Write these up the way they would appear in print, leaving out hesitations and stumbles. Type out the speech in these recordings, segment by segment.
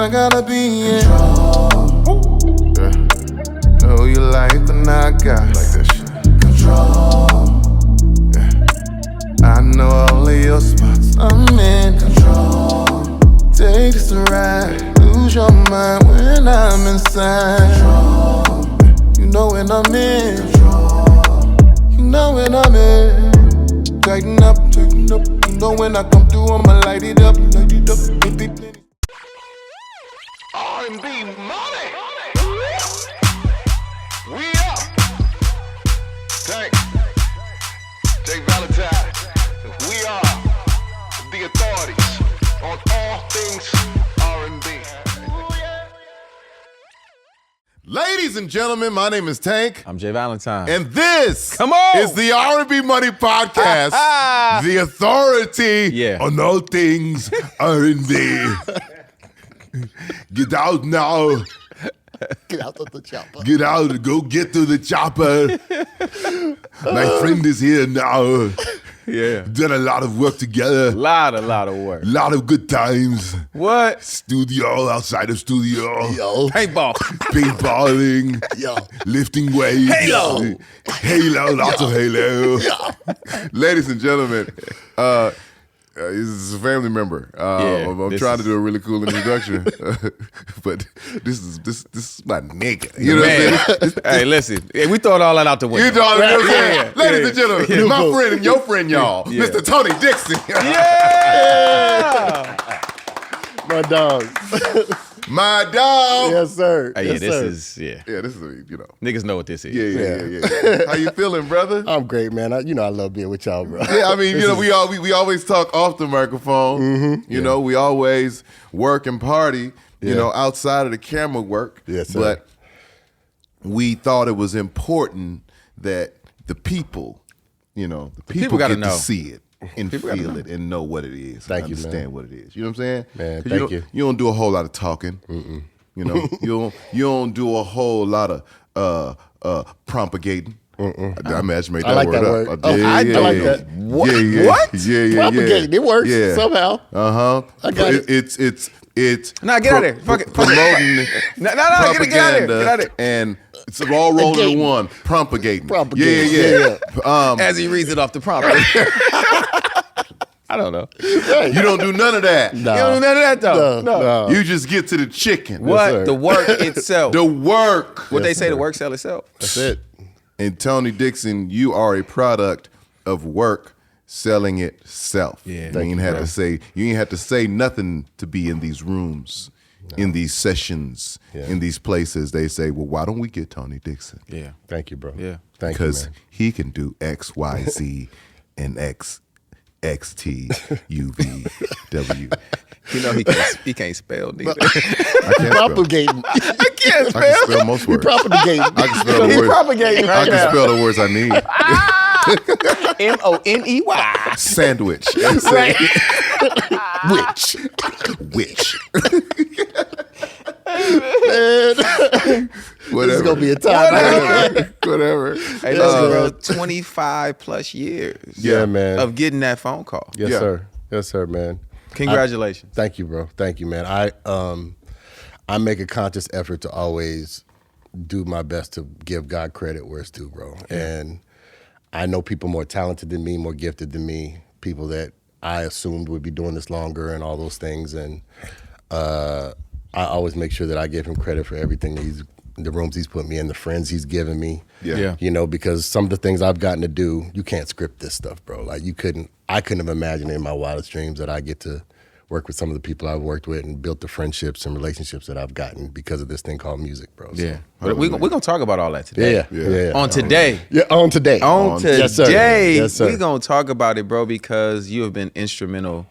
I gotta be in control. Yeah. Know you like when I got like that shit. Control. Yeah. I know all of your spots. I'm in control. Take this ride. Lose your mind when I'm inside. Control. You know when I'm in control. You know when I'm in. Tighten up, tighten up. You know when I come through, I'ma light it up, light it up. R&B money. We up. Take Valentine. We are the authorities on all things R&B. Ladies and gentlemen, my name is Tank. I'm jvalentine. And this is the R&B Money Podcast, the authority on all things R&B. Get out now. Get out of the chopper. Get out, go get to the chopper. My friend is here now. Yeah. Done a lot of work together. Lot of work. Lot of good times. What? Studio, outside of studio. Yo. Paintball. Paintballing. Yo. Lifting weights. Halo. Halo, lots of halo. Yo. Ladies and gentlemen, this is a family member. I'm trying to do a really cool introduction, but this is my nigga. You know what I'm saying? Hey, listen, we throwing all that out the window. You know what I'm saying? Ladies and gentlemen, my friend and your friend, y'all, Mr. Tony Dixon. Yeah! My dog. My dog. Yes, sir. Hey, yes, sir. this is niggas know what this is. Yeah. How you feeling, brother? I'm great, man. I love being with y'all, bro. Yeah, I mean, we always talk off the microphone. Mm-hmm. You know, we always work and party, you know, outside of the camera work. Yes, sir. But we thought it was important that the people, you know, the people gotta get know. to see it and People feel gotta it and know what it is. Thank and you, understand man. what it is. You know what I'm saying? Man, 'Cause thank you. You don't do a whole lot of talking. Mm-mm. You know, you don't do a whole lot of propagating. I imagine made that like word that up. word. I like that. What? What? Yeah. Propagating. It works somehow. I got it. It's Nah, get out of there. Fuck it. Promoting No, get out of there. Get out of there. And it's all rolled into one. Propagating. Propagating. Yeah. As he reads it off the prompt. I don't know. You don't do none of that. Nah. You don't do none of that, though. No. You just get to the chicken. What? sir. The work itself. The work. What they say, sir. the work sell itself. That's it. And Tony Dixon, you are a product of work selling itself. Yeah. You ain't had to say nothing to be in these rooms, in these sessions, in these places. They say, well, why don't we get Tony Dixon? Yeah. Thank you, bro. Yeah. Thank you, Because man. he can do X, Y, Z, and X, X, T, U, V, W. You know he can't spell neither. I can't spell. Propagating. I can't I can spell most words. Propagating. I can spell the He words. propagating I right can now. spell the words I need. MONEY. Sandwich. Which. Whatever. This is going to be a time. Whatever. Hey, listen, bro. 25 plus years. Yeah, man. Of getting that phone call. Yes, Yeah. sir. Yes, sir, man. Congratulations. Thank you, bro. Thank you, man. I make a conscious effort to always do my best to give God credit where it's due, bro. And I know people more talented than me, more gifted than me, people that I assumed would be doing this longer and all those things. And I always make sure that I give him credit for everything that the rooms he's put me in, the friends he's given me. Yeah. You know, because some of the things I've gotten to do, you can't script this stuff, bro. Like I couldn't have imagined in my wildest dreams that I get to work with some of the people I've worked with and built the friendships and relationships that I've gotten because of this thing called music, bro. So, Yeah. But we're going to talk about all that today. Yeah. On today. Yeah, on today. On today. Yes, sir. Yes, sir. We're going to talk about it, bro, because you have been instrumental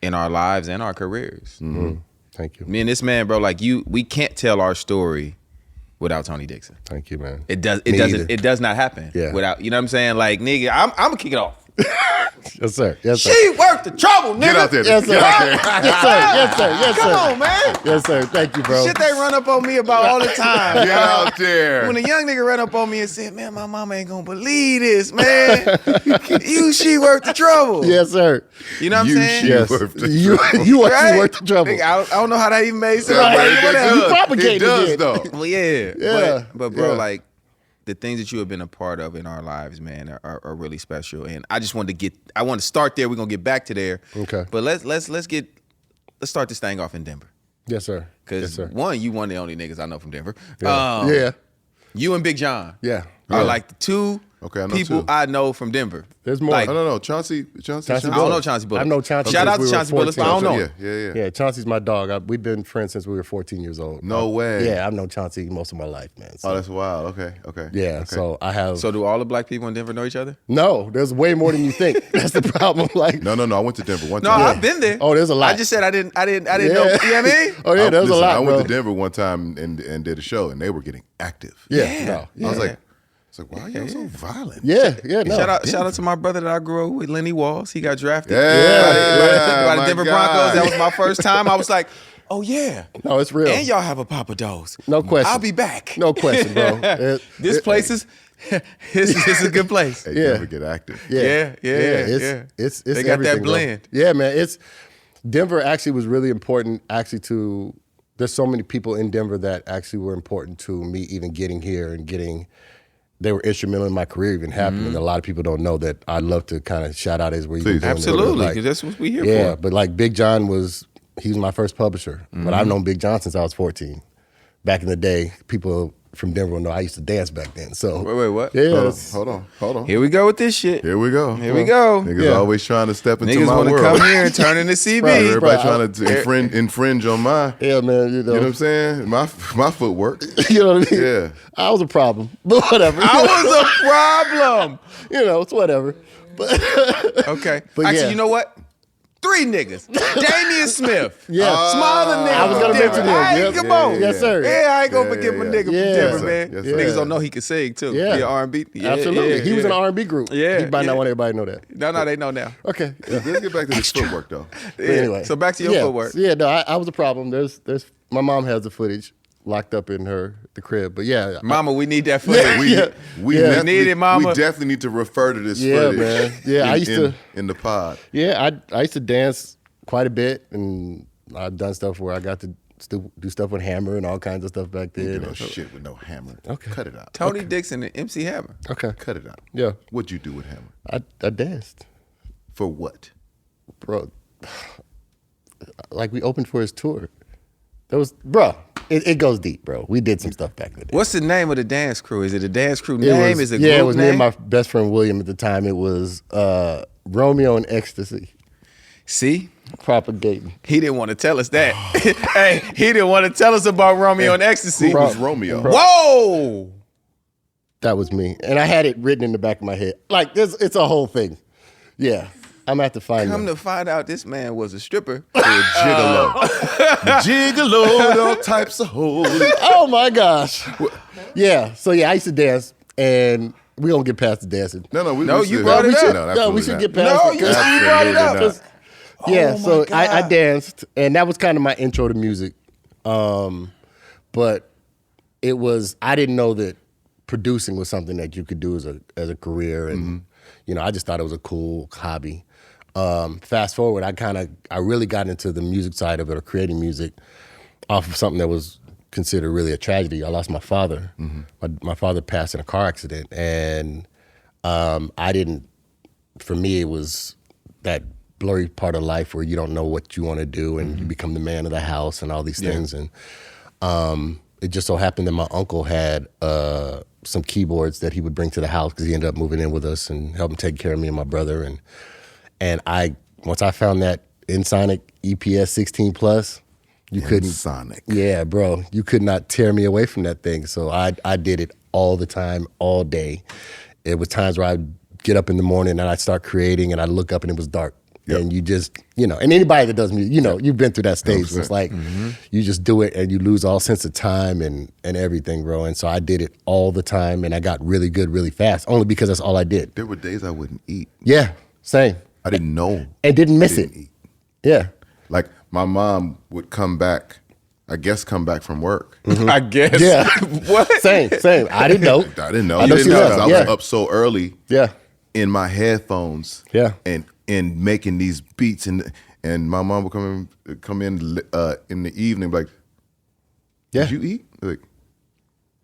in our lives and our careers. Mm-hmm. Thank you. Me and this man, bro, we can't tell our story without Tony Dixon. Thank you, man. It does not happen Yeah. without, you know what I'm saying? Like, nigga, I'm gonna kick it off. Yes, sir. Yes, sir. She worth the trouble, nigga. Get out there. Yes, sir. Get out there. Yes, sir. Yes, sir. Yes, sir. Come on, man. Yes, sir. Thank you, bro. Shit they run up on me about all the time. Get dog. out there. When a young nigga ran up on me and said, man, my mama ain't gonna believe this, man. She worth the trouble. Yes, sir. You know what I'm saying? Yes. Worth the You Right? actually worth the trouble. Nigga, I don't know how that even made sense. Right. but It whatever. You does. propagated It does, it. though. Well, yeah. Yeah. But bro, Yeah. like, the things that you have been a part of in our lives, man, are really special. And I just wanted to start there. We're gonna get back to there. Okay. But let's start this thing off in Denver. Yes, sir. Cause Yes, sir. one, you one of the only niggas I know from Denver. Yeah. Yeah. You and Big John Yeah. are Yeah. like the two Okay, I know people two. I know from Denver. There's more. Like, No. Chauncey. I don't know Chauncey Bullock. I know Chauncey Shout out to since we were Chauncey Bullock, but I don't 14. know him. Yeah. Yeah, Chauncey's my dog. We've been friends since we were 14 years old. No way. Yeah, I've known Chauncey most of my life, man. So, Oh, that's wild. Okay. yeah, Okay. so I have. So do all the black people in Denver know each other? No, there's way more than you think. That's the problem. Like, No. I went to Denver one No, time. I've been there. Oh, there's a lot. I just said I didn't know. You know what I mean? Oh yeah, there's a lot, I bro. went to Denver one time and did a show, and they were getting active. Yeah, no, I was yeah. like, why are you so violent? Yeah, no. Shout out to my brother that I grew up with, Lenny Walls. He got drafted Yeah, by the my Denver God. Broncos. That was my first time. I was like, oh yeah. No, it's real. And y'all have a Papa Do's. No question. I'll be back. No question, bro. This place is this is a good place. Hey, Yeah. Denver get active. Yeah. It's They got that everything, bro. blend. Yeah, man. Denver actually was really important. Actually, there's so many people in Denver that actually were important to me even getting here and getting. They were instrumental in my career even happening. And a lot of people don't know that. I'd love to kind of shout out as where you Please. Absolutely, Like, because that's what we here yeah, for. but like Big John was my first publisher. But I've known Big John since I was 14. Back in the day, people from Denver know I used to dance back then. So Wait, what? Yeah, Hold on. Here we go with this shit. Here we go. Here we go. Niggas Yeah. always trying to step into Niggas my want to world. come here and turn into CB. Right, Everybody Bro, trying to infringe on my, yeah, man. you know what I'm saying? My footwork. You know what I mean? Yeah. I was a problem, but whatever. I was a problem. It's whatever. But Okay. But Actually, yeah. you know what? 3 niggas. Damian Smith. Yeah. Smaller nigga. I was from gonna Denver. mention him. Hey, Yep. come Yeah, on. yeah, Yes, sir. Yeah, I ain't gonna Yeah, forget my yeah. nigga from Yeah. Denver, Yes, man. sir. Yes, Niggas sir. don't know he can sing too. Yeah. Yeah, R&B. Yeah, Absolutely. yeah, He was yeah. in an R&B group. Yeah, He might yeah. not want everybody to know that. No, they know now. Okay. Yeah. Let's get back to this footwork, though. But anyway. So back to your yeah. footwork. Yeah, no, I was a problem. There's my mom has the footage locked up in the crib. But yeah. Mama, we need that footage. We Yeah. definitely, Need it, mama. we definitely need to refer to this Yeah, footage. man. Yeah, I used to- in the pod. Yeah, I used to dance quite a bit, and I've done stuff where I got to still do stuff with Hammer and all kinds of stuff back You then. know shit with no hammer. Okay. Cut it out. Tony Dixon and MC Hammer. Okay. Cut it out. Yeah. What'd you do with hammer? I danced, For what? bro. Like we opened for his tour. It goes deep, bro. We did some stuff back in the day. What's the name of the dance crew? Is it a dance crew It name? was- Is it yeah, group it was me name? and my best friend William at the time. It was Romeo and Ecstasy. See? Propagating. He didn't want to tell us that. Hey, he didn't want to tell us about Romeo and Ecstasy. Who was Romeo? Whoa! That was me. And I had it written in the back of my head. Like, it's a whole thing. Yeah. I'm going to have to find Come them. to find out, this man was a stripper. Gigolo. Gigolo, all types of hoes. Oh, my gosh. Yeah. So, yeah, I used to dance. And we don't get past the dancing. No, we No, we you should- brought it up. No, No, we absolutely should not. get past No, it. you 'cause- brought it up. Absolutely not. Yeah, Oh, so my God. I danced, and that was kind of my intro to music. But it was, I didn't know that producing was something that you could do as a career, and I just thought it was a cool hobby. Fast forward, I really got into the music side of it, or creating music, off of something that was considered really a tragedy. I lost my father. My father passed in a car accident, and for me, it was that blurry part of life where you don't know what you want to do, and you become the man of the house and all these things. And it just so happened that my uncle had some keyboards that he would bring to the house because he ended up moving in with us and helping take care of me and my brother. And once I found that Ensoniq EPS 16 Plus, you couldn't. Sonic. Yeah, bro, you could not tear me away from that thing. So I did it all the time, all day. It was times where I'd get up in the morning and I'd start creating, and I'd look up and it was dark. Yep. And you just, and anybody that does music, you've been through that stage. So it's like you just do it and you lose all sense of time and everything, bro. And so I did it all the time, and I got really good really fast, only because that's all I did. There were days I wouldn't eat. Yeah. Same. I didn't know. And didn't miss it. Eat. Yeah. Like my mom would come back from work. I guess. Yeah. What? Same. I didn't know. I didn't know. I know You she didn't know, was. 'cause I Yeah. was up so early. Yeah. In my headphones. Yeah. And making these beats and my mom would come in the evening like, Yeah. did you eat? Like,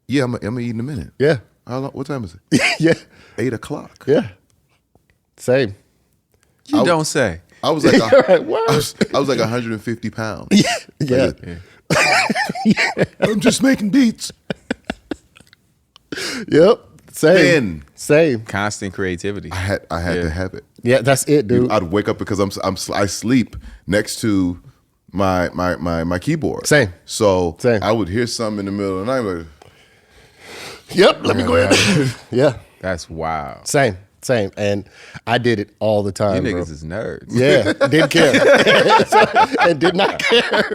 yeah, I'm gonna eat in a minute. Yeah. How long, what time is it? Yeah. 8 o'clock. Yeah. Same. You don't say. I was like, Right, what? I was like 150 pounds. Yeah. I'm just making beats. Yep. Same. Then Same. Constant creativity. I had to have it. Yeah, that's it, dude. I'd wake up because I sleep next to my keyboard. Same. So Same. I would hear something in the middle of the night. Like, Yep. Let me go ahead. Yeah. That's wild. Same. And I did it all the time. You bro. niggas is nerds. Yeah, didn't care. And did not care.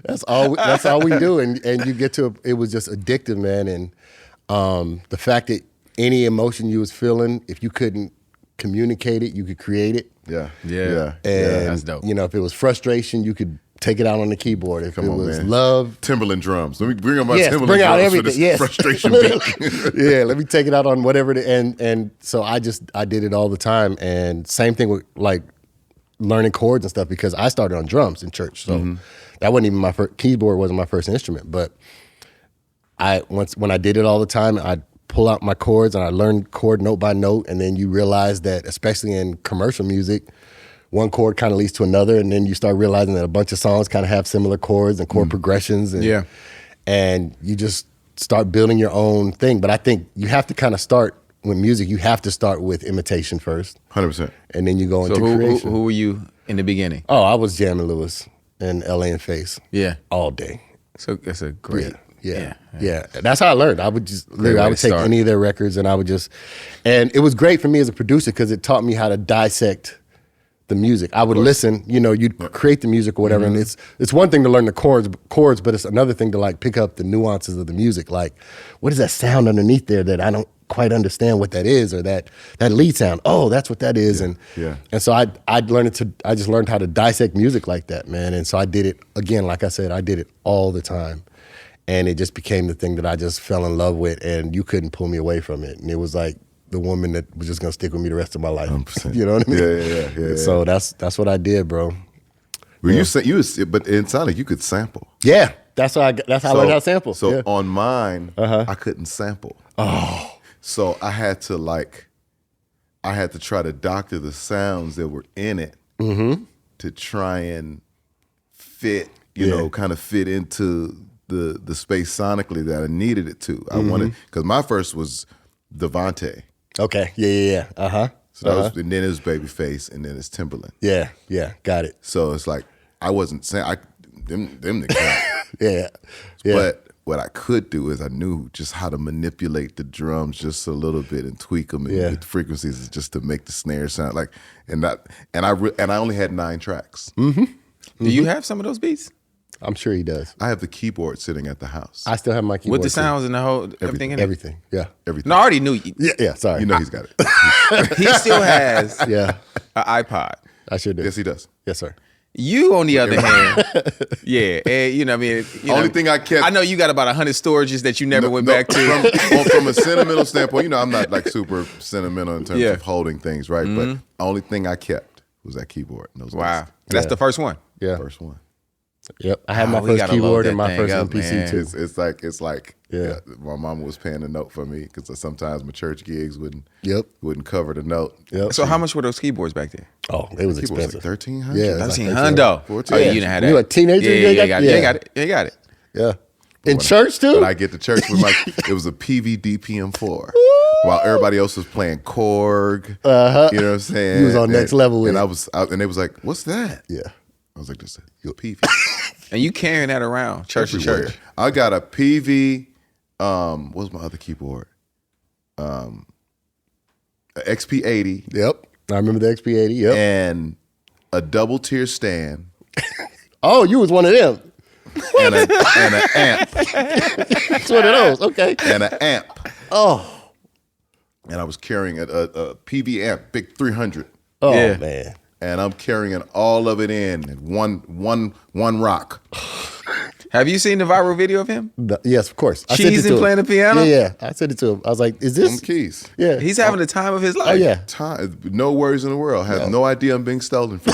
That's all we do. And you get to it was just addictive, man. And the fact that any emotion you was feeling, if you couldn't communicate it, you could create it. yeah. Yeah. And that's dope. you know, if it was frustration, you could take it out on the keyboard. If Come it on, was man. love, Timberland drums. Let me bring out my yes, Timberland bring out drums for everything. this Yes, frustration beat. Yeah, let me take it out on whatever. And so I did it all the time. And same thing with like learning chords and stuff because I started on drums in church. So that wasn't even my first keyboard. Wasn't my first instrument. But when I did it all the time, I'd pull out my chords and I learned chord note by note. And then you realize that, especially in commercial music, one chord kind of leads to another, and then you start realizing that a bunch of songs kind of have similar chords and chord progressions, and you just start building your own thing. But I think you have to kind of start with music. You have to start with imitation first, 100%. and then you go into So creation. who were you in the beginning? Oh, I was jamming Lewis and LA and Face, Yeah. all day. So that's a great. Yeah. That's how I learned. I would just Great way I to would take start. any of their records, and I would just, and it was great for me as a producer because it taught me how to dissect the music. I would listen, you'd create the music or whatever, and it's one thing to learn the chords, but it's another thing to like pick up the nuances of the music. Like, what is that sound underneath there that I don't quite understand what that is, or that lead sound? Oh, that's what that is. And so I just learned how to dissect music like that, man. And so I did it again, like I said, I did it all the time. And it just became the thing that I just fell in love with, and you couldn't pull me away from it. And it was like the woman that was just gonna stick with me the rest of my life. 100%. You know what I mean? Yeah. So that's what I did, bro. Well, but it sounded like you could sample. Yeah, that's how I learned how to sample. So on mine, I couldn't sample. Oh, so I had to try to doctor the sounds that were in it to try and fit, kind of fit into the space sonically that I needed it to. I wanted, because my first was Devontae. Okay, yeah. So that was, and then it was Babyface, and then it's Timberland. Yeah, got it. So it's like I wasn't saying them niggas. Yeah. But what I could do is I knew just how to manipulate the drums just a little bit and tweak them with frequencies just to make the snare sound like. And I only had 9 tracks. Do you have some of those beats? I'm sure he does. I have the keyboard sitting at the house. I still have my keyboard With the too. sounds and the whole everything in it? Everything. Yeah. Everything. No, I already knew you. Yeah. Sorry. You know he's got it. He still has Yeah. an iPod. I sure do. Yes, he does. Yes, sir. You, on the other hand, and you know, what I mean, Only thing I kept. I know you got about 100 storages that you never went back to. From a sentimental standpoint, I'm not like super sentimental in terms of holding things, right? But the only thing I kept was that keyboard. And those Wow, notes. that's the first one. Yeah. First one. Yep. I had my we first gotta load keyboard that and my thing first up, MPC man. too. It's like my mom was paying a note for me because sometimes my church gigs wouldn't cover the note. Yep. So how much were those keyboards back then? Oh, it was Keyboard was expensive. like $1,300. Yeah, it was like $1,300. 14. Oh, you didn't have that. You a teenager? Yeah, You you got- got it. You got it. Yeah. In church too? But I get to church with it was a PVD PM4. While everybody else was playing Korg. You know what I'm saying? You was on next level with and it. and they was like, "What's that?" Yeah. I was like, "This is a PV." And you carrying that around church to Everywhere. church. I got a PV. What was my other keyboard? A XP80 Yep. I remember the XP80. Yep. and a double tier stand Oh, you was one of them. and an amp It's one of those. Okay. and an amp. Oh. And I was carrying a PV amp, big 300. Oh, Yeah. man. and I'm carrying all of it in one rock. Have you seen the viral video of him? Yes, of course. I sent it Cheese to and him. playing the piano? Yeah. I sent it to him. I was like, is Them this? keys. Yeah. He's having the time of his life. Oh, yeah. No worries in the world. Have no idea I'm being stolen from.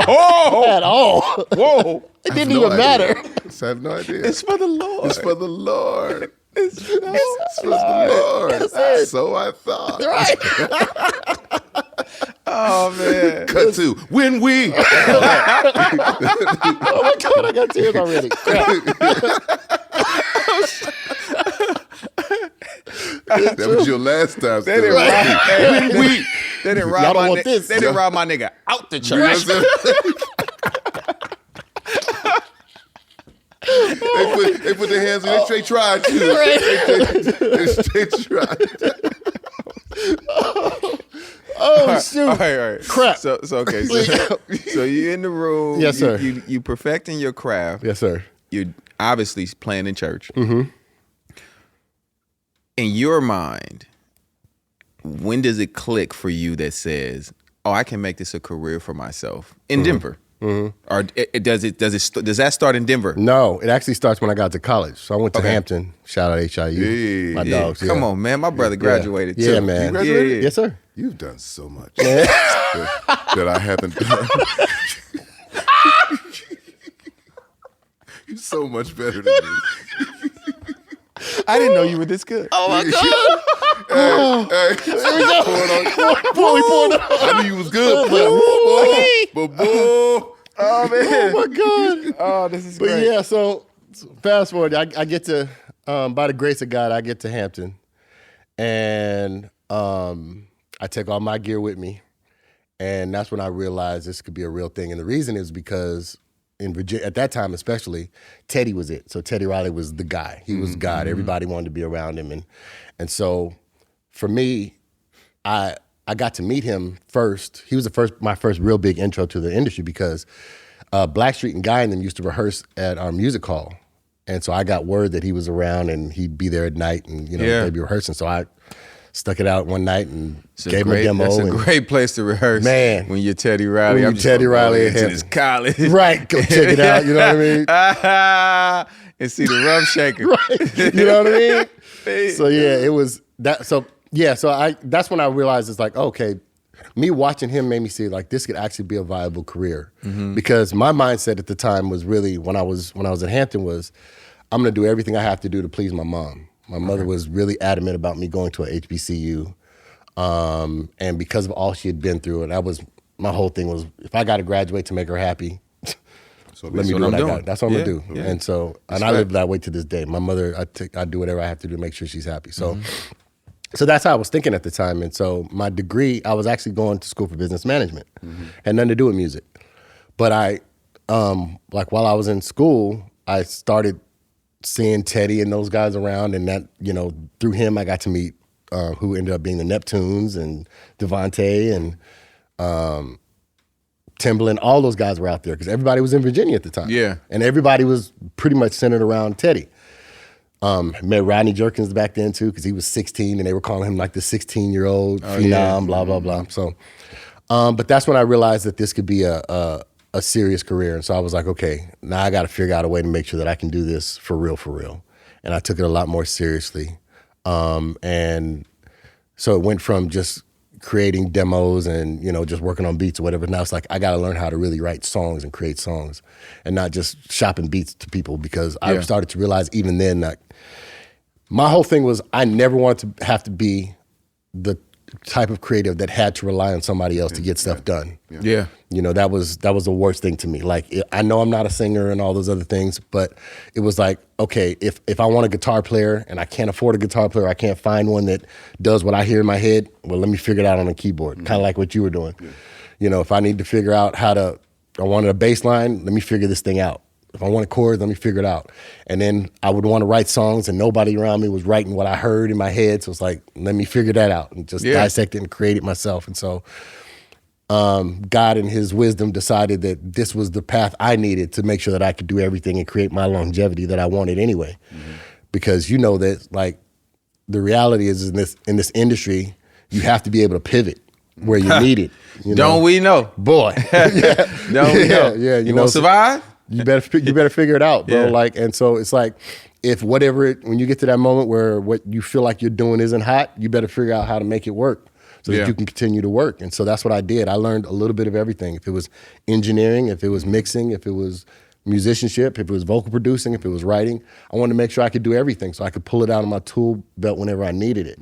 Oh! At all. Whoa! It I have didn't no even idea. matter. I have no idea. It's for the Lord. It's for the Lord. It's for the It's for the Lord. That's it. So I thought. Right. Oh, man. Cut to when we. Oh, my God. I got tears already. Crap. That was your last time. They didn't rob, When we. they didn't Y'all rob don't my want this. They didn't rob my nigga out the You know what church. I'm saying? They put their hands on it. They tried to. They tried. Oh, shoot. All right. Crap. So okay. So you're in the room. Yes, sir. You perfecting your craft. Yes, sir. You're obviously playing in church. Mm-hmm. In your mind, when does it click for you that says, "Oh, I can make this a career for myself in Denver"? Mm-hmm. Or does that start in Denver? No, it actually starts when I got to college. So I went to Hampton. Shout out HIU. My dogs. Yeah. Come on, man. My brother graduated too. Yeah, man. You graduated? Yes, sir. You've done so much that I haven't done. You're so much better than me. I didn't know you were this good. Oh, my God. Hey, I knew you was good, but boy. Oh man. Oh, my God. Oh, this is But great. yeah, so fast forward, I get to, by the grace of God, I get to Hampton. And I take all my gear with me. And that's when I realized this could be a real thing. And the reason is because in Virginia, at that time especially, Teddy was it. So Teddy Riley was the guy. He was God. Everybody wanted to be around him. And so for me, I got to meet him first. He was my first real big intro to the industry because Blackstreet and Guy and them used to rehearse at our music hall. And so I got word that he was around and he'd be there at night and, they'd be rehearsing. So I stuck it out one night and gave him a demo. That's a great place to rehearse. Man. When you're Teddy Riley. When I'm you're just Teddy gonna go Riley into and this college. Right, go check it out, you know what I mean? And see the rum shaker. Right, you know what I mean? So yeah, it was that. So yeah, so that's when I realized it's like, okay, me watching him made me see like this could actually be a viable career because my mindset at the time was really when I was at Hampton was I'm gonna do everything I have to do to please my mom. My mother was really adamant about me going to a HBCU, and because of all she had been through, and that was my whole thing was if I got to graduate to make her happy. So Let me do what I got. That's what I'm gonna do. Yeah. And so, and I live that way to this day. My mother, I do whatever I have to do to make sure she's happy. So, so that's how I was thinking at the time. And so, my degree, I was actually going to school for business management, had nothing to do with music. But I, like while I was in school, I started seeing Teddy and those guys around, and that through him I got to meet who ended up being the Neptunes and Devontae and. Timbaland, all those guys were out there because everybody was in Virginia at the time. Yeah. And everybody was pretty much centered around Teddy. Met Rodney Jerkins back then too because he was 16 and they were calling him like the 16-year-old phenom, blah, blah, blah. So, but that's when I realized that this could be a serious career. And so I was like, okay, now I got to figure out a way to make sure that I can do this for real. And I took it a lot more seriously. And so it went from just creating demos and just working on beats or whatever. Now it's like I got to learn how to really write songs and create songs, and not just shopping beats to people because I started to realize even then that my whole thing was I never wanted to have to be the type of creative that had to rely on somebody else to get stuff done. Yeah. That was the worst thing to me. Like I know I'm not a singer and all those other things, but it was like, okay, if I want a guitar player and I can't afford a guitar player, I can't find one that does what I hear in my head, well, let me figure it out on a keyboard, kind of like what you were doing. Yeah. If I need to figure out I wanted a bass line, let me figure this thing out. If I wanted chords, let me figure it out. And then I would want to write songs and nobody around me was writing what I heard in my head. So it's like, let me figure that out and just dissect it and create it myself. And so God in his wisdom decided that this was the path I needed to make sure that I could do everything and create my longevity that I wanted anyway. Because that like the reality is in this industry, you have to be able to pivot. where you need it. Don't we know? Boy. Don't we know? Yeah, you want to survive? You better figure it out, bro. Yeah. Like, and so it's like, if when you get to that moment where what you feel like you're doing isn't hot, you better figure out how to make it work so that you can continue to work. And so that's what I did. I learned a little bit of everything. If it was engineering, if it was mixing, if it was musicianship, if it was vocal producing, if it was writing, I wanted to make sure I could do everything so I could pull it out of my tool belt whenever I needed it.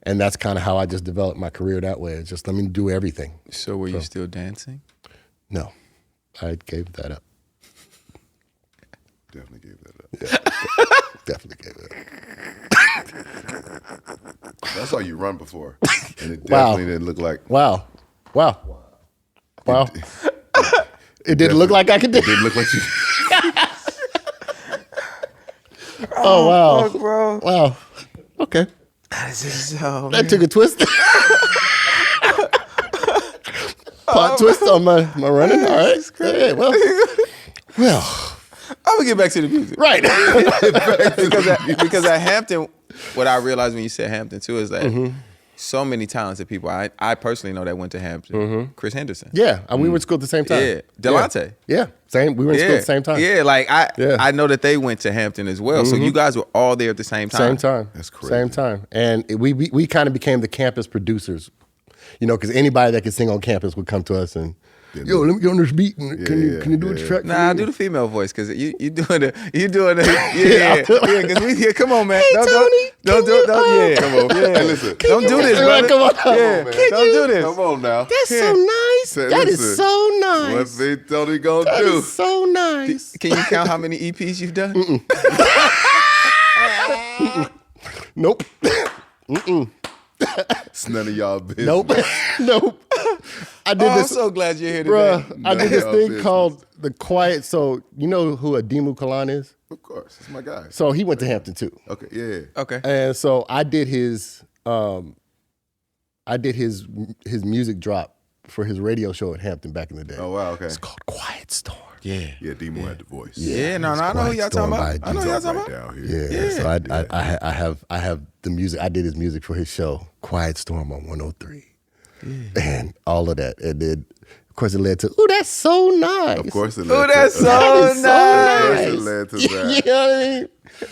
And that's kind of how I just developed my career that way. It's just, let me do everything. So were you still dancing? No, I gave that up. Definitely gave that up. Definitely gave it up. That's how you run before. And it definitely didn't look like. Wow. It didn't look like I could do It didn't look like you. Oh, wow. Fuck, bro. Wow. Okay. That took a twist. Plot twist on my running. All right. Yeah, well. I'm gonna get back to the music. Right. because at Hampton, what I realized when you said Hampton too is that so many talented people. I personally know that went to Hampton. Chris Henderson. Yeah. We went to school at the same time. Yeah. Delonte. Yeah. Same. We went to school at the same time. Yeah, like I know that they went to Hampton as well. So you guys were all there at the same time. Same time. That's crazy. Same time. And we kind of became the campus producers, because anybody that could sing on campus would come to us and, yo, let me get on this beat. And can you do this track? for Nah, me? do the female voice because you doing the yeah. Because we here. Come on, man. Hey, Tony, don't can you, Come on. Hey, listen. Don't do this, Come on, brother. come on. Yeah, man. don't do this. Come on now. That's so nice. Say, That is listen, so nice. What they Tony gonna That do? is so nice. Can you count how many EPs you've done? Nope. It's none of y'all business. Nope. Nope. I did I'm this. so glad you're here today. Bruh, I did this None of y'all thing business. called The Quiet. So, you know who Adimu Kehlani is? Of course, it's my guy. So he went to Hampton too. Okay, yeah. Okay. And so I did his music drop for his radio show at Hampton back in the day. Oh wow, okay. It's called Quiet Storm. Yeah. Yeah, Demo had the voice. Yeah, no, I know who y'all talking about. I know who y'all talking Right about. down here. Yeah. So I have the music. I did his music for his show, Quiet Storm on 103. And all of that. And then of course it led to, ooh, that's so nice. Of course it led Oh, to that's so That is so Of course nice. it led to that. You know what I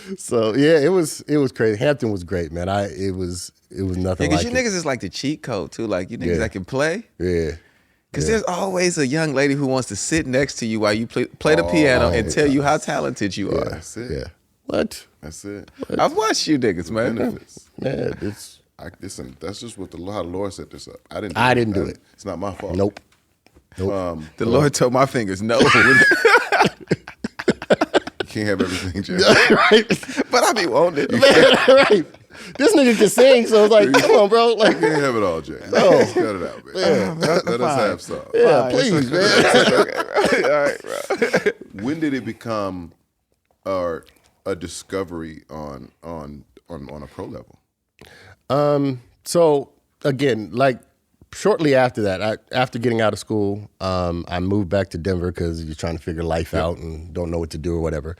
mean? So yeah, it was crazy. Hampton was great, man. It was nothing Because like you it. niggas is like the cheat code too. Like you niggas Yeah. that can play. Yeah. Because there's always a young lady who wants to sit next to you while you play the piano and tell you how talented you are. That's it. Yeah. What? That's it. I've watched you niggas, man. Benefits. Man, it's Listen, that's just what how the Lord set this up. I didn't do it. It's not my fault. nope. The Lord told my fingers no. You can't have everything, Jay. Right. But I be wanting it. Right. This nigga can sing, so it's like, come on, bro. You Like, can't have it all, Jay. Let's cut it out, man. Let us have some. yeah, please, man. All right, bro. When did it become a discovery on a pro level? So again, like shortly after that, after getting out of school, I moved back to Denver because you're trying to figure life out and don't know what to do or whatever.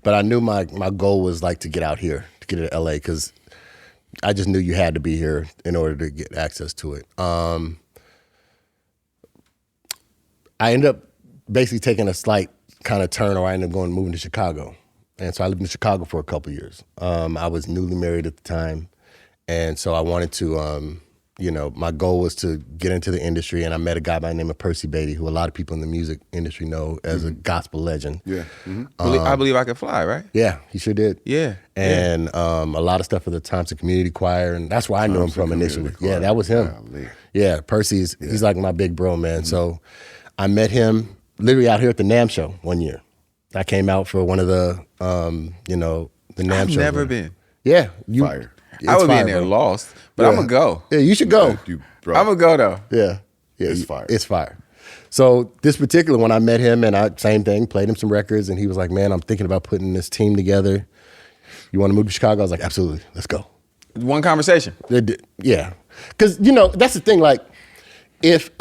But I knew my goal was like to get out here, to get to LA, because I just knew you had to be here in order to get access to it. I ended up basically taking a slight kind of turn, or I ended up moving to Chicago. And so I lived in Chicago for a couple years. I was newly married at the time. And so I wanted to, my goal was to get into the industry, and I met a guy by the name of Percy Beatty, who a lot of people in the music industry know as a gospel legend. Yeah. I believe I can fly, right? Yeah, he sure did. Yeah. And a lot of stuff for the Thompson Community Choir, and that's where I knew him from initially. Yeah, that was him. Golly. Yeah, Percy's, he's like my big bro, man. So I met him literally out here at the NAMM show one year. I came out for one of the, the NAMM I've shows. never been. Yeah. Fire. I would be fire, in there bro. lost, but Yeah. I'm going to go. Yeah, you should go. Bro. I'm going to go, though. Yeah. It's fire. It's fire. So this particular one, I met him, and same thing, played him some records, and he was like, man, I'm thinking about putting this team together. You want to move to Chicago? I was like, absolutely, let's go. One conversation. Yeah. Because, that's the thing, like,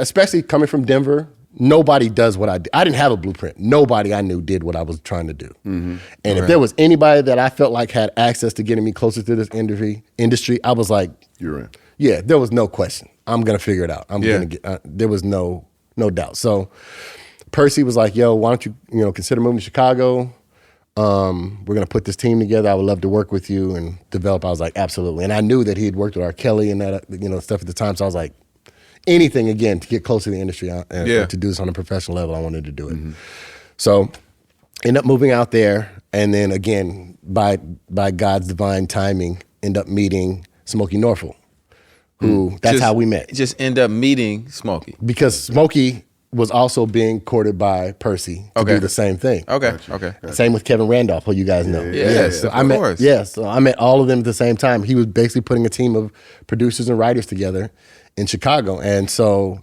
especially coming from Denver, nobody does what I did. I didn't have a blueprint. Nobody I knew did what I was trying to do. And if there was anybody that I felt like had access to getting me closer to this industry, I was like, You're in. Yeah, there was no question. I'm gonna figure it out. I'm gonna get. There was no doubt. So Percy was like, "Yo, why don't you consider moving to Chicago? We're gonna put this team together. I would love to work with you and develop." I was like, "Absolutely." And I knew that he had worked with R. Kelly and that stuff at the time. So I was like, anything again to get close to the industry and to do this on a professional level, I wanted to do it. Mm-hmm. So end up moving out there, and then again by God's divine timing, end up meeting Smokey Norfolk, who that's how we met. Just end up meeting Smokey because Smokey was also being courted by Percy to do the same thing. Okay. Same with Kevin Randolph, who you guys know. So I met all of them at the same time. He was basically putting a team of producers and writers together in Chicago. And so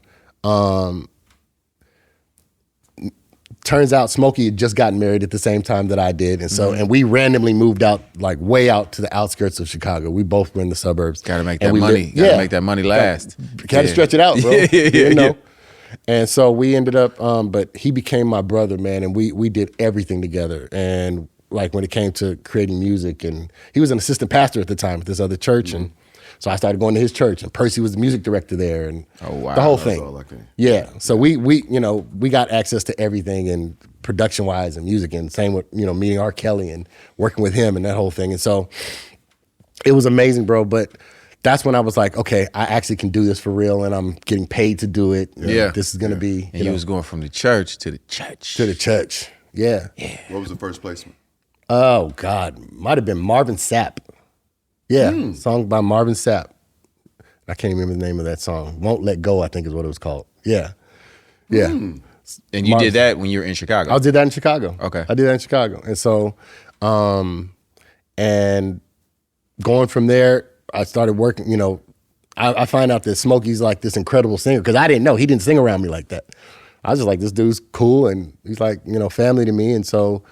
turns out Smokey had just gotten married at the same time that I did. And so and we randomly moved out, like way out to the outskirts of Chicago. We both were in the suburbs. Gotta make that money. Gotta make that money last. Gotta stretch it out, bro. You know? And so we ended up, but he became my brother, man, and we did everything together. And like when it came to creating music, and he was an assistant pastor at the time at this other church, and so I started going to his church, and Percy was the music director there, and the whole thing. Yeah, so we got access to everything, and production wise and music, and same with meeting R. Kelly and working with him and that whole thing, and so it was amazing, bro. But that's when I was like, okay, I actually can do this for real, and I'm getting paid to do it. This is gonna be. And you was going from the church to the church. To the church, yeah. What was the first placement? Oh God, might have been Marvin Sapp. Yeah, song by Marvin Sapp. I can't even remember the name of that song. Won't Let Go, I think is what it was called. Yeah. And you did that when you were in Chicago? I did that in Chicago. Okay. I did that in Chicago, and so, and going from there, I started working, I find out that Smokey's like this incredible singer, because I didn't know. He didn't sing around me like that. I was just like, this dude's cool, and he's like, family to me. And so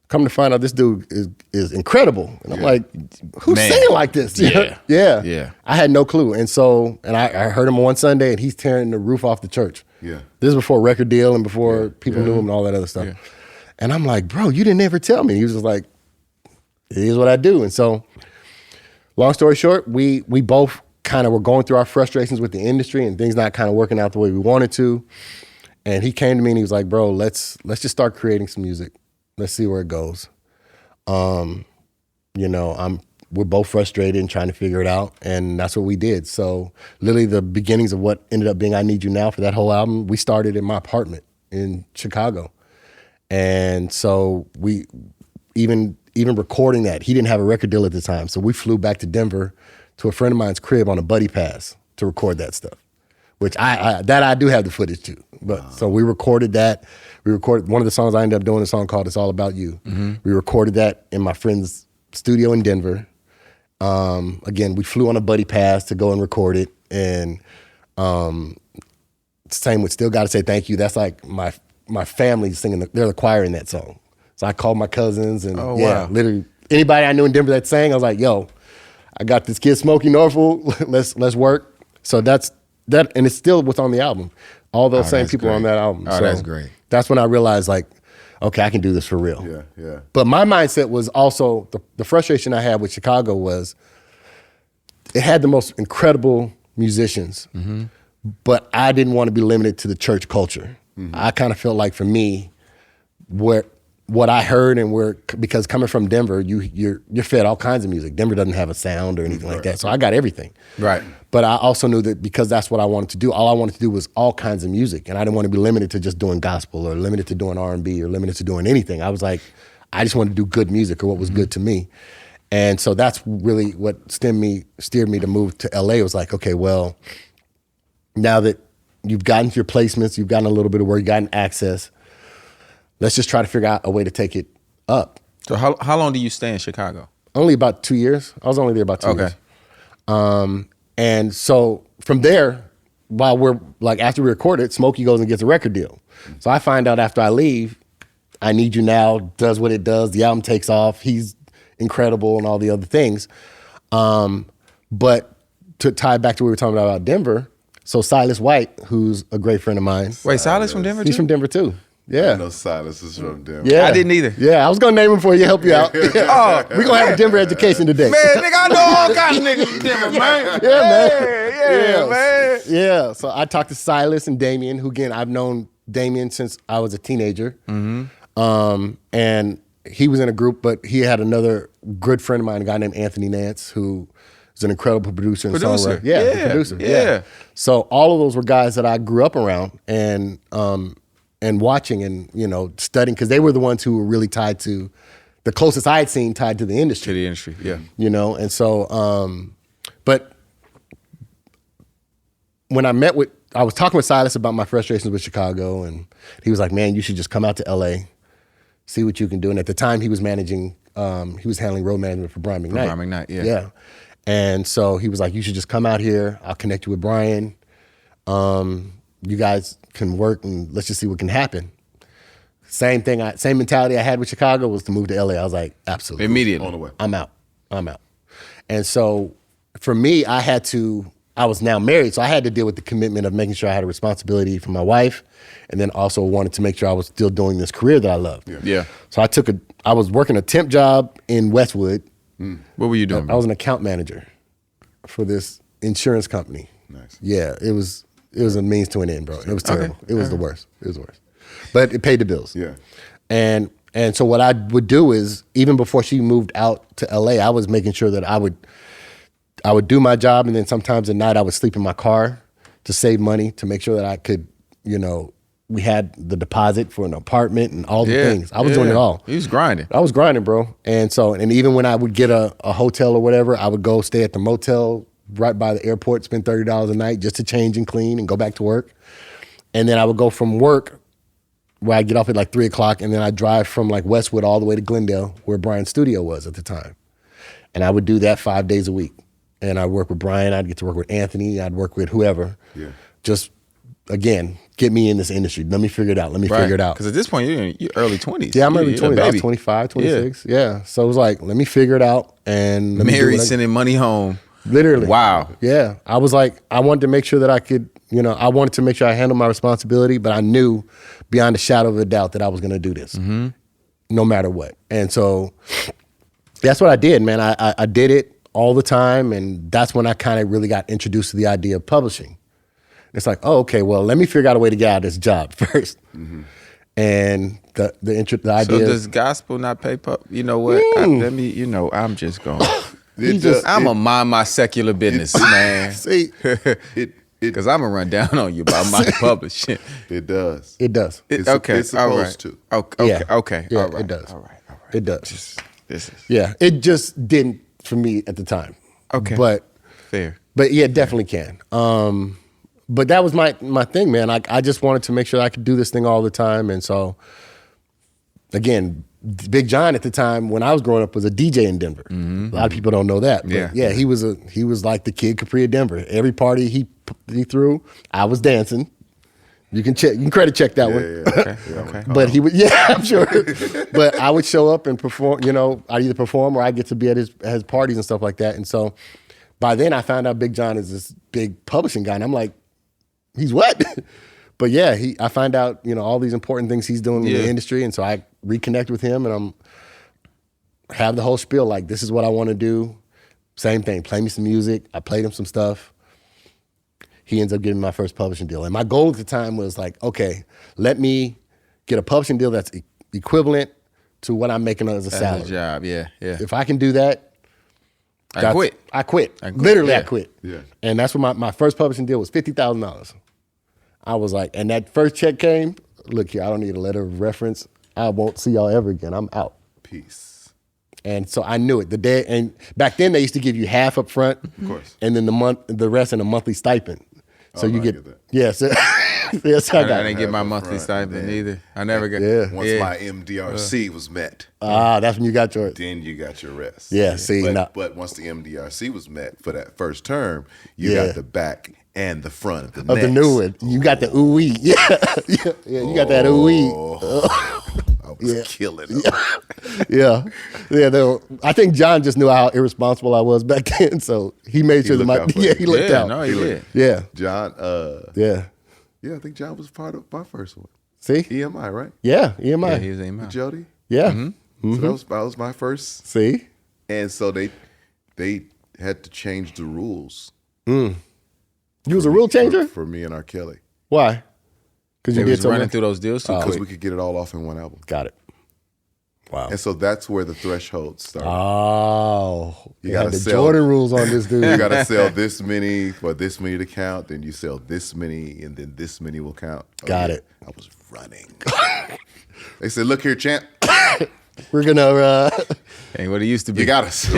come to find out this dude is incredible. And I'm like, who's singing like this? Yeah. I had no clue. And so, I heard him one Sunday, and he's tearing the roof off the church. Yeah. This is before record deal and before people knew him and all that other stuff. Yeah. And I'm like, bro, you didn't ever tell me. He was just like, it is what I do. And so, long story short, we both kind of were going through our frustrations with the industry and things not kind of working out the way we wanted to. And he came to me and he was like, bro, let's just start creating some music. Let's see where it goes. We're both frustrated and trying to figure it out, and that's what we did. So literally the beginnings of what ended up being I Need You Now for that whole album, we started in my apartment in Chicago. And so we even recording that, he didn't have a record deal at the time. So we flew back to Denver to a friend of mine's crib on a buddy pass to record that stuff, which I do have the footage too. But so we recorded that. We recorded one of the songs I ended up doing, a song called It's All About You. Mm-hmm. We recorded that in my friend's studio in Denver. Again, we flew on a buddy pass to go and record it. And same with Still Gotta Say Thank You. That's like my family singing, they're the choir in that song. So I called my cousins and literally anybody I knew in Denver that sang, I was like, yo, I got this kid Smokey Norfolk, let's work. So that's that, and it's still what's on the album. All those same people are on that album. Oh, so that's great. That's when I realized, like, okay, I can do this for real. Yeah. But my mindset was also, the frustration I had with Chicago was, it had the most incredible musicians, but I didn't want to be limited to the church culture. Mm-hmm. I kind of felt like for me, what I heard because coming from Denver, you're fed all kinds of music. Denver doesn't have a sound or anything like that, so I got everything. Right. But I also knew that because that's what I wanted to do, all I wanted to do was all kinds of music, and I didn't want to be limited to just doing gospel or limited to doing R&B or limited to doing anything. I was like, I just wanted to do good music or what was good to me. And so that's really what steered me to move to LA. It was like, okay, well, now that you've gotten your placements, you've gotten a little bit of work, you've gotten access, let's just try to figure out a way to take it up. So how long do you stay in Chicago? Only about 2 years. I was only there about 2 years. And so from there, while we're like, after we record it, Smokey goes and gets a record deal. So I find out after I leave, I Need You Now does what it does. The album takes off. He's incredible and all the other things. But to tie back to what we were talking about Denver, so Silas White, who's a great friend of mine. Wait, Silas from Denver too? He's from Denver too. Yeah. I know Silas is from Denver. Yeah. I didn't either. Yeah, I was gonna name him for you, help you out. Oh, we're gonna have a Denver education today. Man, nigga, I know all kinds of niggas from Denver, man. Yeah, man. Yeah, man. Yeah. So I talked to Silas and Damien, who again I've known Damien since I was a teenager. And he was in a group, but he had another good friend of mine, a guy named Anthony Nance, who is an incredible producer and songwriter. Yeah, producer. Yeah. So all of those were guys that I grew up around and watching and studying, because they were the ones who were really tied to the closest I had seen tied to the industry. To the industry, yeah. And so, but when I was talking with Silas about my frustrations with Chicago, and he was like, man, you should just come out to LA, see what you can do. And at the time he was managing, he was handling road management for Brian McKnight. Brian McKnight, yeah. Yeah. And so he was like, you should just come out here. I'll connect you with Brian. You guys can work and let's just see what can happen. Same mentality I had with Chicago was to move to LA. I was like, absolutely. Immediately. On the way. I'm out. And so for me, I was now married, so I had to deal with the commitment of making sure I had a responsibility for my wife, and then also wanted to make sure I was still doing this career that I loved. Yeah. So I was working a temp job in Westwood. What were you doing? I was an account manager for this insurance company. Nice. Yeah, it was a means to an end, bro. It was terrible. It was the worst. But it paid the bills. Yeah. And so what I would do is, even before she moved out to LA, I was making sure that I would do my job, and then sometimes at night I would sleep in my car to save money, to make sure that I could, we had the deposit for an apartment and all the things. I was doing it all. He was grinding. I was grinding, bro. And so, and even when I would get a hotel or whatever, I would go stay at the motel right by the airport, spend $30 a night just to change and clean and go back to work. And then I would go from work, where I get off at like 3 o'clock, and then I drive from like Westwood all the way to Glendale, where Brian's studio was at the time. And I would do that 5 days a week. And I'd work with Brian, I'd get to work with Anthony, I'd work with whoever. Yeah. Just, again, get me in this industry. Let me figure it out. Because at this point, you're in your early 20s. Yeah, I'm early 20s. I was 25, 26. Yeah. So it was like, let me figure it out. And Mary sending money home. Literally. Wow. Yeah. I was like, I wanted to make sure that I could, I wanted to make sure I handled my responsibility, but I knew beyond a shadow of a doubt that I was going to do this, no matter what. And so that's what I did, man. I did it all the time, and that's when I kind of really got introduced to the idea of publishing. It's like, oh, okay, well, let me figure out a way to get out of this job first. And the idea. So does gospel not pay you know what? I'm just going. I'm going to mind my secular business, man. See, because I'm going to run down on you about my publishing. It does. It does. It's supposed to. Okay. Yeah. Okay. Yeah, All right. it does. All right. It does. This is. Yeah, it just didn't for me at the time. Okay. But fair. But yeah, it definitely can. But that was my thing, man. I just wanted to make sure I could do this thing all the time. And so, again, Big John at the time when I was growing up was a DJ in Denver. A lot of people don't know that. But yeah, he was like the Kid Capri of Denver. Every party he threw, I was dancing. You can credit check that one. Okay. But he would, I'm sure. But I would show up and perform. I'd either perform or I'd get to be at his parties and stuff like that. And so by then I found out Big John is this big publishing guy, and I'm like, he's what? But yeah, I find out all these important things he's doing in the industry, and so I reconnect with him, and have the whole spiel like, this is what I want to do. Same thing, play me some music. I played him some stuff. He ends up getting my first publishing deal. And my goal at the time was like, okay, let me get a publishing deal that's equivalent to what I'm making as a salary. As a job, yeah. If I can do that, I quit. Literally, I quit. Yeah. And that's what my first publishing deal was, $50,000. I was like, and that first check came, look here, I don't need a letter of reference. I won't see y'all ever again. I'm out. Peace. And so I knew it. And back then they used to give you half up front. Of course. And then the rest in a monthly stipend. So you get that. Yes. Yes, I got I didn't get my monthly stipend either. I never got. Yeah. Once my MDRC was met, that's when you got yours. then you got your rest. Yeah, see, but once the MDRC was met for that first term, you got the back and the front of the of the new one. You got the ooh-wee. Yeah. You got that ooh-wee. I was killing them. Yeah. I think John just knew how irresponsible I was back then, so he made sure that he looked out. No, he did. Yeah. John, Yeah. yeah, I think John was part of my first one. See? EMI, right? Yeah, EMI. Yeah, he was EMI. Jody. Yeah. So that was my first. See? And so they had to change the rules. You was a rule changer? for me and R. Kelly, Why? Because He you did was running something. through those deals too because quick. we could get it all off in one album. Got it. Wow. And so that's where the threshold started. Oh, you gotta got the sell- Jordan rules on this dude. You got to sell this many for this many to count. Then you sell this many, and then this many will count. Oh, Got yeah. it. I was running. They said, "Look here, champ. We're gonna. Ain't what it used to be. You got us.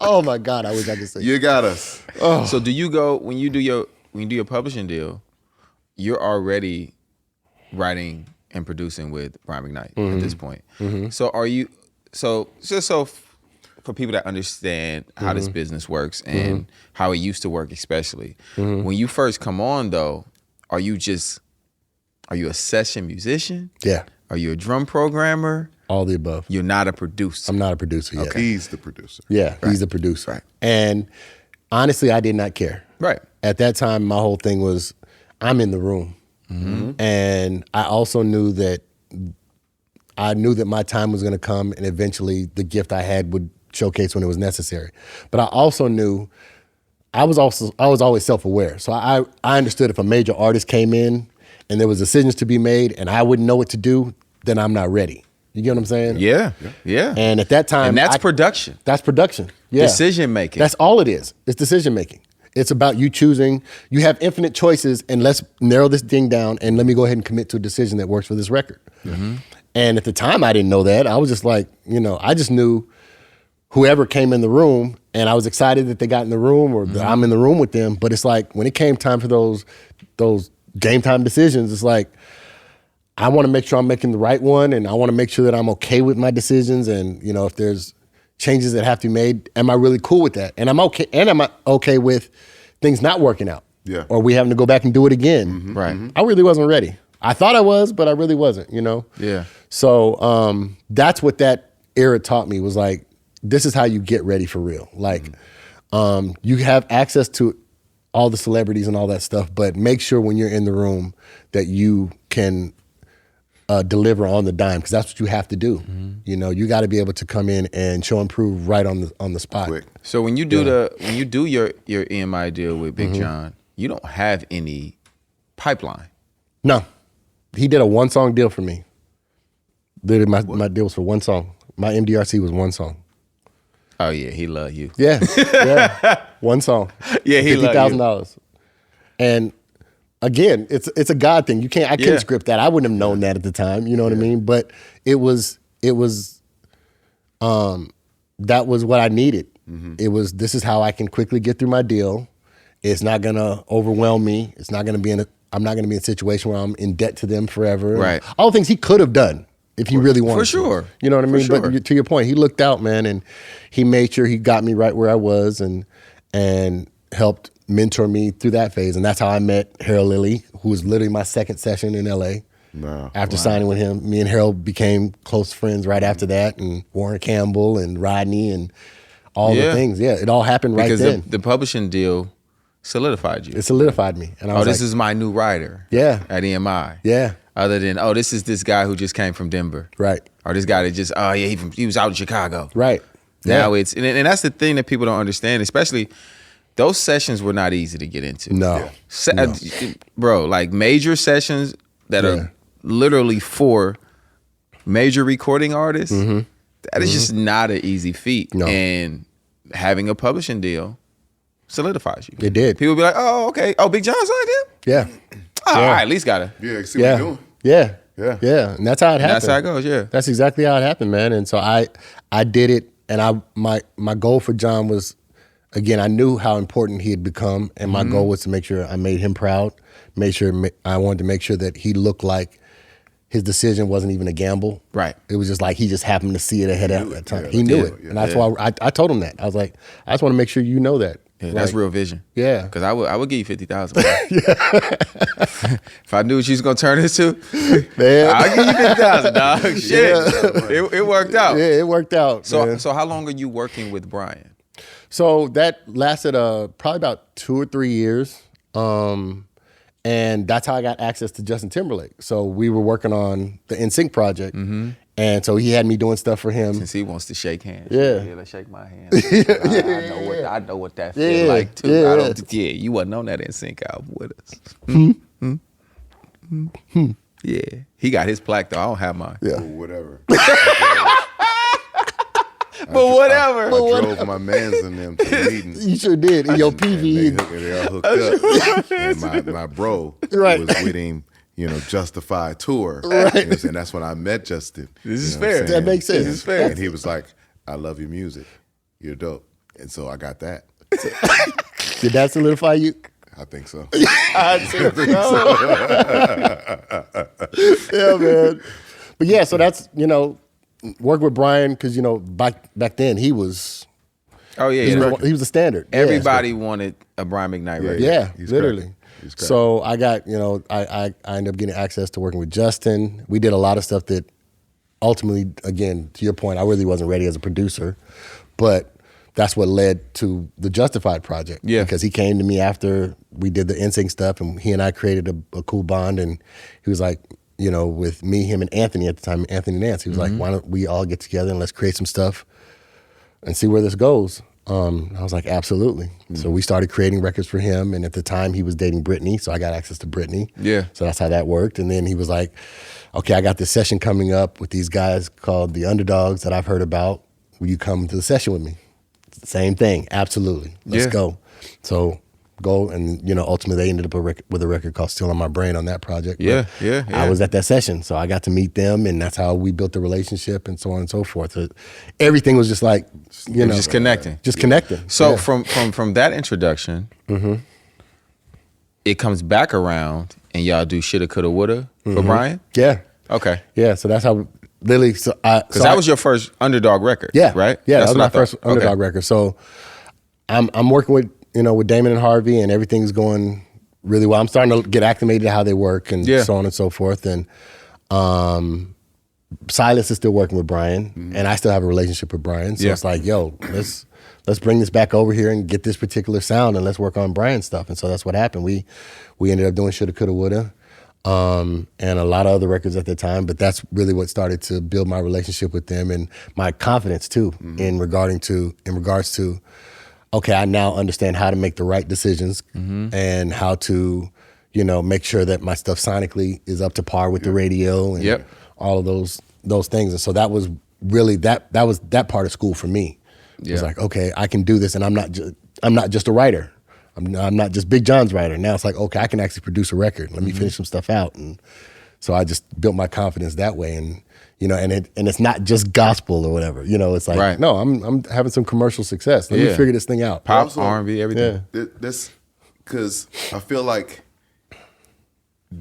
Oh my God! I wish I could say. You got us." So do you go when you do your publishing deal? You're already writing and producing with Brian McKnight at this point. So are you? So just so for people that understand how this business works and how it used to work, especially when you first come on, though, are you a session musician? Yeah, Are you a drum programmer? all the above. You're not a producer. I'm not a producer yet. He's the producer. Yeah, he's the producer. Right. And honestly, I did not care. Right. At that time, my whole thing was, I'm in the room, and I also knew that my time was going to come, and eventually the gift I had would showcase when it was necessary. But I also knew I was always self-aware, so I understood if a major artist came in and there was decisions to be made, and I wouldn't know what to do, then I'm not ready. You get what I'm saying? Yeah. And at that time, And that's production. That's production. Yeah. Decision making. That's all it is. It's decision making. It's about you choosing. You have infinite choices, and let's narrow this thing down, and let me go ahead and commit to a decision that works for this record. And at the time, I didn't know that. I was just like, I just knew whoever came in the room, and I was excited that they got in the room or that I'm in the room with them. But it's like when it came time for those game time decisions, it's like, I want to make sure I'm making the right one, and I want to make sure that I'm okay with my decisions. And if there's changes that have to be made, am I really cool with that? And I'm okay. And am I okay with things not working out? Yeah. Or we having to go back and do it again? Right. I really wasn't ready. I thought I was, but I really wasn't. Yeah. So that's what that era taught me, was like, this is how you get ready for real. Like, you have access to all the celebrities and all that stuff, but make sure when you're in the room that you can deliver on the dime, because that's what you have to do. You got to be able to come in and show and prove right on the spot. Quick. So when you do your EMI deal with Big John, you don't have any pipeline. No, he did a 1-song deal for me. Literally, my deal was for 1 song. My MDRC was 1 song. Oh yeah, he love you. Yeah, 1 song. Yeah, he love you. $50,000. And again, it's a God thing. I couldn't script that. I wouldn't have known that at the time. You know what I mean? But it was that was what I needed. It was, this is how I can quickly get through my deal. It's not gonna overwhelm me. It's not gonna be I'm not gonna be in a situation where I'm in debt to them forever. Right. All the things he could have done if he really wanted For sure. to. You know what I mean? For sure. But to your point, he looked out, man, and he made sure he got me right where I was and helped mentor me through that phase. And that's how I met Harold Lilly, who was literally my second session in LA. Wow. After signing with him, me and Harold became close friends right after that, and Warren Campbell and Rodney and all the things. Yeah, it all happened right Because then. the publishing deal solidified you. It solidified me. And I was this like, is my new writer. Yeah. At EMI. Yeah. Other than, this is this guy who just came from Denver. Right. Or this guy that just, he was out in Chicago. Right. Now Yeah. it's, and that's the thing that people don't understand, especially those sessions were not easy to get into. No. Bro, like major sessions that are literally for major recording artists, that is just not an easy feat. No. And having a publishing deal solidifies you. It did. People be like, oh, okay. Oh, Big John signed him? Yeah. Oh, I at least got to. Yeah, see what you're doing. Yeah. Yeah. Yeah. And that's how it happened. That's how it goes, yeah. That's exactly how it happened, man. And so I did it, and my goal for John was, again, I knew how important he had become, and my goal was to make sure I made him proud, I wanted to make sure that he looked like his decision wasn't even a gamble. Right. It was just like he just happened to see it ahead at that time. Yeah, he knew yeah, it. yeah. And that's why I told him that. I was like, I just want to make sure you know that. Yeah, that's real vision. Yeah. Because I would give you 50,000. If I knew what she was gonna turn this to, Man. I'll give you 50,000, dog. Shit. It worked out. Yeah, it worked out. man. So how long are you working with Brian? So that lasted probably about 2 or 3 years. And And that's how I got access to Justin Timberlake. So we were working on the NSYNC project. And so he had me doing stuff for him. Since he wants to shake hands. Yeah. Let's shake my hand. I know what that feels like too. You wasn't on that NSYNC album with us. Yeah. He got his plaque though. I don't have mine. Yeah. Whatever. But whatever. I drove my mans and them to the meeting. You sure did. In your PV. They all hooked up. And my bro Right. was with him, Justify tour. Right. You know what I'm saying? That's when I met Justin. This is You know what I'm fair. saying? That makes sense. This is fair. And he was like, I love your music. You're dope. And so I got that. Did that solidify you? I think so. I think so. Yeah, man. But yeah, so that's, work with Brian because, back then he was... Oh yeah, He was a standard. Everybody wanted a Brian McKnight record. Yeah, He's literally. cracking. He's cracking. So I got, I ended up getting access to working with Justin. We did a lot of stuff that ultimately, again, to your point, I really wasn't ready as a producer, but that's what led to the Justified project. Yeah. Because he came to me after we did the NSYNC stuff, and he and I created a cool bond, and he was like, with me, him, and Anthony at the time, Anthony Nance, he was like, why don't we all get together and let's create some stuff and see where this goes. I was like, absolutely. So we started creating records for him, and at the time he was dating Britney, so I got access to Britney. Yeah. So that's how that worked. And then he was like, okay, I got this session coming up with these guys called the Underdogs that I've heard about. Will you come to the session with me? Same thing, absolutely. Let's go. So go, and ultimately they ended up with a record called Still on My Brain on that project. Yeah. I was at that session, so I got to meet them, and that's how we built the relationship, and so on and so forth. So everything was just like, just connecting. Just connecting. So Yeah. from that introduction, it comes back around, and y'all do Shoulda, Coulda, Woulda for Brian. Yeah. Okay. Yeah, so that's how literally. Because that was your first Underdog record. Yeah. Right. Yeah, That's that was what I my first thought. Underdog Okay. record. So I'm working with with Damon and Harvey, and everything's going really well. I'm starting to get acclimated to how they work, and so on and so forth. And Silas is still working with Brian, and I still have a relationship with Brian. So it's like, yo, let's bring this back over here and get this particular sound, and let's work on Brian's stuff. And so that's what happened. We ended up doing Shoulda, Coulda, Woulda, and a lot of other records at the time. But that's really what started to build my relationship with them and my confidence too, in regards to, okay, I now understand how to make the right decisions and how to, make sure that my stuff sonically is up to par with the radio and all of those things. And so that was really that was that part of school for me. It was like, okay, I can do this, and I'm not just a writer. I'm not just Big John's writer. Now it's like, okay, I can actually produce a record. Let me finish some stuff out. And so I just built my confidence that way. And and it's not just gospel or whatever. It's like, no, I'm having some commercial success. Let me figure this thing out. Pop, Also, R&B, everything. This because I feel like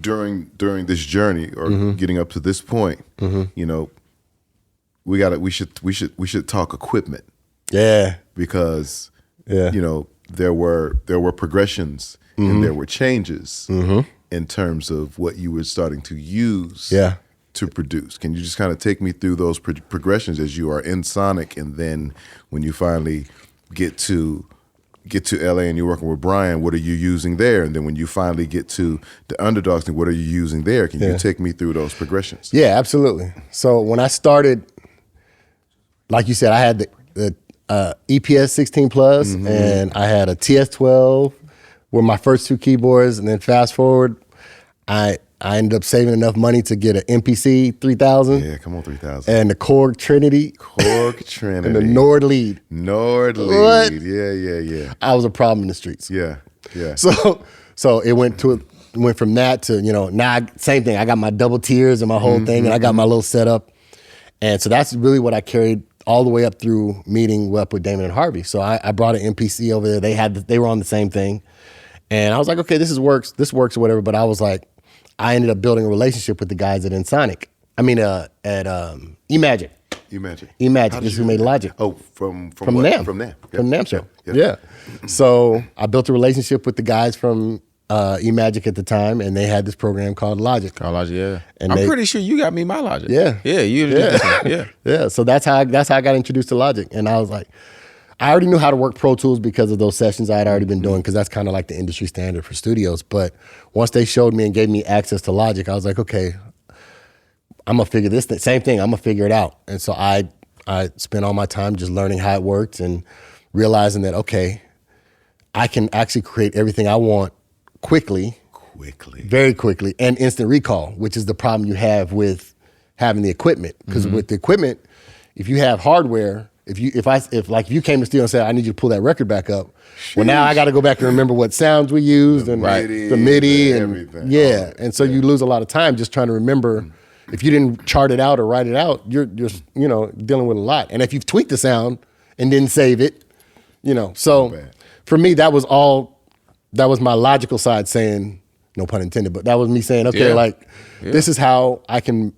during this journey or getting up to this point, we should talk equipment. Yeah. Because there were progressions and there were changes in terms of what you were starting to use to produce. Can you just kind of take me through those progressions as you are in Sonic, and then when you finally get to LA and you're working with Brian, what are you using there? And then when you finally get to the Underdogs, what are you using there? Can you take me through those progressions? Yeah, absolutely. So when I started, like you said, I had the EPS 16 Plus, and I had a TS12 were my first two keyboards, and then fast forward, I ended up saving enough money to get an MPC 3000. Yeah, come on, 3000. And the Korg Trinity. Trinity. And the Nord Lead. Nord Lead. What? Yeah. I was a problem in the streets. Yeah. So it went from that to, now same thing. I got my double tiers and my whole thing, and I got my little setup. And so that's really what I carried all the way up through meeting up with Damon and Harvey. So I brought an MPC over there. They were on the same thing. And I was like, okay, this works or whatever. But I was like, I ended up building a relationship with the guys at Ensonic. I mean, at eMagic. eMagic is who made Logic. Oh, from what? NAMM. From Yep. NAMM. Yep. Yeah. So I built a relationship with the guys from eMagic at the time, and they had this program called Logic. Yeah. And I'm pretty sure you got me my Logic. Yeah. Yeah, you introduced me. Yeah. Yeah. So that's how I got introduced to Logic, and I was like, I already knew how to work Pro Tools because of those sessions I had already been doing, because that's kind of like the industry standard for studios. But once they showed me and gave me access to Logic, I was like, okay, I'm gonna figure this thing. Same thing, I'm gonna figure it out. And so I spent all my time just learning how it worked and realizing that, okay, I can actually create everything I want quickly, very quickly, and instant recall, which is the problem you have with having the equipment. Because with the equipment, if you have hardware, if you came to studio and said, I need you to pull that record back up, well, now I got to go back and remember what sounds we used and the MIDI and everything. Yeah, and so you lose a lot of time just trying to remember. If you didn't chart it out or write it out, you're dealing with a lot. And if you've tweaked the sound and didn't save it, so for me, that was my logical side saying, no pun intended, but that was me saying, okay, this is how I can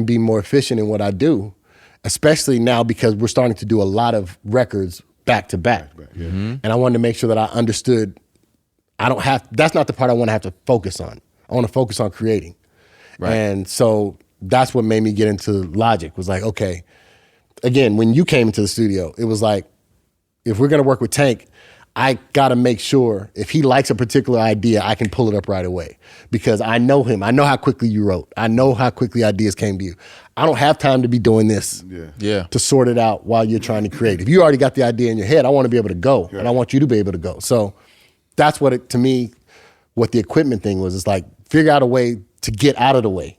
be more efficient in what I do, especially now because we're starting to do a lot of records back to back. And I wanted to make sure that I understood that's not the part I want to have to focus on. I want to focus on creating. Right. And so that's what made me get into Logic, was like, okay, again, when you came into the studio, it was like, if we're going to work with Tank, I got to make sure if he likes a particular idea, I can pull it up right away, because I know him. I know how quickly you wrote. I know how quickly ideas came to you. I don't have time to be doing this to sort it out while you're trying to create. If you already got the idea in your head, I want to be able to go, and I want you to be able to go. So that's what what the equipment thing was. It's like, figure out a way to get out of the way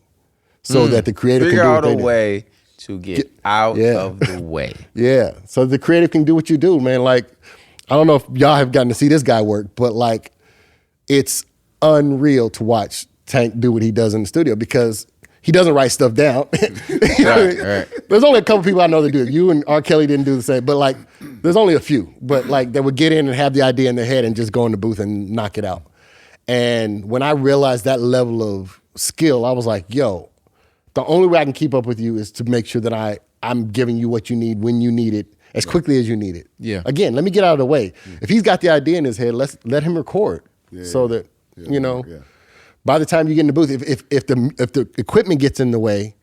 so that the creative can do what they do. Figure out a way to get out of the way. Yeah, so the creative can do what you do, man. Like, I don't know if y'all have gotten to see this guy work, but like, it's unreal to watch Tank do what he does in the studio, because he doesn't write stuff down. Right. There's only a couple people I know that do it. You and R. Kelly didn't do the same, but like, there's only a few. But like, they would get in and have the idea in their head and just go in the booth and knock it out. And when I realized that level of skill, I was like, yo, the only way I can keep up with you is to make sure that I'm giving you what you need when you need it, as quickly as you need it. Yeah. Again, let me get out of the way. If he's got the idea in his head, let him record so that, by the time you get in the booth, if the equipment gets in the way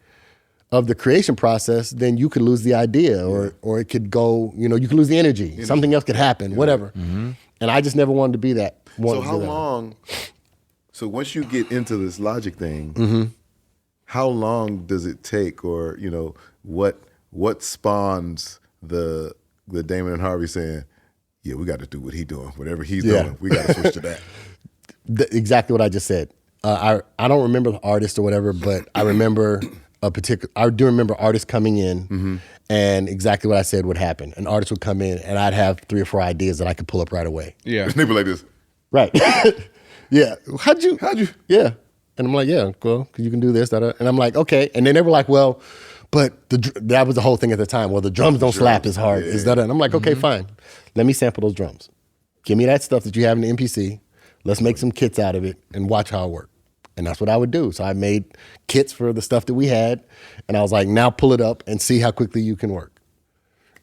of the creation process, then you could lose the idea or it could go, you could lose the energy. Something else could happen, whatever. Mm-hmm. And I just never wanted to be that. So how long, so once you get into this Logic thing, how long does it take, or, what spawns the Damon and Harvey saying, yeah, we got to do what he's doing. Whatever he's doing, we got to switch to that. Exactly what I just said. I don't remember the artist or whatever, but I remember I do remember artists coming in and exactly what I said would happen. An artist would come in and I'd have 3 or 4 ideas that I could pull up right away. Yeah. They be like this. Right. Yeah. How'd you? Yeah. And I'm like, yeah, well, because you can do this, that, and I'm like, okay. And then they were like, well, but that was the whole thing at the time. Well, the drums don't slap as hard as that. And I'm like, okay, fine. Let me sample those drums. Give me that stuff that you have in the MPC. Let's make some kits out of it and watch how it works. And that's what I would do. So I made kits for the stuff that we had. And I was like, now pull it up and see how quickly you can work.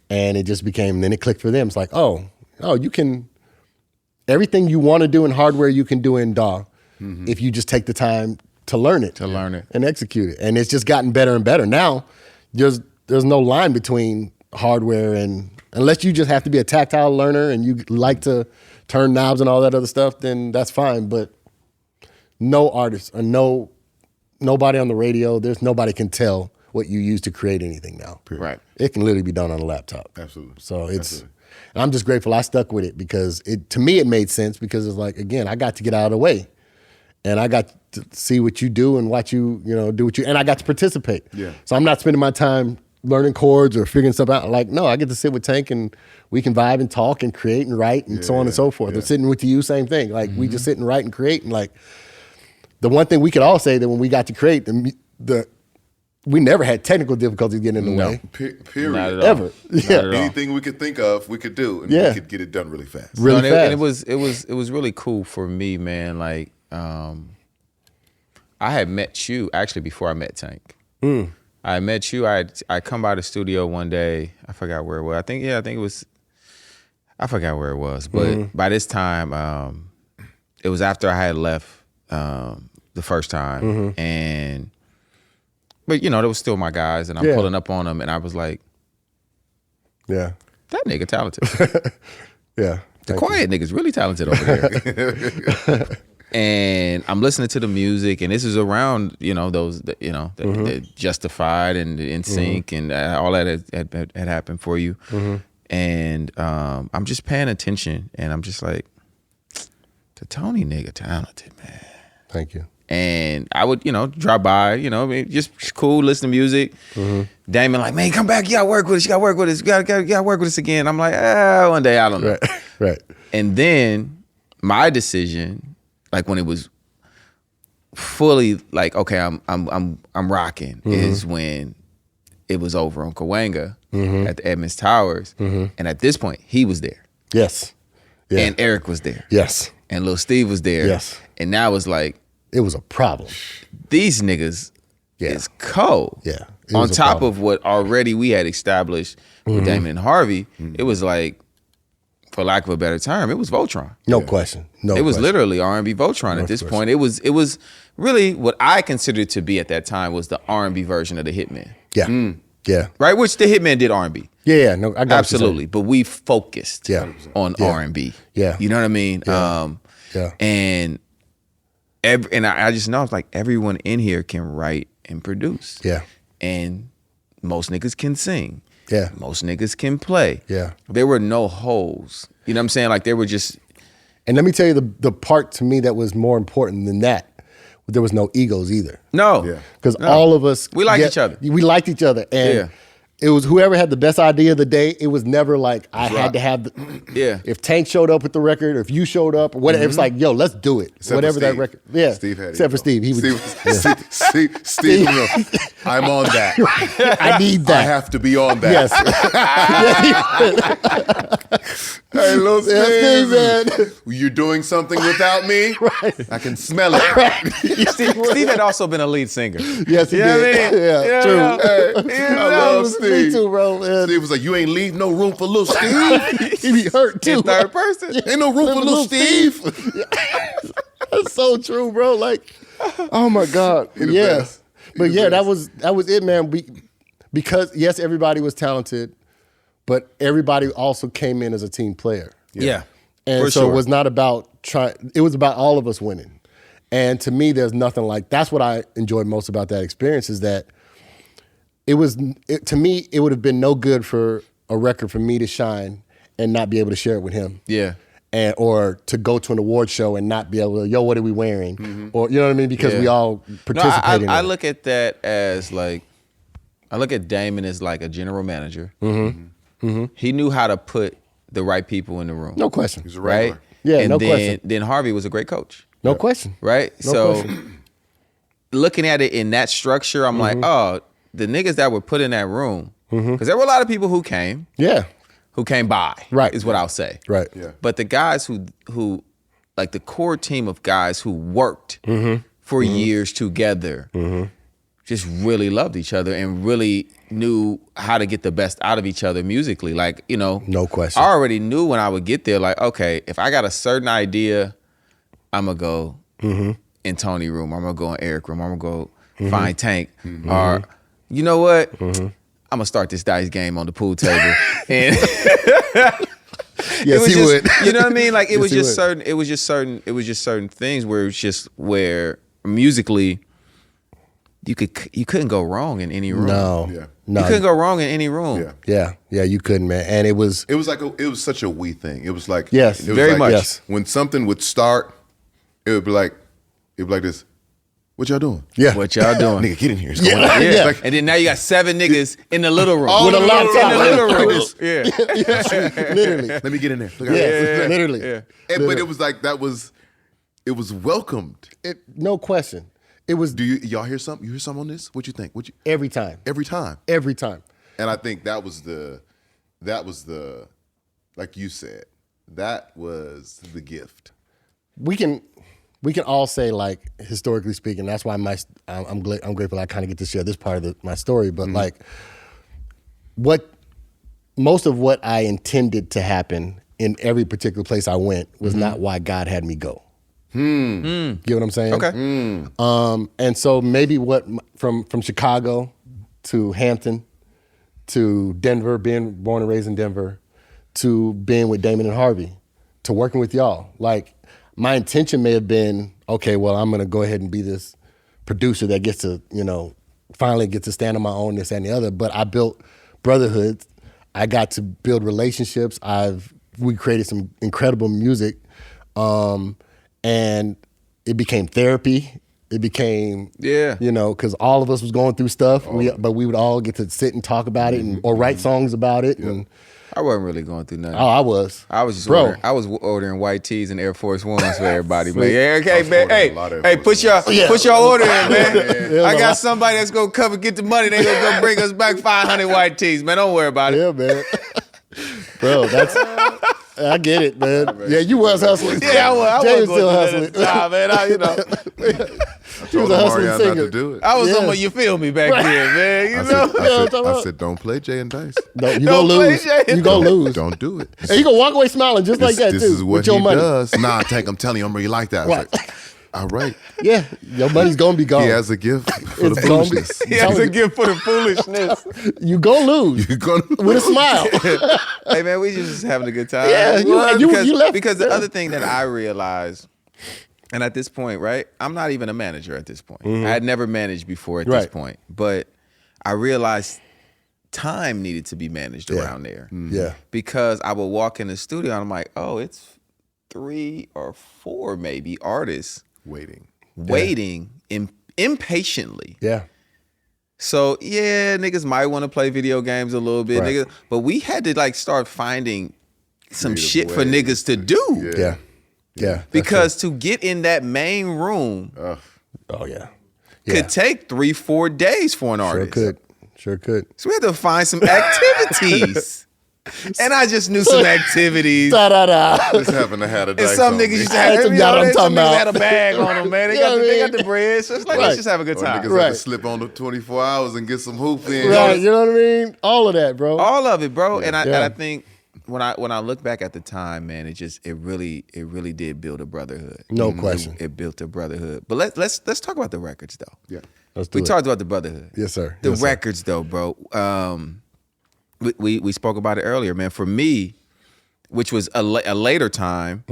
And it just became, then it clicked for them. It's like, oh, you can, everything you want to do in hardware, you can do in DAW if you just take the time to learn it. And execute it. And it's just gotten better and better. Now, there's no line between hardware and, unless you just have to be a tactile learner and you like to turn knobs and all that other stuff, then that's fine. But no artist or nobody on the radio, there's nobody can tell what you use to create anything now. Right. It can literally be done on a laptop. Absolutely. So and I'm just grateful I stuck with it, because to me it made sense, because it's like, again, I got to get out of the way. And I got to see what you do and watch you, do what you, and I got to participate. Yeah. So I'm not spending my time learning chords or figuring stuff out. Like, no, I get to sit with Tank and we can vibe and talk and create and write and so on and so forth. Yeah. Or sitting with you, same thing. Like, we just sit and write and create. And like, the one thing we could all say that when we got to create, we never had technical difficulties getting in the way. Period. Not at all. Ever. Not at all. Anything we could think of, we could do, and we could get it done really fast. Really fast. And it was really cool for me, man. Like, I had met you actually before I met Tank. I met you. I come by the studio one day. I forgot where it was. I think it was. I forgot where it was. But by this time, it was after I had left the first time, but there was still my guys, and I'm pulling up on them, and I was like, that nigga talented. Yeah. The quiet nigga's really talented over there. And I'm listening to the music, and this is around, those, the Justified and the In Sync and all that had happened for you. And I'm just paying attention, and I'm just like, the Tony nigga talented, man. Thank you. And I would, drop by, just cool, listen to music. Damon like, man, come back, you gotta work with us, you gotta work with us, you gotta work with us again. I'm like, one day, I don't know. Right. And then my decision, like when it was fully like, okay, I'm rocking, is when it was over on Cahuenga at the Edmonds Towers. And at this point, he was there. Yes. Yeah. And Eric was there. Yes. And Lil Steve was there. Yes. And now it's like, it was a problem. These niggas is cold. Yeah. On top of what already we had established with Damon and Harvey, it was like, for lack of a better term, it was Voltron. No question. It was literally R&B Voltron at this point. It was really what I considered to be at that time was the R&B version of the Hitman. Yeah. Yeah. Right? Which the Hitman did R&B. Yeah. No, I got absolutely. But we focused on R&B. Yeah. You know what I mean? Yeah. And I just know it's like everyone in here can write and produce. Yeah. And most niggas can sing. Yeah. Most niggas can play. Yeah. There were no holes. You know what I'm saying? Like they were just. And let me tell you the part to me that was more important than that. There was no egos either. No. Because all of us. We liked each other. We liked each other. And it was whoever had the best idea of the day. It was never like I had to have the. If Tank showed up with the record or if you showed up or whatever, it's like, yo, let's do it. Except whatever that record. Yeah. Steve had it. Except for Steve. He was. Steve, I'm on that. I need that. I have to be on that. Yes. Hey, Lil Steve, man. You're doing something without me? Right. I can smell it. Right. Steve had also been a lead singer. Yes, he did. I mean? Yeah, true. Hey, I love Steve. Me too, bro. Man. Steve was like, you ain't leave no room for Lil Steve. He be hurt too. In third person. Ain't no room for Lil Steve. That's so true, bro. Like, oh my God. Yeah. But yeah, that was it, man. Because yes, everybody was talented, but everybody also came in as a team player. Yeah. And so it was not about it was about all of us winning. And to me, there's nothing like, that's what I enjoyed most about that experience is that to me, it would have been no good for a record for me to shine and not be able to share it with him. Yeah. Or to go to an award show and not be able to, yo, what are we wearing? Or, you know what I mean? Because we all participated in it. I look at that as like, I look at Damon as like a general manager. He knew how to put the right people in the room. No question. He's a regular. Right? Yeah, and no then, question. Then Harvey was a great coach. No question. Right? No So question. looking at it in that structure, I'm like, oh, the niggas that were put in that room, because there were a lot of people who came. Yeah. Who came by, right? Is what I'll say, right? Yeah. But the guys who, like the core team of guys who worked for years together, just really loved each other and really knew how to get the best out of each other musically. Like, no question. I already knew when I would get there, like, okay, if I got a certain idea, I'm gonna go in Tony room, I'm gonna go in Eric room, I'm gonna go find Tank, or you know what? I'm gonna start this dice game on the pool table, and yes, he would. You know what I mean? Like it Yes, was he just would. certain. It was just certain things where it's just where musically, you couldn't go wrong in any room. No, Yeah. no, You couldn't go wrong in any room. Yeah. yeah, you couldn't, man. And it was It was such a we thing. It was like Yes. it was Very like, much. Yes. When something would start, it would be like this. What y'all doing? yeah. What y'all doing? Nigga, get in here. It's going on. Yeah. Like, And then now you got 7 niggas in the little room. With a laptop. In the little room. Like, Yeah. literally. let me get in there. Look, Yeah, literally. Yeah. But it was like it was welcomed. No question. It was Y'all hear something? You hear something on this? What you think? every time. Every time. Every time. And I think that was the like you said, that was the gift. We can all say, like, historically speaking, that's why I'm grateful I kind of get to share this part of my story. But like, most of what I intended to happen in every particular place I went was not why God had me go. Get what I'm saying? Okay. And so maybe from Chicago to Hampton to Denver, being born and raised in Denver, to being with Damon and Harvey, to working with y'all. Like, my intention may have been, okay, well, I'm gonna go ahead and be this producer that gets to, finally get to stand on my own, this and the other. But I built brotherhoods. I got to build relationships. We created some incredible music, and it became therapy. It became, because all of us was going through stuff. But we would all get to sit and talk about it, or write songs about it. And I wasn't really going through nothing. oh, I was. I was just Bro. ordering white tees and Air Force Ones for everybody, man. Yeah, okay, I was man. ordering a lot of Hey, Air put Force your order in, man. Yeah, I got somebody that's gonna come and get the money. They gonna go bring us back 500 white tees, man. Don't worry about it. Yeah, man. Bro, I get it, man. Yeah, you was hustling. Yeah, I Jay was was still hustling. Nah, man. He was a hustling Marianne not singer. to do it. I was Yeah. on my you feel me back then, man. You I know? said, I said, don't play Jay and Dice. No, you Don't gonna play lose. Jay. You gonna lose. Don't do it. And you gonna walk away smiling just like that This too. is what with your he money. does. Nah, Tank, I'm telling you, I'm really like that. I was Right. like, all right. Yeah, your money's gonna be gone. He has a gift for the It's gonna be- foolishness. He has a gift for the foolishness. You gonna lose You're gonna with a smile. Hey, man, we just having a good time. Yeah, you left. Because the other thing that I realized, and at this point, right, I'm not even a manager at this point. I had never managed before at this Right. point, but I realized time needed to be managed around there. Yeah. Because I would walk in the studio and I'm like, oh, it's 3 or 4 maybe artists waiting impatiently. Yeah. So yeah, niggas might want to play video games a little bit, Right. niggas, but we had to like start finding some Creative shit for ways niggas to do. Yeah. Yeah. Because to get in that main room Oh yeah. could take 3-4 days for an Sure artist. could. So we had to find some activities. And I just knew some activities. Da da da. Just having to have a And dice some on niggas me. used to have, That's you what know, I'm some talking niggas about. had a bag on them, man. They You got know the, what I they got mean? the bread. So it's like, Right. let's just have a good Or time. niggas had Right. to slip on the 24 hours and get some hoop in. Right. You know what I mean? All of that, bro. All of it, bro. And Yeah. I think when I look back at the time, man, it really did build a brotherhood. No question. It built a brotherhood. But let's talk about the records though. Yeah. Let's do We it. talked about the brotherhood. Yes, sir. The Yes, sir. records though, bro. We spoke about it earlier, man. For me, which was a later time.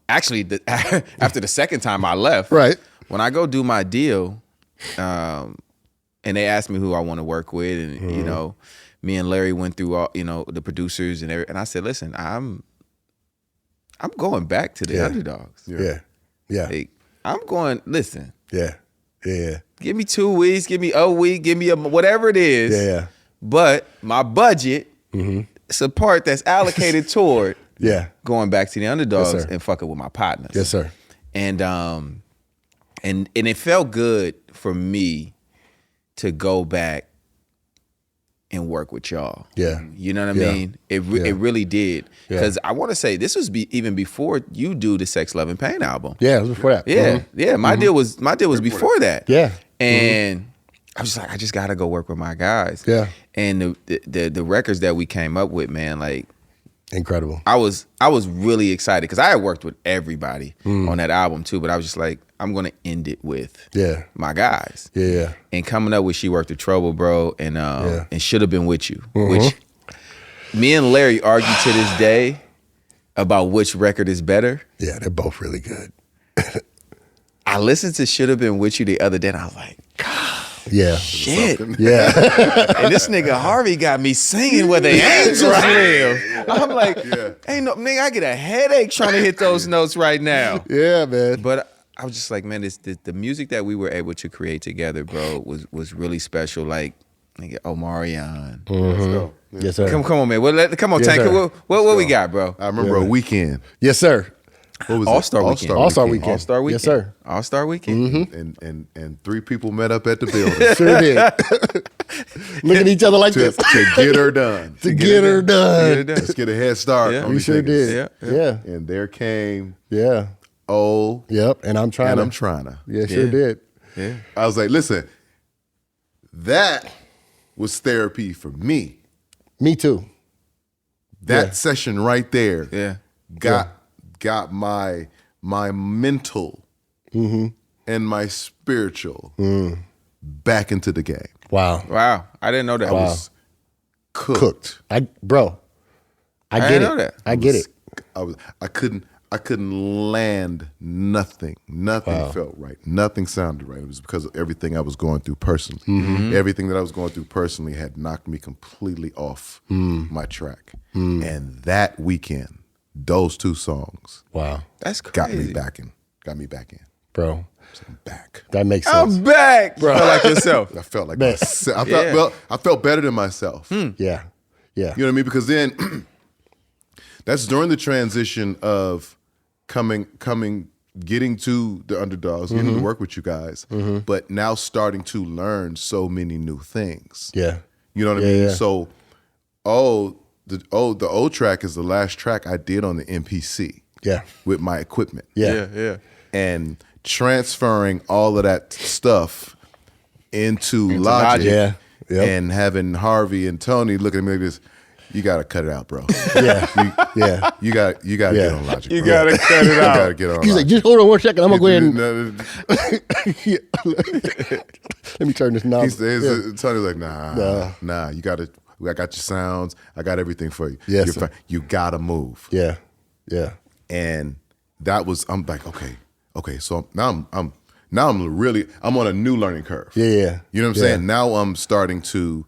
Actually, after the second time I left, Right. when I go do my deal, and they asked me who I want to work with, and you know, me and Larry went through all, the producers and everything, and I said, listen, I'm going back to the Underdogs. Yeah. Yeah. Like, I'm going. Listen, Yeah. Yeah. give me 2 weeks, give me a week, give me whatever it is. Yeah. But my budget, it's a part that's allocated toward Yeah. going back to the Underdogs Yes, sir. and fucking with my partners. Yes, sir. And it felt good for me to go back and work with y'all. Yeah. You know what I Yeah. mean? It really did. Yeah. Because I want to say this was even before you do the Sex, Love, and Pain album. Yeah, it was before that. Yeah, Mhm. yeah. My deal was before that. Yeah. And I was like, I just gotta go work with my guys. Yeah. And the records that we came up with, man, like Incredible. I was really excited because I had worked with everybody on that album too, but I was just like, I'm gonna end it with my guys. Yeah. Yeah. And coming up with She Worked the Trouble, bro, and Should Have Been With You, which me and Larry argue to this day about which record is better. Yeah, they're both really good. I listened to Should Have Been With You the other day and I was like, Yeah. shit. Yeah. And this nigga Harvey got me singing where the angels live. I'm like, ain't no nigga, I get a headache trying to hit those notes right now. Yeah, man. But I was just like, man, the music that we were able to create together, bro, was really special. Like, nigga, Omarion. Let's go. Yes, sir. Come on, man. Come on, Yes, Tank. sir. What we got, bro? I remember a weekend. Yes, sir. What was All-Star it? Weekend. All-Star Weekend. All-Star Weekend. Yes, sir. All-Star Weekend. And 3 people met up at the building Sure did. Look at each other like to this. get her done. To get her done. Let's get a head start. Yeah. on We these sure niggas. did. Yeah. And there came Yeah. Yep. And I'm trying and to. I'm trying to. Yeah, sure did. Yeah. I was like, listen, that was therapy for me. Me too. That session right there Yeah. got my mental and my spiritual back into the game. Wow. Wow. I didn't know that. I was cooked. Bro, I get didn't it. know that. I get it. I couldn't land nothing. Nothing felt right. Nothing sounded right. It was because of everything I was going through personally. Everything that I was going through personally had knocked me completely off my track. And that weekend, those 2 songs, Wow, That's crazy. got me back in. bro. So I'm back. That makes sense. I'm back, bro. Feel like yourself. I felt like Bet. myself. Yeah. I felt better than myself. Yeah, yeah. You know what I mean? Because then that's during the transition of getting to the Underdogs, getting to work with you guys, but now starting to learn so many new things. Yeah. You know what I mean? Yeah. So, the old track is the last track I did on the MPC. Yeah. With my equipment. Yeah. Yeah. And transferring all of that stuff into Logic. Yeah. Yep. And having Harvey and Tony looking at me like this, you gotta cut it out, bro. Yeah. You gotta get on Logic. You bro. gotta cut it You out. gotta get on He's like, Logic. just hold on 1 second. I'm gonna go ahead and No, let me turn this knob. Tony's like, nah. You gotta. I got your sounds. I got everything for you. Yes, You're sir. fine. You gotta move. Yeah. Yeah. And that was. I'm like, okay. So now I'm on a new learning curve. Yeah. You know what I'm saying? Now I'm starting to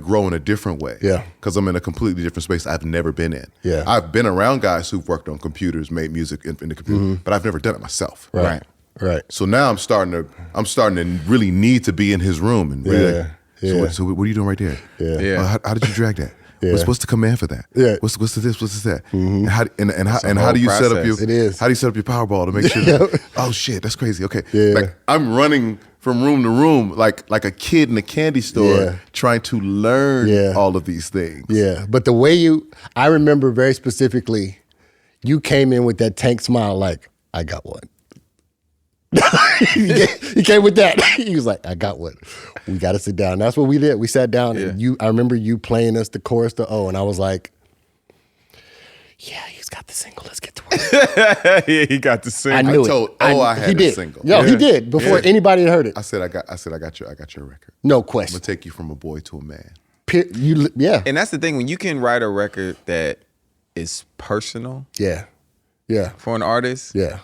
grow in a different way. Yeah. Because I'm in a completely different space I've never been in. Yeah. I've been around guys who've worked on computers, made music in the computer, but I've never done it myself. Right. So now I'm starting to really need to be in his room and really. Yeah. So what are you doing right there? Yeah. How did you drag that? Yeah. What's the command for that? Yeah. What's the this? What's the that? And how a how do you whole set up your process. It is. How do you set up your Powerball to make sure? That, oh shit, that's crazy. Okay, Yeah. like I'm running from room to room like a kid in a candy store Yeah. trying to learn all of these things. Yeah. But the way I remember very specifically, you came in with that tank smile like, I got one. He came with that. He was like, I got one. We got to sit down. That's what we did. We sat down and I remember you playing us the chorus to O, and I was like, yeah, he's got the single. Let's get to work. Yeah, he got to sing. I knew it. I had he a did. single. Yo, he did before anybody had heard it. I said I got your record. No I'm question. gonna take you from a boy to a man. And that's the thing, when you can write a record that is personal Yeah. for an artist. Yeah.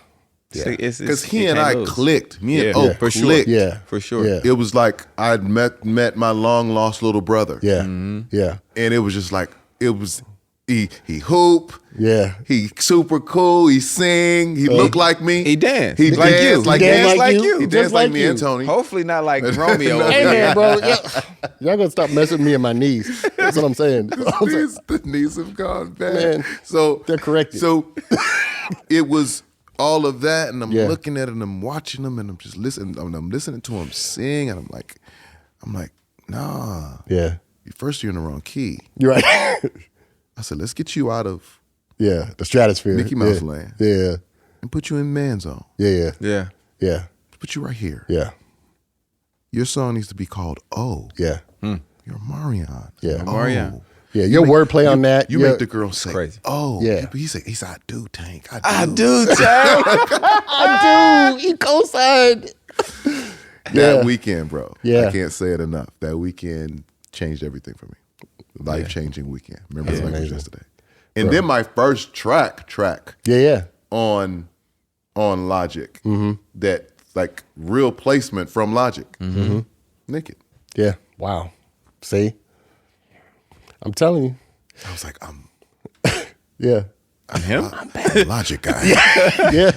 Because he and I clicked. Me and O for sure. clicked. Yeah. For sure. Yeah. It was like I'd met my long lost little brother. Yeah. Yeah. And it was just like he hoop. Yeah. He super cool. He sing. He looked like me. He danced. He Like danced you. like He danced me. like you. He Just danced like like me you. and Tony. Hopefully not like Romeo. Hey man, bro, y'all gonna stop messing with me and my knees. That's what I'm saying. The knees have gone bad. Man, so they're corrected. So it was all of that, and I'm Yeah. looking at it, and I'm watching him, and I'm just listening. I'm listening to him sing, and I'm like, nah. Yeah, First, you're in the wrong key. you're right. I said, let's get you out of Yeah, the stratosphere. Mickey Mouse yeah. land. Yeah, and put you in man zone. yeah, Yeah. yeah, Put you right here. yeah, Your song needs to be called Oh. yeah, You're Marion. Yeah. Oh. Marion. yeah. Your wordplay on that. You your- make the girl say, crazy. "Oh, Yeah. He said, I do, Tank. I do, Tank. I do. He co-signed. That Yeah. weekend, bro. Yeah. I can't say it enough. That weekend changed everything for me. Life-changing weekend. Remember it like it was yesterday. And then my first track Yeah. on Logic, that like real placement from Logic, Naked. Yeah. Wow. See, I'm telling you. I was like, I'm Yeah. Him? a Logic guy. Yeah.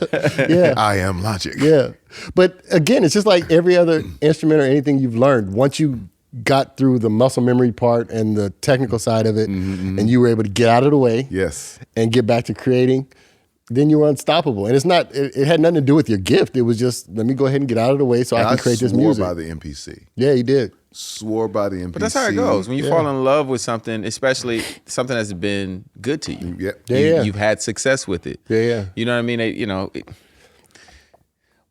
Yeah. I am Logic. Yeah. But again, it's just like every other instrument or anything you've learned. Once you got through the muscle memory part and the technical side of it, and you were able to get out of the way Yes. and get back to creating, then you were unstoppable. And it's not, it had nothing to do with your gift. It was just, let me go ahead and get out of the way so I can create this swore music. by the MPC. Yeah, he did. Swore by the MPC. But that's how it goes. When you fall in love with something, especially something that's been good to you. Yep. Yeah. You've had success with it. Yeah. You know what I mean?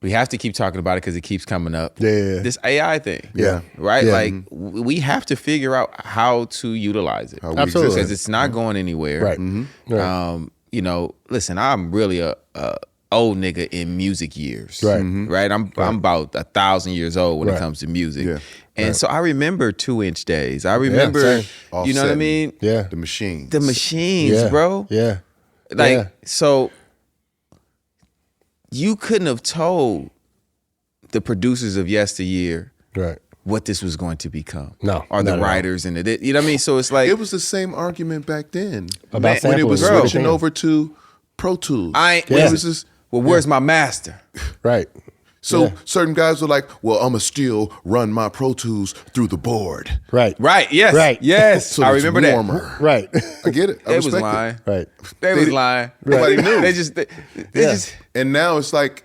We have to keep talking about it because it keeps coming up. Yeah. This AI thing. Yeah. Right? Yeah. Like, we have to figure out how to utilize it. How we Absolutely. exist. Because it's not going anywhere. Right. Right. Listen, I'm really a old nigga in music years. Right. Right. I'm about 1,000 years old when it Right. comes to music. Yeah. And so I remember 2-inch days. I remember, same. you know what I mean? Yeah. The machines. The machines, Yeah. bro. Yeah. Like, Yeah. so you couldn't have told the producers of yesteryear Right. what this was going to become. No, Or the not at all. writers and the, you know what I mean? So it's like, It was the same argument back then. About when it sampling, was bro. switching over to Pro Tools. I ain't, Yeah. It was just, well, where's my master? Right. so Yeah. certain guys were like, well, I'ma still run my Pro Tools through the board. Right. Right. Yes. Right. Yes. So I it's remember that. warmer. Right. I get it. I They was respect lying. it. Right. They was lying. Nobody knew. They just, they Yeah. just, And now it's like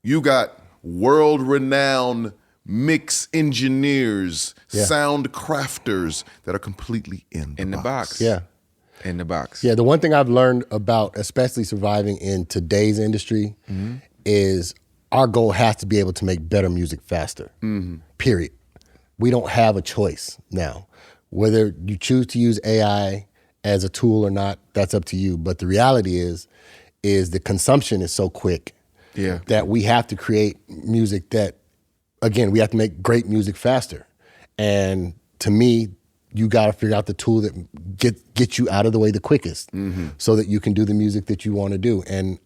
you got world-renowned mix engineers, sound crafters that are completely in the box. Yeah. in the box. Yeah, the one thing I've learned about, especially surviving in today's industry, is our goal has to be able to make better music faster. Period. We don't have a choice now. Whether you choose to use AI as a tool or not, that's up to you. But the reality is the consumption is so quick that we have to create music that, again, we have to make great music faster. And to me, you got to figure out the tool that get you out of the way the quickest, so that you can do the music that you want to do. And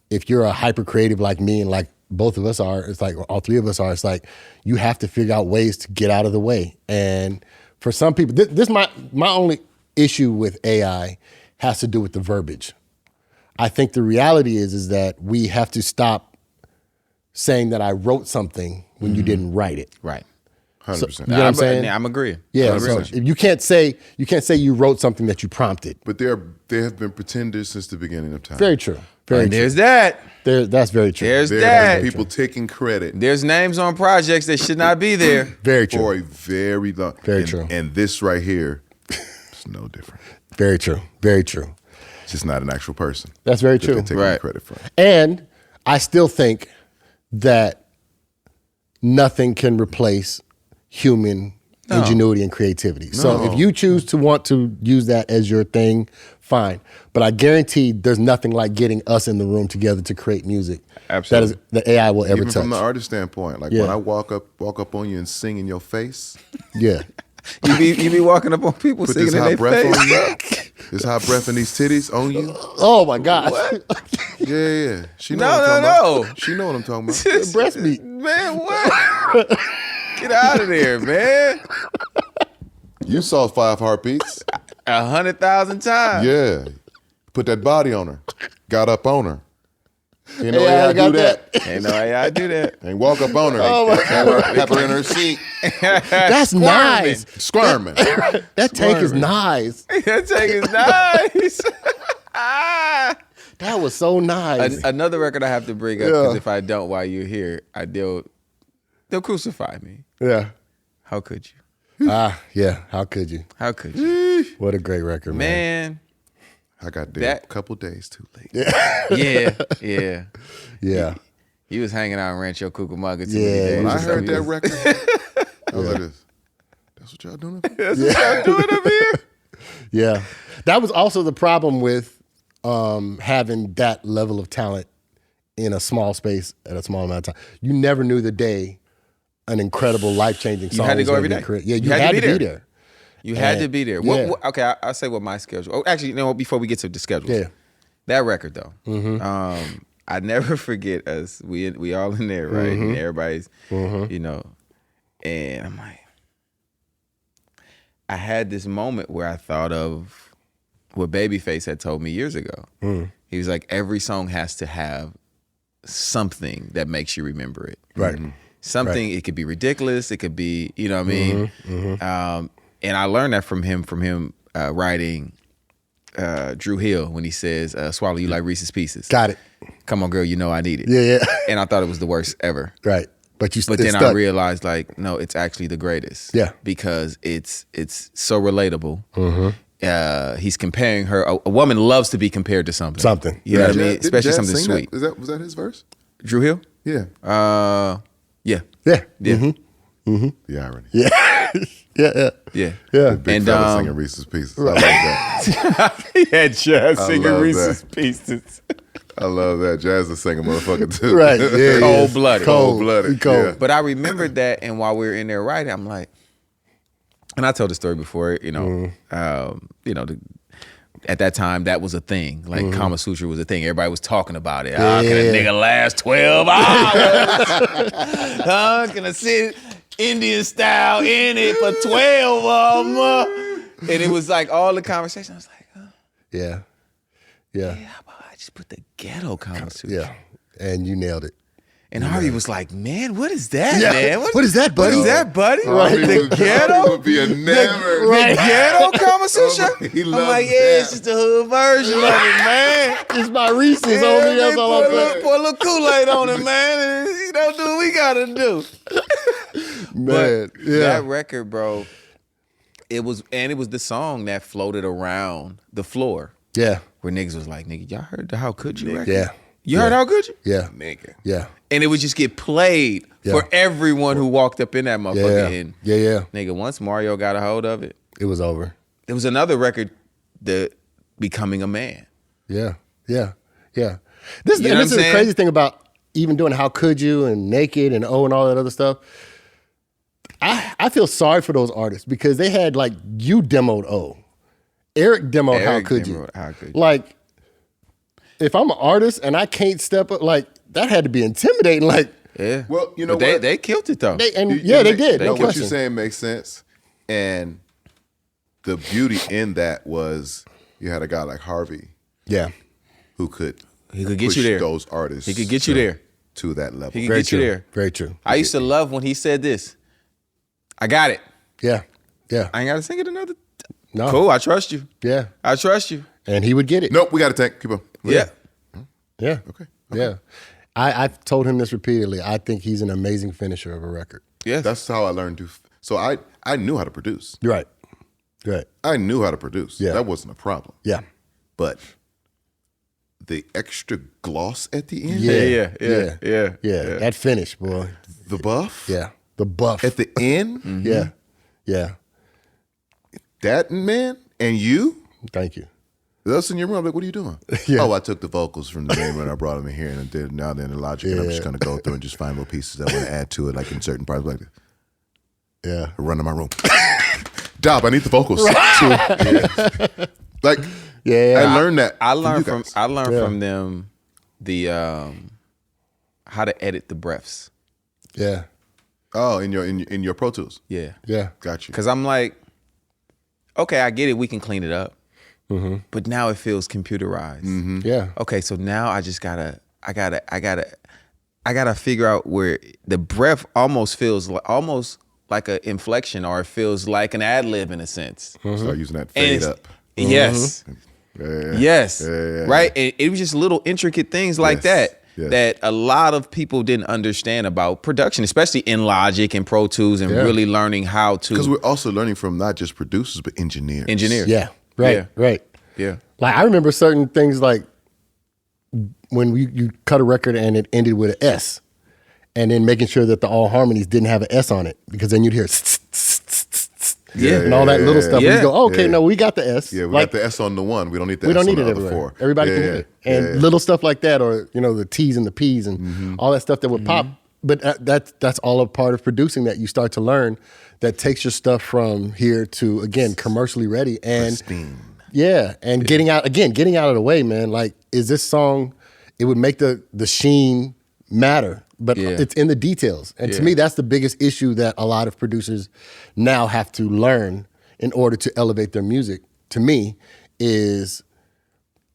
if you're a hyper creative like me and like both of us are, it's like all three of us are. It's like you have to figure out ways to get out of the way. And for some people, this my only issue with AI has to do with the verbiage. I think the reality is that we have to stop saying that I wrote something when you didn't write it. Right. 100%. You know what I'm saying? Yeah, I'm agreeing. Yeah, so if you can't say you wrote something that you prompted. But they have been pretenders since the beginning of time. Very true. Very And true. there's that. That's very true. There's There that. have been people taking credit There's names on projects that should not be there. Very true. for a very long. Very and, true. And this right here is no different. Very true. Very true. It's just not an actual person. That's very that true. They're taking Right. credit from. And I still think that nothing can replace human ingenuity and creativity. So if you choose to want to use that as your thing, fine. But I guarantee there's nothing like getting us in the room together to create music. Absolutely. That AI will ever Even touch. from the artist standpoint, like Yeah. when I walk up on you and sing in your face, Yeah. You be walking up on people put singing this in hot their breath face. on you, this hot breath in these titties on you. Oh my gosh. Yeah. She know No, what I'm no, talking no. about. She know what I'm talking about. Breast meat. Man, what? Get out of there, man. You saw 5 heartbeats. 100,000 times. Yeah. Put that body on her. Got up on her. You know AI AI got do that. Ain't no way I do that. And walk up on her. Oh, my Have her in her seat. That's nice. Squirming. That take is nice. That take is nice. That was so nice. Another record I have to bring up, because if I don't while you're here, they'll crucify me. Yeah. How could you? Yeah. How could you? How could you? What a great record, man. Man. I got there a couple days too late. Yeah. Yeah. You was hanging out in Rancho Cucamonga too Yeah. many days. When I or heard something. that record, I was like this. That's what y'all doing? That's what y'all doing up here? Yeah. That was also the problem with having that level of talent in a small space at a small amount of time. You never knew the day an incredible, life-changing song had to was go gonna every be day. created. Yeah, you had to be there. You had to be there. Yeah. Okay, I'll say what my schedule. Oh, actually, before we get to the schedules. Yeah. That record though. I never forget us. We all in there, right? And everybody's, and I'm like, I had this moment where I thought of what Babyface had told me years ago. He was like, every song has to have something that makes you remember it. Right. Something, it could be ridiculous. It could be, you know what I mean? And I learned that from him writing Drew Hill when he says, swallow you like Reese's Pieces. Got it. Come on, girl, you know I need it. Yeah. And I thought it was the worst ever. Right. But then stuck. I realized, like, no, it's actually the greatest. Yeah. Because it's so relatable. He's comparing her. A woman loves to be compared to something. Something. You know what I mean? Did Especially Jazz something sing sweet. That? Was that his verse? Drew Hill? Yeah. Yeah. Yeah. Yeah. The irony. Yeah. Yeah. Yeah. Big fella singing Reese's Pieces. I like that. He had Jazz I singing love Reese's that. Pieces. I love that. Jazz is singing motherfucker too. Right. Yeah. Cold-blooded. Cold-blooded. Cold. Yeah. But I remembered that, and while we were in there writing, I'm like, and I told the story before, at that time, that was a thing. Like Kama Sutra was a thing. Everybody was talking about it. Can a nigga last 12 hours? Can I sit Indian style in it for 12 of them? And it was like all the conversation. I was like, Yeah. how about I just put the ghetto Kama Sutra? Yeah. And you nailed it. And Harvey was like, man, what is that, Yeah. man? What is that, buddy? What is that, buddy? Right. The ghetto? would be enamored. The ghetto Kama Sutra? He I'm loves like, yeah, that. it's just a hood version of it, man. It's my Reese's, Yeah, homie. That's man, all I'm saying. pour a little Kool-Aid on it, man. And, do what we gotta do. Man, But yeah. that record, bro, it was the song that floated around the floor Yeah. where niggas was like, nigga, y'all heard the How Could You record? Yeah. You heard How Could You? Yeah. Nigga. Yeah. And it would just get played for everyone who walked up in that motherfucker. Yeah. And Yeah. nigga, once Mario got a hold of it, It was over. there was another record, the Becoming a Man. Yeah. This You know this what I'm is the saying? crazy thing about even doing How Could You and Naked and and all that other stuff. I feel sorry for those artists because they had like you demoed O. Eric demoed How Eric Could You. demoed How Could You. Like, if I'm an artist and I can't step up, like that had to be intimidating. Like, Yeah. Well, you know But what? they killed it though. they You did. No what question. you're saying makes sense. And the beauty in that was you had a guy like Harvey Yeah. who could He could get push you there. those artists He could get you there. to that level. He could Very get true. you there. Very true. I used to love when he said this. I got it. Yeah. Yeah. I ain't gotta sing it another. No. Cool. I trust you. Yeah. I trust you. And he would get it. Nope, we got to tank. Keep on. Yeah. Yeah. Okay. Yeah. I've told him this repeatedly. I think he's an amazing finisher of a record. Yes. That's how I learned to. So I knew how to produce. You're right. Right. I knew how to produce. Yeah. That wasn't a problem. Yeah. But the extra gloss at the end, Yeah. That finish, boy. the buff, Yeah. The buff. at the end, Yeah. Yeah. that man and you. Thank you. That's in your room. I'm like, what are you doing? Yeah. Oh, I took the vocals from the name and I brought them in here and I did now then the logic and I'm just gonna go through and just find little pieces I want to add to it, like in certain parts, like Yeah. run to my room. Dob, I need the vocals. Yeah. Like, Yeah. I learned that. I learned you from guys. from them the how to edit the breaths. Yeah. Oh, in your Pro Tools. Yeah. Yeah. Got you. Cause I'm like, okay, I get it. We can clean it up, but now it feels computerized. Yeah. Okay, so now I just gotta figure out where the breath almost feels like an inflection, or it feels like an ad lib in a sense. Start using that And fade it's- up. Yes. Yeah. Yes. Yeah. Right. And it was just little intricate things like Yes. that Yes. that a lot of people didn't understand about production, especially in Logic and Pro Tools, and Yeah. really learning how to Because we're also learning from not just producers, but engineers. engineer. Yeah. Right. Yeah. Right. Yeah. Like I remember certain things like when you cut a record and it ended with an S, and then making sure that the all harmonies didn't have an S on it, because then you'd hear Yeah. and all that little stuff. Yeah. And you go, oh, okay, Yeah. no, we got the S. Yeah, we Like, got the S on the one. We don't need the we S don't on need the it other everywhere. four. Everybody can Yeah, hear it. And yeah. little stuff like that, or the T's and the P's and all that stuff that would pop. But that's all a part of producing that you start to learn, that takes your stuff from here to, again, commercially ready. And Pristine. yeah, and getting out of the way, man. Like, is this song? It would make the sheen matter, but Yeah. it's in the details. And to Yeah. me, that's the biggest issue that a lot of producers now have to learn in order to elevate their music. To me, is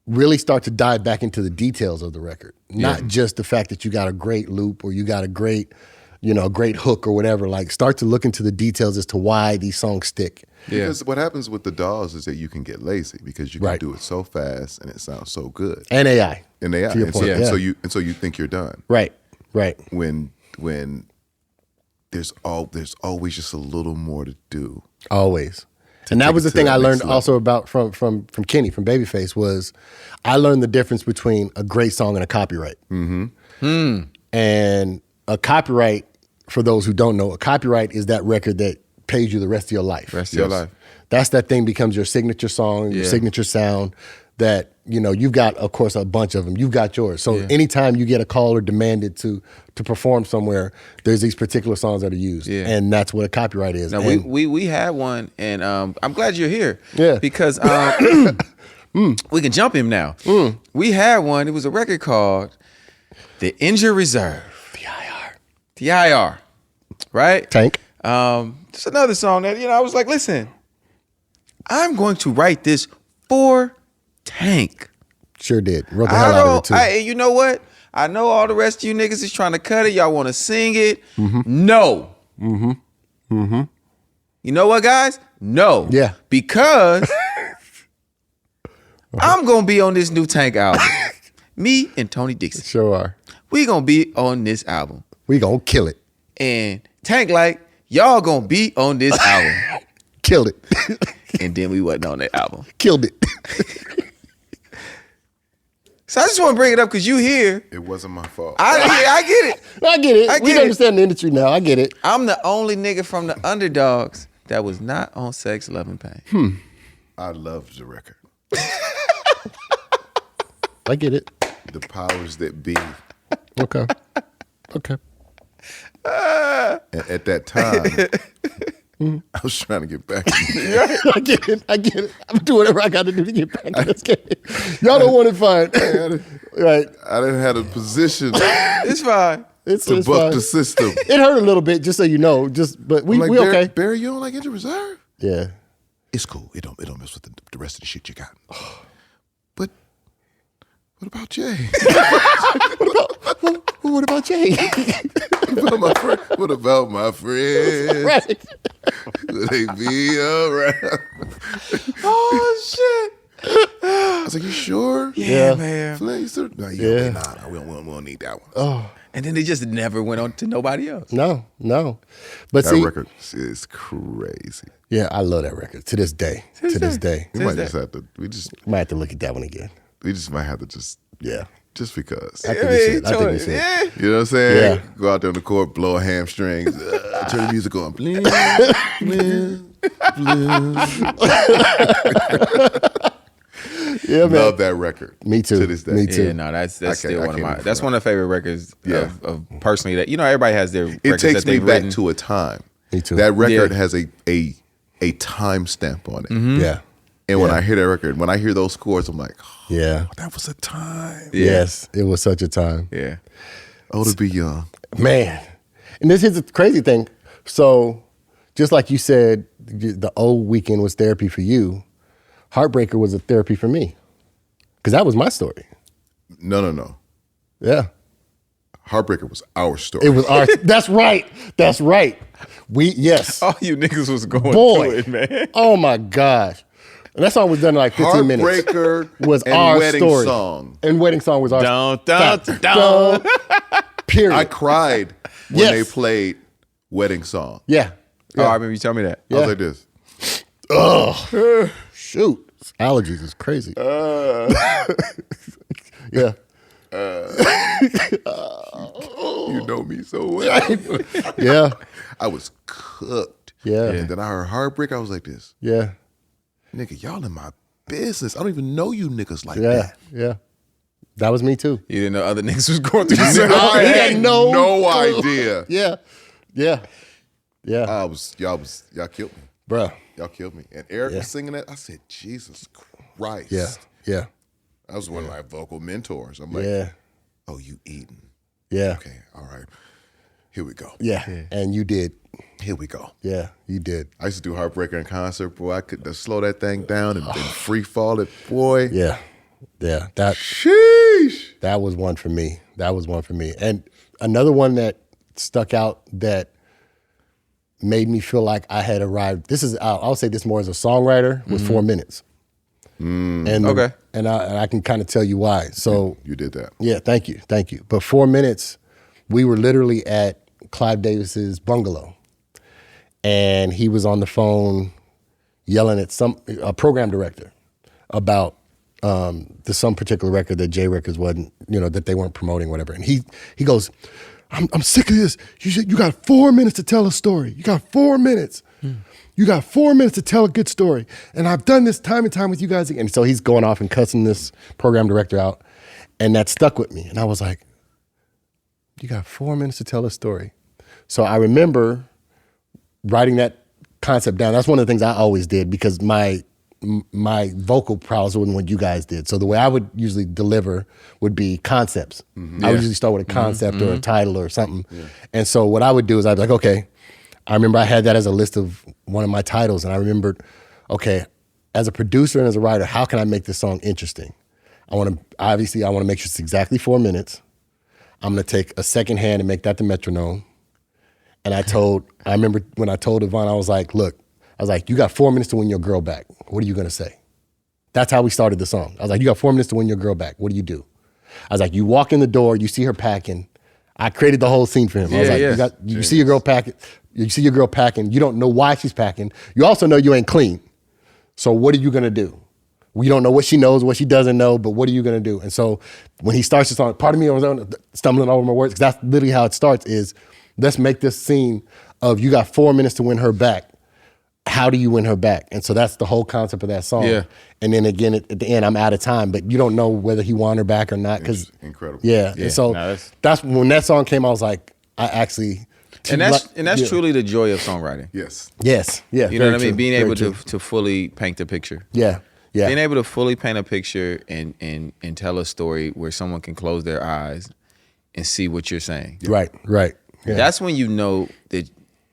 really start to dive back into the details of the record, not just the fact that you got a great loop or you got a great, great hook or whatever. Like, start to look into the details as to why these songs stick. Yeah. Because what happens with the DAWs is that you can get lazy because you can Right. do it so fast and it sounds so good. And AI. And they are. To your And point, so, and yeah. so you think you're done. Right. When there's always just a little more to do. Always. And that take was it the to thing that I learned next level. also about from Kenny, from Babyface, was I learned the difference between a great song and a copyright. And a copyright, for those who don't know, a copyright is that record that pays you the rest of your life. Rest of your Yes. life. That's that thing becomes your signature song, your Yeah. signature sound that you've got, of course, a bunch of them. You've got yours. So anytime you get a call or demanded to perform somewhere, there's these particular songs that are used. Yeah. And that's what a copyright is. Now, we had one, and I'm glad you're here. Yeah. Because we can jump him now. We had one. It was a record called The Injured Reserve. TIR. Right? Tank. Just another song that, I was like, listen, I'm going to write this for Tank. Sure did. Wrote the hell out of it, too. You know what? I know all the rest of you niggas is trying to cut it. Y'all want to sing it. No. You know what, guys? No. Yeah. Because I'm going to be on this new Tank album. Me and Tony Dixon. Sure are. We going to be on this album. We going to kill it. And Tank like, y'all going to be on this album. Killed it. And then we wasn't on that album. Killed it. So I just want to bring it up because you here. It wasn't my fault. I get it. I get it. We understand the industry now. I get it. I'm the only nigga from the Underdogs that was not on Sex, Love, and Pain. I loved the record. I get it. The powers that be. Okay. And at that time, I was trying to get back. I get it. I'm doing whatever I got to do to get back in this game. Y'all don't want it fine. Right. I didn't have a position It's fine. It's to buck fine. the system. It hurt a little bit, just so you know. But we okay. Barry, you don't like Injured Reserve? Yeah. It's cool. It don't mess with the rest of the shit you got. But what about Jay? What about Jay? What about my friends? Right. Will they be around? Oh, shit. I was like, you sure? Yeah, man. Flint, no, Yeah. nah, we don't need that one. Oh. And then they just never went on to nobody else. No. But That see, record is crazy. yeah, I love that record to this day. To this day. We might just have to. Might have to look at that one again. We just might have to just because. I think we should. Yeah. You know what I'm saying? Yeah. Go out there on the court, blow a hamstrings, turn the music on. Bling, bling, bling. Yeah, man. Love that record. Me too. To this day. Me too. Yeah, no, that's still I one of my. can't That's one of the favorite records. Yeah. Of personally that everybody has their. It records takes that me they've back written. to a time. Me too. That record Yeah. has a time stamp on it. Yeah. And when I hear that record, when I hear those chords, I'm like, oh, Yeah. that was a time. Yeah. Yes. It was such a time. Yeah. Oh, to be young. Man. And this is the crazy thing. So just like you said, the old weekend was therapy for you, Heartbreaker was a therapy for me. Because that was my story. No. Yeah. Heartbreaker was our story. It was our, that's right. Yes. All you niggas was going Boy. through it, man. Oh my gosh. And that song was done in like 15 minutes. Heartbreaker Was and our Wedding story. Song. And Wedding Song was our Dun. Period. I cried when Yes. they played Wedding Song. Yeah. Oh, I remember you telling me that. I was like this. Shoot. Allergies is crazy. Yeah. You know me so well. Yeah. I was cooked. Yeah. And then I heard Heartbreak. I was like this. Yeah. Nigga, y'all in my business. I don't even know you niggas like Yeah. that. Yeah. That was me too. You didn't know other niggas was going through the same. I He had had no no idea. Yeah. Yeah. Yeah. Y'all killed me. Bruh. Y'all killed me. And Eric Yeah. was singing that. I said, Jesus Christ. Yeah. Yeah. That was one of my vocal mentors. I'm like, Yeah. oh, you eating. Yeah. Okay, all right. Here we go. Yeah. And you did. Here we go. Yeah. You did. I used to do Heartbreaker in concert, boy. I could slow that thing down and free fall it, boy. Yeah. Yeah. Sheesh. That was one for me. And another one that stuck out that made me feel like I had arrived. This is, I'll say this more as a songwriter, was 4 minutes. And Okay. And I can kind of tell you why. So You did that. yeah, thank you. But 4 minutes, we were literally at Clive Davis's bungalow, and he was on the phone yelling at a program director about some particular record that J Records wasn't, that they weren't promoting, whatever. And he goes, I'm sick of this. You got 4 minutes to tell a story. You got 4 minutes. you got 4 minutes to tell a good story. And I've done this time and time with you guys. And so he's going off and cussing this program director out. And that stuck with me. And I was like, you got 4 minutes to tell a story. So I remember writing that concept down. That's one of the things I always did because my vocal prowess wasn't what you guys did. So the way I would usually deliver would be concepts. I would usually start with a concept or a title or something. Yeah. And so what I would do is I'd be like, okay, I remember I had that as a list of one of my titles. And I remembered, okay, as a producer and as a writer, how can I make this song interesting? I want to make sure it's exactly 4 minutes. I'm going to take a second hand and make that the metronome. And I remember when I told Yvonne, I was like, look, you got 4 minutes to win your girl back. What are you going to say? That's how we started the song. I was like, you got 4 minutes to win your girl back. What do you do? I was like, you walk in the door, you see her packing. I created the whole scene for him. I was like, you see your girl packing. You see your girl packing. You don't know why she's packing. You also know you ain't clean. So what are you going to do? We don't know what she knows, what she doesn't know, but what are you going to do? And so when he starts the song, part of me was stumbling over my words, because that's literally how it starts is, let's make this scene of you got 4 minutes to win her back. How do you win her back? And so that's the whole concept of that song. Yeah. And then again, at the end, I'm out of time, but you don't know whether he won her back or not. Because incredible. Yeah. And so that's when that song came, I was like, I actually... And that's truly the joy of songwriting. Yes. Yes. Yeah. You know what I mean? Being able to fully paint the picture. Yeah. Yeah. Being able to fully paint a picture and tell a story where someone can close their eyes and see what you're saying. Right. Yeah. That's when you know that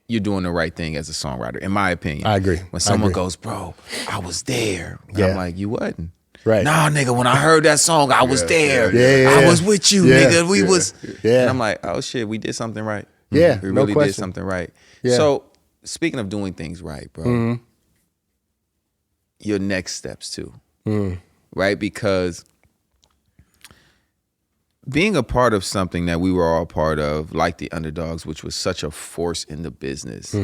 you're doing the right thing as a songwriter, in my opinion. I agree. When someone goes, bro, I was there. I'm like, you wasn't. Right. Nah, nigga, when I heard that song, I was there. Yeah. I was with you, nigga. We was. Yeah. And I'm like, oh shit, we did something right. Yeah. We really no did something right. Yeah. So speaking of doing things right, bro, your next steps too. Right? Because being a part of something that we were all part of, like the Underdogs, which was such a force in the business,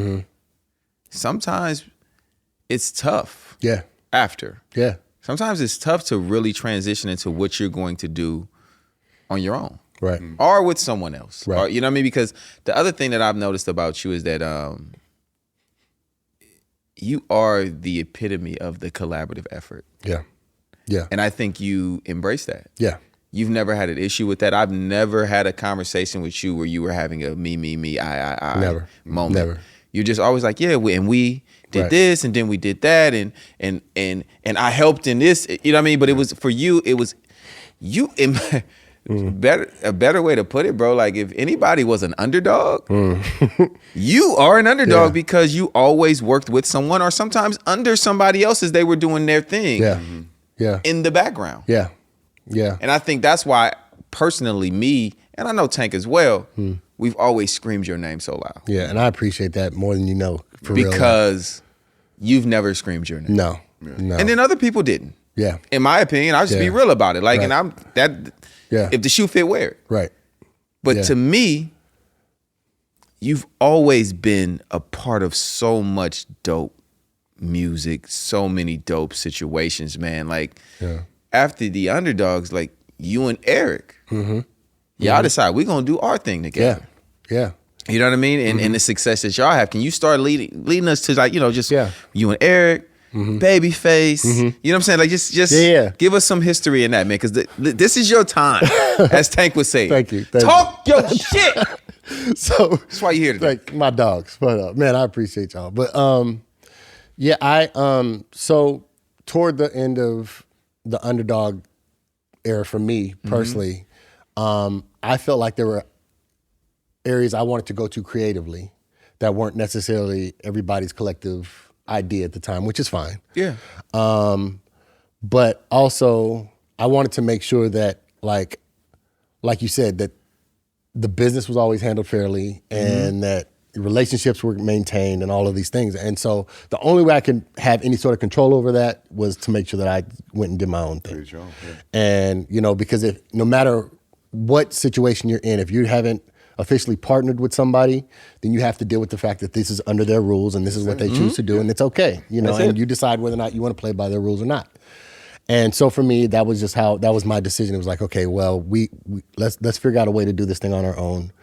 sometimes it's tough. Yeah. After. Yeah. Sometimes it's tough to really transition into what you're going to do on your own. Right. Or with someone else. Right. Or, you know what I mean? Because the other thing that I've noticed about you is that you are the epitome of the collaborative effort. Yeah. Yeah. And I think you embrace that. Yeah. You've never had an issue with that. I've never had a conversation with you where you were having a me, I Never. moment. Never. You're just always like, yeah, we did this and then we did that and I helped in this. You know what I mean? But it was for you, it was you a better way to put it, bro. Like if anybody was an underdog, you are an underdog because you always worked with someone or sometimes under somebody else as they were doing their thing. Yeah. Yeah. In the background. Yeah. Yeah. And I think that's why personally me, and I know Tank as well, we've always screamed your name so loud. Yeah. And I appreciate that more than you know. For real. Because you've never screamed your name. No. No. And then other people didn't. Yeah. In my opinion, I'll just be real about it. Like, and I'm that. Yeah. If the shoe fit, wear it. Right. But to me, you've always been a part of so much dope music, so many dope situations, man. Like after the Underdogs, like you and Eric, y'all decide we're gonna do our thing together. Yeah. You know what I mean? And the success that y'all have. Can you start leading us to like, you know, just you and Eric, Babyface, you know what I'm saying? Like just give us some history in that, man, because this is your time, as Tank would say. Thank you. Talk your shit. So that's why you're here today. Like my dogs. But man, I appreciate y'all. But so toward the end of the Underdog era for me personally, I felt like there were areas I wanted to go to creatively that weren't necessarily everybody's collective idea at the time, which is fine. Yeah. But also I wanted to make sure that like you said, that the business was always handled fairly and that relationships were maintained and all of these things. And so the only way I could have any sort of control over that was to make sure that I went and did my own thing. And, you know, because if no matter what situation you're in, if you haven't officially partnered with somebody, then you have to deal with the fact that this is under their rules and this is what they choose to do, and it's okay, you know, and you decide whether or not you want to play by their rules or not. And so for me, that was my decision. It was like, okay, well, let's figure out a way to do this thing on our own.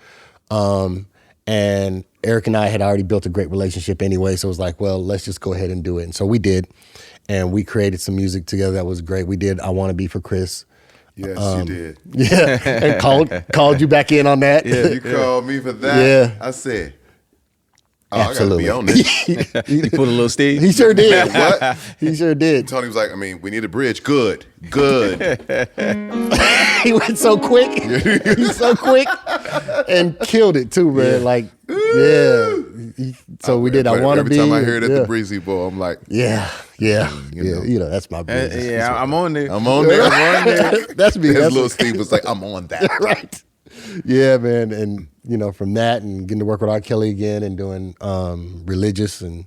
And Eric and I had already built a great relationship anyway, so it was like, well, let's just go ahead and do it. And so we did, and we created some music together that was great. We did I Wanna Be for Chris. Yes, you did. Yeah, and called you back in on that. Yeah, you called me for that. Yeah. I said, Absolutely. I gotta be on this. You put a little Steve. He sure did. What? He sure did. Tony was like, I mean, we need a bridge. Good. He went so quick. He's so quick and killed it too, man. Yeah. Like, yeah. So we did I Wanna Be. Every time I hear it at the Breezy Bowl, I'm like, yeah. You know, that's my business. Yeah, I'm on there. I'm on there. I'm on there. That's me. As That's little Steve was like, I'm on that. right. Yeah, man. And, you know, from that and getting to work with R. Kelly again and doing Religious, and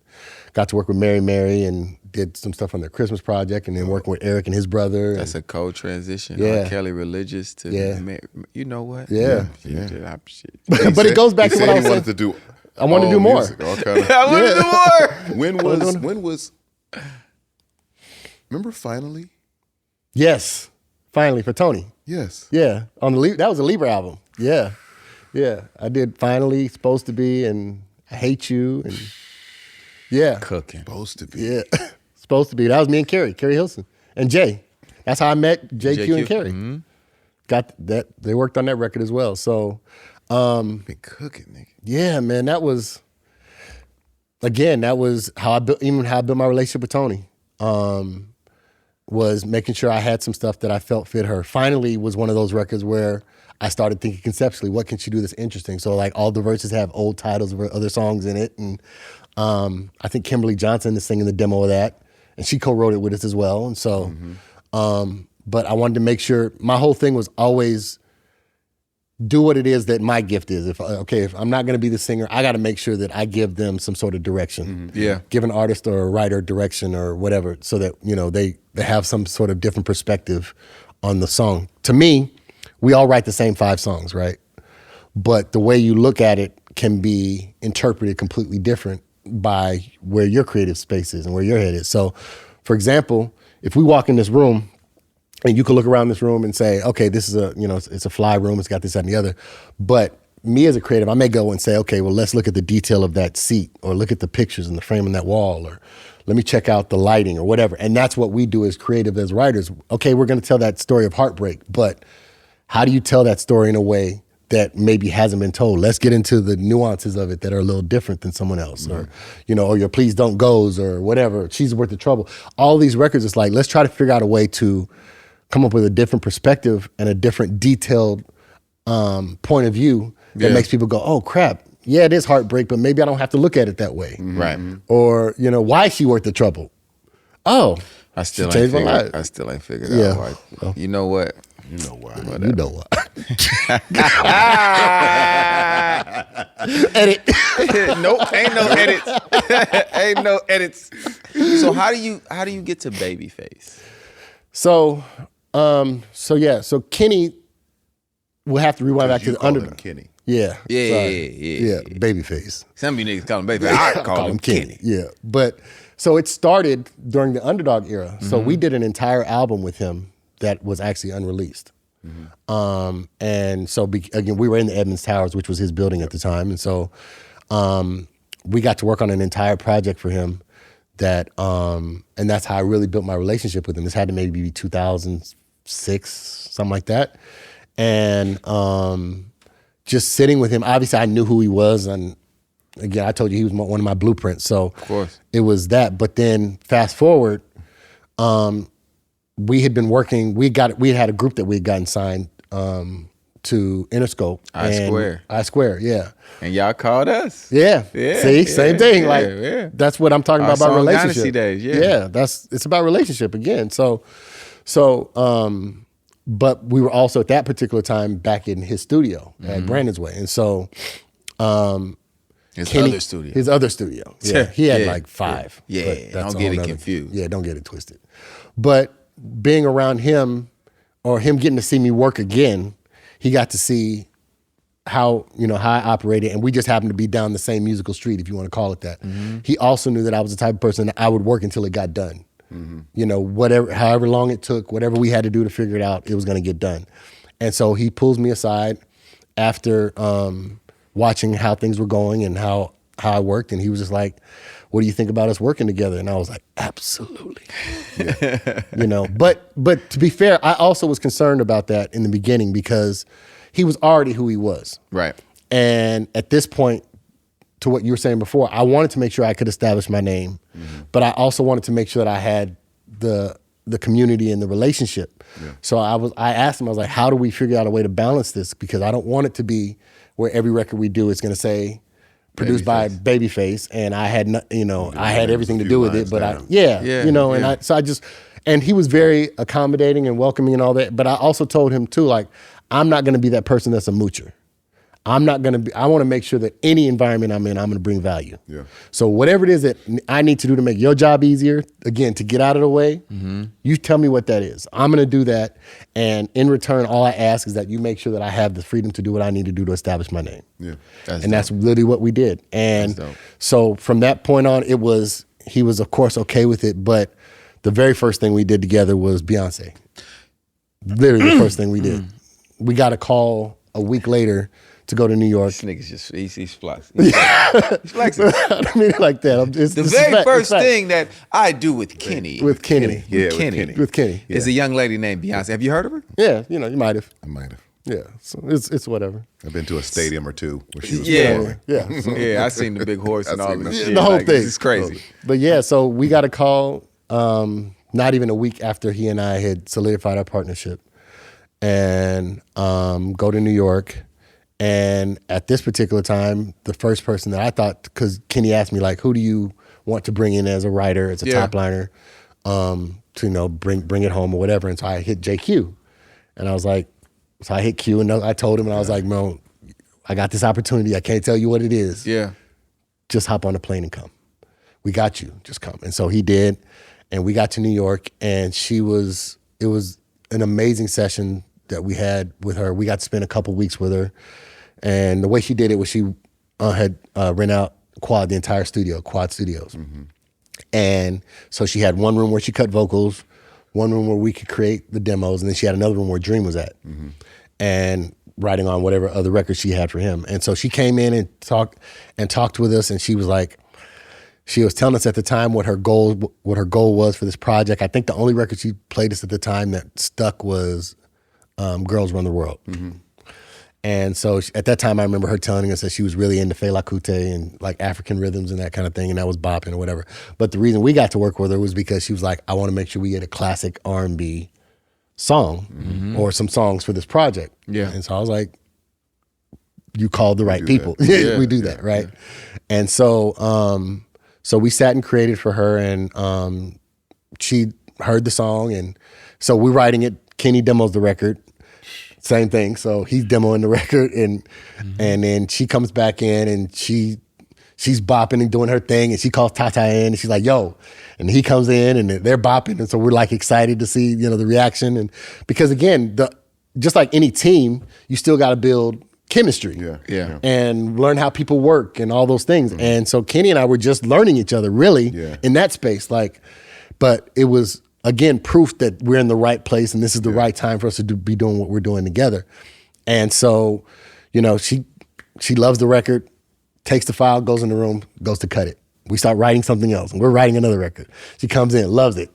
got to work with Mary and did some stuff on their Christmas project, and then working with Eric and his brother. That's a cold transition. Yeah. R. Kelly Religious to you know what? Yeah. Shit. But it goes back to what I was saying. I wanted to do more. I want to do more. When was remember Finally? Yes. Finally for Tony. Yes. Yeah. That was a Libra album. Yeah. Yeah. I did Finally, Supposed to Be, and I Hate You, and yeah. Cooking. Supposed to be. Yeah. Supposed to Be. That was me and Carrie Hilson. And Jay. That's how I met JQ and Carrie. Mm-hmm. Got that. They worked on that record as well. So Been cooking, nigga. yeah, man, that was how I built my relationship with Tony. Was making sure I had some stuff that I felt fit her. Finally was one of those records where I started thinking conceptually, what can she do that's interesting? So like all the verses have old titles of other songs in it. And I think Kimberly Johnson is singing the demo of that. And she co-wrote it with us as well. And so, but I wanted to make sure, my whole thing was always do what it is that my gift is. If I'm not going to be the singer, I got to make sure that I give them some sort of direction. Yeah. Give an artist or a writer direction or whatever, so that, you know, they have some sort of different perspective on the song. To me, we all write the same 5 songs, right? But the way you look at it can be interpreted completely different by where your creative space is and where your head is. So, for example, if we walk in this room, and you can look around this room and say, okay, this is it's a fly room, it's got this, that, and the other. But me as a creative, I may go and say, okay, well, let's look at the detail of that seat, or look at the pictures and the frame on that wall, or let me check out the lighting or whatever. And that's what we do as creative, as writers. Okay, we're gonna tell that story of heartbreak, but how do you tell that story in a way that maybe hasn't been told? Let's get into the nuances of it that are a little different than someone else, or, or your Please Don't Goes, or whatever, She's Worth the Trouble. All these records, it's like, let's try to figure out a way to come up with a different perspective and a different detailed point of view that makes people go, oh crap, yeah, it is heartbreak, but maybe I don't have to look at it that way. Right. Or, why is she worth the trouble? Oh, I still she ain't changed my figured. life. I still ain't figured Yeah. out why. Well. You know what? You know why. You know what? Edit. Nope, ain't no edits. Ain't no edits. So how do you get to Babyface? So Kenny, we'll have to rewind back to the Underdogs. Kenny. Yeah. Yeah, Sorry. yeah. Babyface. Some of you niggas call him Babyface. I call him Kenny. Yeah. But so it started during the Underdog era. So we did an entire album with him that was actually unreleased. And so again, we were in the Edmonds Towers, which was his building at the time. And so we got to work on an entire project for him that, and that's how I really built my relationship with him. This had to maybe be 2006, something like that. And just sitting with him, obviously I knew who he was. And again, I told you he was one of my blueprints. So Of course. it was that. But then fast forward, we had been working, we had a group that we had gotten signed to Interscope. I Square, yeah. And y'all called us. Yeah. Yeah, See, yeah, same thing. yeah, like yeah. that's what I'm talking Our about Song relationship. Dynasty days, yeah. Yeah, it's about relationship again. So but we were also at that particular time back in his studio at Brandon's Way. And so His His other studio. Yeah. He had like 5. Yeah, but that's don't get it another- confused. Yeah, don't get it twisted. But being around him, or him getting to see me work again, he got to see how I operated, and we just happened to be down the same musical street, if you want to call it that. He also knew that I was the type of person that I would work until it got done. However long it took, whatever we had to do to figure it out, it was going to get done. And so he pulls me aside after watching how things were going and how I worked, and he was just like, what do you think about us working together? And I was like, absolutely. You know, but to be fair, I also was concerned about that in the beginning because he was already who he was. Right. And at this point, to what you were saying before, I wanted to make sure I could establish my name, but I also wanted to make sure that I had the community and the relationship. Yeah. So I asked him, I was like, how do we figure out a way to balance this? Because I don't want it to be where every record we do is going to say produced by Babyface, and I had I had everything to do with it, but and he was very accommodating and welcoming and all that. But I also told him too, like, I'm not going to be that person that's a moocher. I want to make sure that any environment I'm in, I'm going to bring value. Yeah. So whatever it is that I need to do to make your job easier, again, to get out of the way, you tell me what that is. I'm going to do that. And in return, all I ask is that you make sure that I have the freedom to do what I need to do to establish my name. Yeah. That's literally what we did. And so from that point on, he was of course okay with it. But the very first thing we did together was Beyoncé. Literally the first thing we did. We got a call a week later to go to New York. This nigga's just, he's flexing. He's flexing. I don't mean it like that. The very first thing that I do with Kenny. With Kenny. With Kenny. Is a young lady named Beyonce. Have you heard of her? Yeah, you might have. I might have. Yeah, so it's whatever. I've been to a stadium or two where she was performing. Yeah, I seen the big horse and all this shit. The whole thing. It's crazy. But yeah, so we got a call not even a week after he and I had solidified our partnership, and go to New York. And at this particular time, the first person that I thought, because Kenny asked me, like, who do you want to bring in as a writer, as a top liner, to bring it home or whatever. And so I hit JQ, and I was like, so I hit Q, and I told him, and I was like, "Mo, I got this opportunity. I can't tell you what it is. Yeah, just hop on the plane and come. We got you. Just come." And so he did, and we got to New York, and it was an amazing session that we had with her. We got to spend a couple weeks with her. And the way she did it was she had rent out the entire studio, Quad Studios. Mm-hmm. And so she had one room where she cut vocals, one room where we could create the demos, and then she had another room where Dream was at, and writing on whatever other records she had for him. And so she came in and talked with us, and she was like, she was telling us at the time what her goal was for this project. I think the only record she played us at the time that stuck was Girls Run the World. Mm-hmm. And so at that time, I remember her telling us that she was really into Fela Kuti and like African rhythms and that kind of thing, and that was bopping or whatever. But the reason we got to work with her was because she was like, I want to make sure we get a classic R&B song or some songs for this project. Yeah. And so I was like, you called the right people. We do that, right? Yeah. And so so we sat and created for her, and she heard the song, and so we're writing it. Kenny demos the record. Same thing. So he's demoing the record, and then she comes back in, and she's bopping and doing her thing, and she calls Tata in, and she's like, "Yo," and he comes in, and they're bopping, and so we're like excited to see the reaction, and because again, just like any team, you still got to build chemistry, and learn how people work and all those things, and so Kenny and I were just learning each other really in that space, but it was. Again, proof that we're in the right place and this is the right time for us to be doing what we're doing together. And so, she loves the record, takes the file, goes in the room, goes to cut it. We start writing something else, and we're writing another record. She comes in, loves it,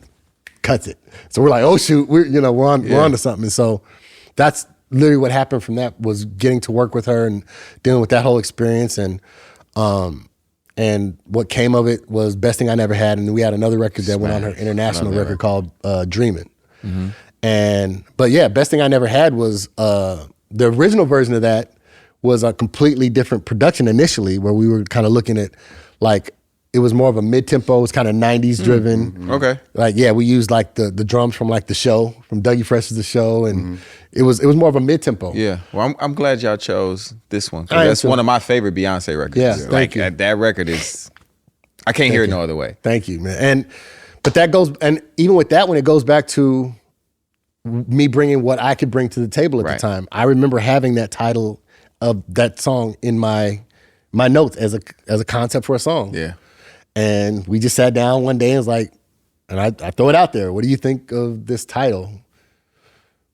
cuts it. So we're like, oh shoot, we're on to something. And so that's literally what happened from that, was getting to work with her and dealing with that whole experience. And what came of it was Best Thing I Never Had, and we had another record that went on her international record called Dreamin'. But yeah, Best Thing I Never Had was the original version of that was a completely different production initially, where we were kind of looking at it was more of a mid-tempo, it was kind of 90s driven. Okay. We used the drums from The Show, from Dougie Fresh's The Show, and it was more of a mid-tempo. Yeah. Well, I'm glad y'all chose this one, because that's one of my favorite Beyonce records. Yeah, thank you. That record is, I can't hear it no other way. Thank you, man. But that goes, and even with that one, it goes back to me bringing what I could bring to the table at the time. I remember having that title of that song in my notes as a concept for a song. Yeah. And we just sat down one day and was like, and I throw it out there. What do you think of this title?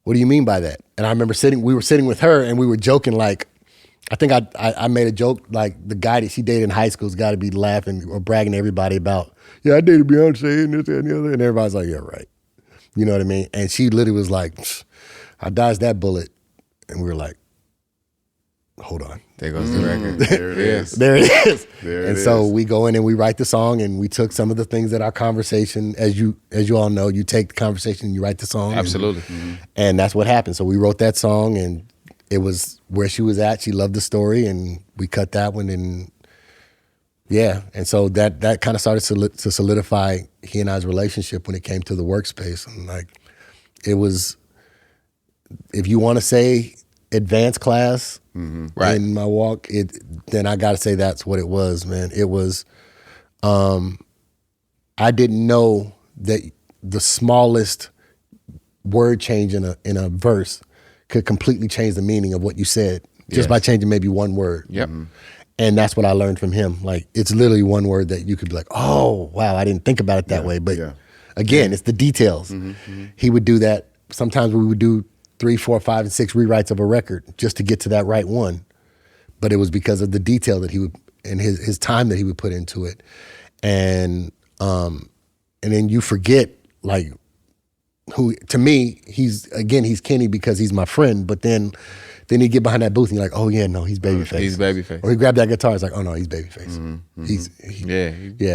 What do you mean by that? And I remember we were sitting with her, and we were joking I think I made a joke like the guy that she dated in high school's got to be laughing or bragging to everybody about, yeah, I dated Beyonce and this, that, and the other. And everybody's like, yeah, right. You know what I mean? And she literally was like, I dodged that bullet. And we were like, hold on. There goes the record. There it is. There it is. There it and so is. we go in and we write the song, and we took some of the things that our conversation, as you all know, you take the conversation and you write the song. Absolutely. And that's what happened. So we wrote that song, and it was where she was at. She loved the story, and we cut that one. And yeah, and so that kind of started to solidify he and I's relationship when it came to the workspace. And like, it was, if you want to say advanced class Right. in my walk, then I got to say that's what it was, man. It was, I didn't know that the smallest word change in a verse could completely change the meaning of what you said just by changing maybe one word. Yep. And that's what I learned from him. Like, it's literally one word that you could be like, oh, wow, I didn't think about it that way. But again, it's the details. He would do that. Sometimes we would do 3, 4, 5, and 6 rewrites of a record just to get to that right one. But it was because of the detail that he would, and his time that he would put into it. And then you forget, like, who, to me, he's Kenny because he's my friend, but then he get behind that booth and you're like, oh yeah, no, he's Babyface. He's Babyface. Or he grabbed that guitar, it's like, oh no, he's Babyface. He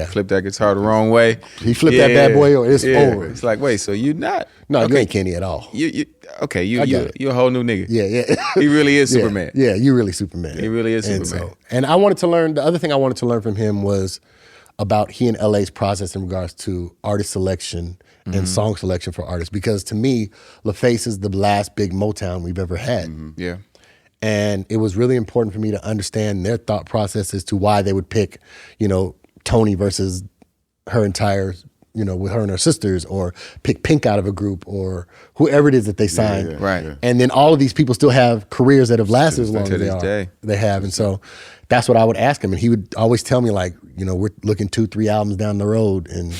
flipped that guitar the wrong way. He flipped that bad boy over, it's over. It's like, wait, so you not? No, okay. you ain't Kenny at all. You I got it. a whole new nigga. Yeah. He really is Superman. Yeah, you really Superman. He really is and Superman. And I wanted to learn, the other thing I wanted to learn from him was about he and LA's process in regards to artist selection and song selection for artists. Because to me, LaFace is the last big Motown we've ever had. Yeah. And it was really important for me to understand their thought process as to why they would pick, Tony versus her entire, with her and her sisters, or pick Pink out of a group, or whoever it is that they signed. Right. And then all of these people still have careers that have lasted as long to as this day. they have. And so that's what I would ask him. And he would always tell me, like, we're looking 2-3 albums down the road, and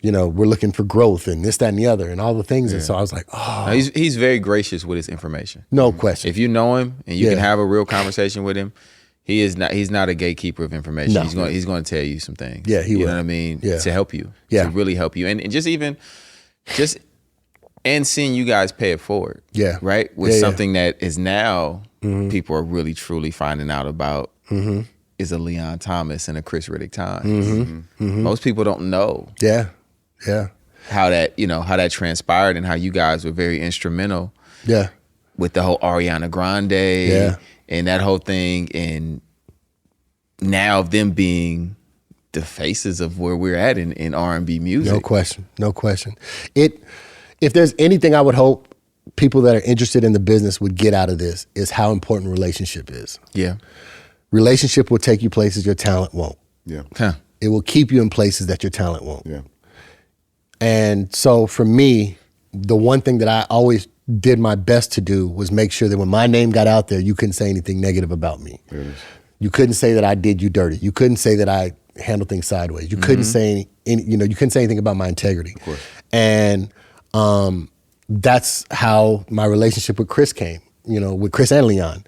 we're looking for growth and this, that, and the other, and all the things. And so I was like, oh. No, he's very gracious with his information. No question. If you know him and you can have a real conversation with him, he's not a gatekeeper of information. No. He's going to tell you some things. Yeah, he will. You know what I mean? Yeah. To help you. Yeah. To really help you. And and seeing you guys pay it forward. Yeah. Right? With Yeah, something that is now people are really truly finding out about is a Leon Thomas and a Chris Riddick time. Most people don't know. Yeah. How that transpired and how you guys were very instrumental. Yeah. With the whole Ariana Grande and that whole thing, and now them being the faces of where we're at in R&B music. No question. If there's anything I would hope people that are interested in the business would get out of this, is how important relationship is. Yeah. Relationship will take you places your talent won't. Yeah. Huh. It will keep you in places that your talent won't. Yeah. And so for me, the one thing that I always did my best to do was make sure that when my name got out there, you couldn't say anything negative about me. There it is. You couldn't say that I did you dirty. You couldn't say that I handled things sideways. You couldn't say you couldn't say anything about my integrity. Of course. And that's how my relationship with Chris came, with Chris and Leon.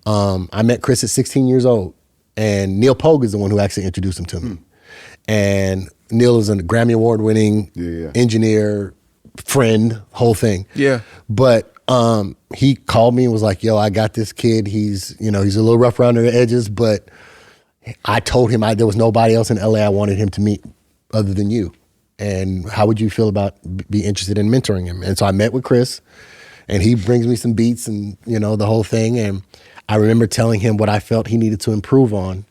I met Chris at 16 years old, and Neil Pogue is the one who actually introduced him to me. And Neil is a Grammy Award winning engineer, friend, whole thing. Yeah. But he called me and was like, yo, I got this kid. He's a little rough around the edges, but I told him there was nobody else in LA I wanted him to meet other than you. And how would you feel about be interested in mentoring him? And so I met with Chris, and he brings me some beats and, the whole thing. And I remember telling him what I felt he needed to improve on.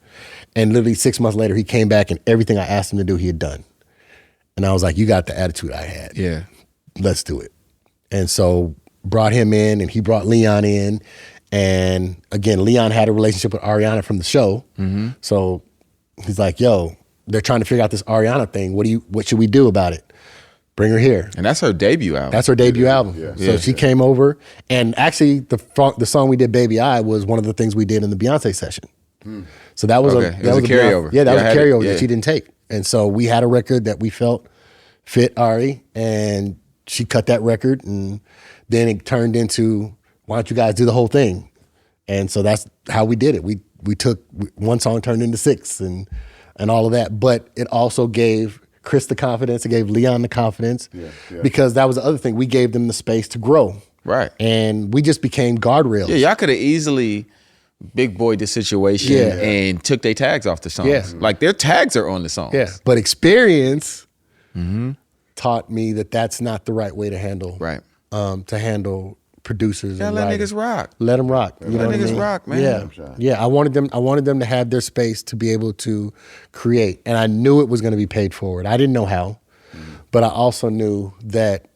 And literally 6 months later, he came back and everything I asked him to do, he had done. And I was like, you got the attitude I had. Yeah. Let's do it. And so brought him in, and he brought Leon in. And again, Leon had a relationship with Ariana from the show. So he's like, yo, they're trying to figure out this Ariana thing. What should we do about it? Bring her here. And that's her debut album. That's her debut album. Yeah. So she came over, and actually the song we did, Baby I, was one of the things we did in the Beyonce session. So that was Okay. It was a carryover. That was a I had it. carryover Yeah. that she didn't take. And so we had a record that we felt fit Ari, and she cut that record, and then it turned into, why don't you guys do the whole thing? And so that's how we did it. We took one song turned into 6 and all of that. But it also gave Chris the confidence. It gave Leon the confidence because that was the other thing. We gave them the space to grow. Right. And we just became guardrails. Yeah, y'all could have easily big boyed the situation and took their tags off the songs. Yeah. Like their tags are on the songs. Yeah. But experience taught me that that's not the right way to handle. Right. To handle producers. Yeah, and let writers. niggas rock. Let them rock. You know Let what I niggas mean? rock, man. Yeah. I wanted them to have their space to be able to create, and I knew it was going to be paid forward. I didn't know how, but I also knew that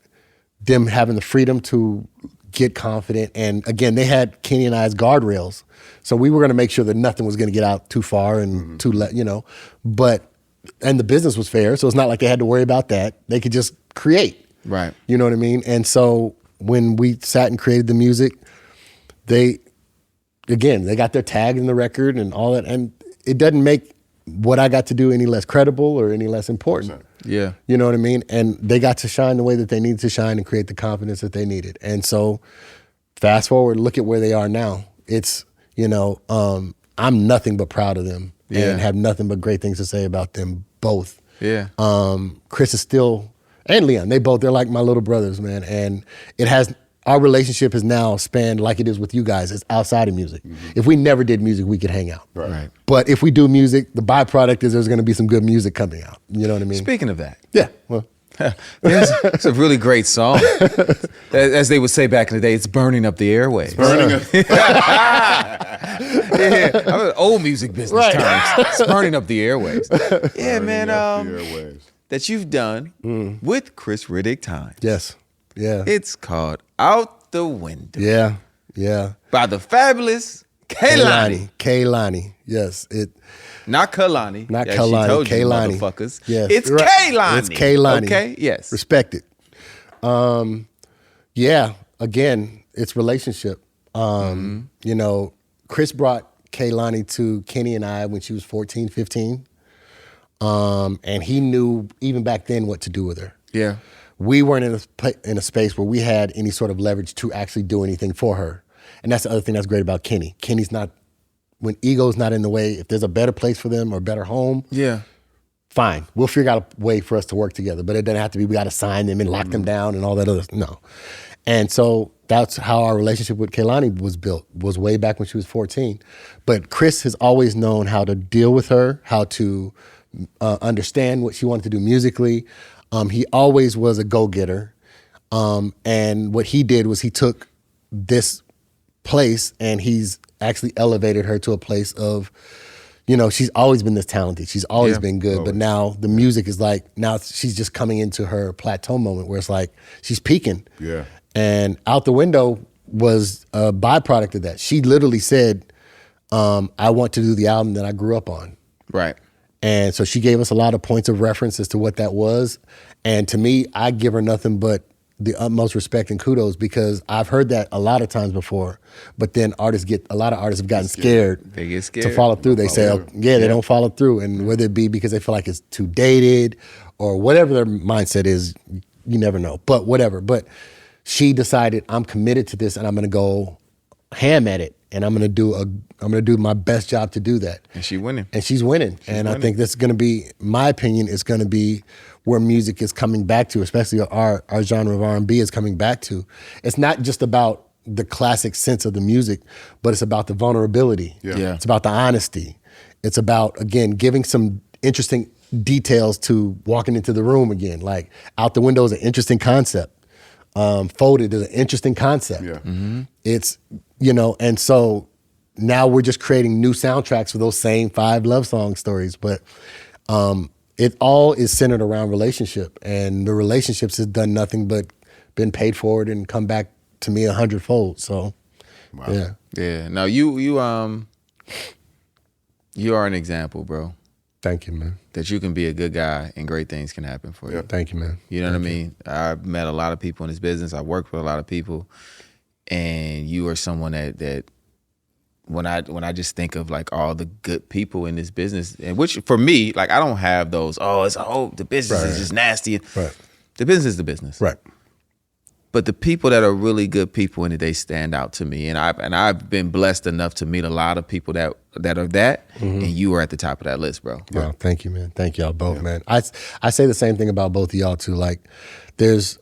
them having the freedom to get confident, and again, they had Kenny and I as guardrails, so we were going to make sure that nothing was going to get out too far and and the business was fair, so it's not like they had to worry about that. They could just create. Right. You know what I mean? And so when we sat and created the music, they got their tag in the record and all that. And it doesn't make what I got to do any less credible or any less important. Yeah. You know what I mean? And they got to shine the way that they needed to shine and create the confidence that they needed. And so fast forward, look at where they are now. It's, I'm nothing but proud of them and have nothing but great things to say about them both. Yeah. Chris is still, and Leon, they're like my little brothers, man. And our relationship has now spanned like it is with you guys. It's outside of music. If we never did music, we could hang out. Right. But if we do music, the byproduct is there's going to be some good music coming out. You know what I mean? Speaking of that. Yeah. Well, It's a really great song. As they would say back in the day, it's burning up the airwaves. I'm old music business terms. It's burning up the airwaves. Yeah, man. That you've done with Chris Riddick Times. yes. Yeah. It's called Out the Window. Yeah. Yeah. By the fabulous Kehlani. Kehlani. Yes. Not Kehlani. Not As Kehlani. She told you, Kehlani. motherfuckers. Yes. It's Right. Kehlani. It's Kehlani. Okay? Yes. Respect it. Yeah. Again, it's relationship. Chris brought Kehlani to Kenny and I when she was 14, 15. And he knew even back then what to do with her. Yeah. We weren't in a space where we had any sort of leverage to actually do anything for her. And that's the other thing that's great about Kenny. Kenny's not, when ego's not in the way, if there's a better place for them or a better home, fine. We'll figure out a way for us to work together. But it doesn't have to be, we got to sign them and lock them down and all that other stuff. No. And so that's how our relationship with Kehlani was built, was way back when she was 14. But Chris has always known how to deal with her, how to understand what she wanted to do musically. He always was a go-getter. And what he did was he took this place and he's actually elevated her to a place of, she's always been this talented. She's always been good. But now the music is now she's just coming into her plateau moment where it's like she's peaking. Yeah. And Out the Window was a byproduct of that. She literally said, I want to do the album that I grew up on. Right. And so she gave us a lot of points of reference as to what that was. And to me, I give her nothing but the utmost respect and kudos because I've heard that a lot of times before. But then a lot of artists have gotten scared. They get scared to follow through. They say, they don't follow through. And whether it be because they feel like it's too dated or whatever their mindset is, you never know. But whatever. But she decided, I'm committed to this and I'm going to go ham at it. And I'm gonna do my best job to do that. And she's winning. I think this is gonna be, my opinion, is gonna be where music is coming back to, especially our genre of R&B is coming back to. It's not just about the classic sense of the music, but it's about the vulnerability. Yeah. It's about the honesty. It's about, again, giving some interesting details to walking into the room again. Like Out the Window is an interesting concept. Folded is an interesting concept. Yeah. It's, and so now we're just creating new soundtracks for those same 5 love song stories. But it all is centered around relationship. And the relationships has done nothing but been paid forward and come back to me 100-fold. So, yeah. Yeah. Now you are an example, bro. Thank you, man. That you can be a good guy and great things can happen for you. Thank you, man. You know what I mean? I've met a lot of people in this business. I worked with a lot of people. And you are someone that when I just think of like all the good people in this business, and which for me, like I don't have those, the business is just nasty. Right. The business is the business. Right. But the people that are really good people in it, they stand out to me. And I've been blessed enough to meet a lot of people that are that, and you are at the top of that list, bro. Wow, thank you, man. Thank y'all both, man. I say the same thing about both of y'all too. Like, there's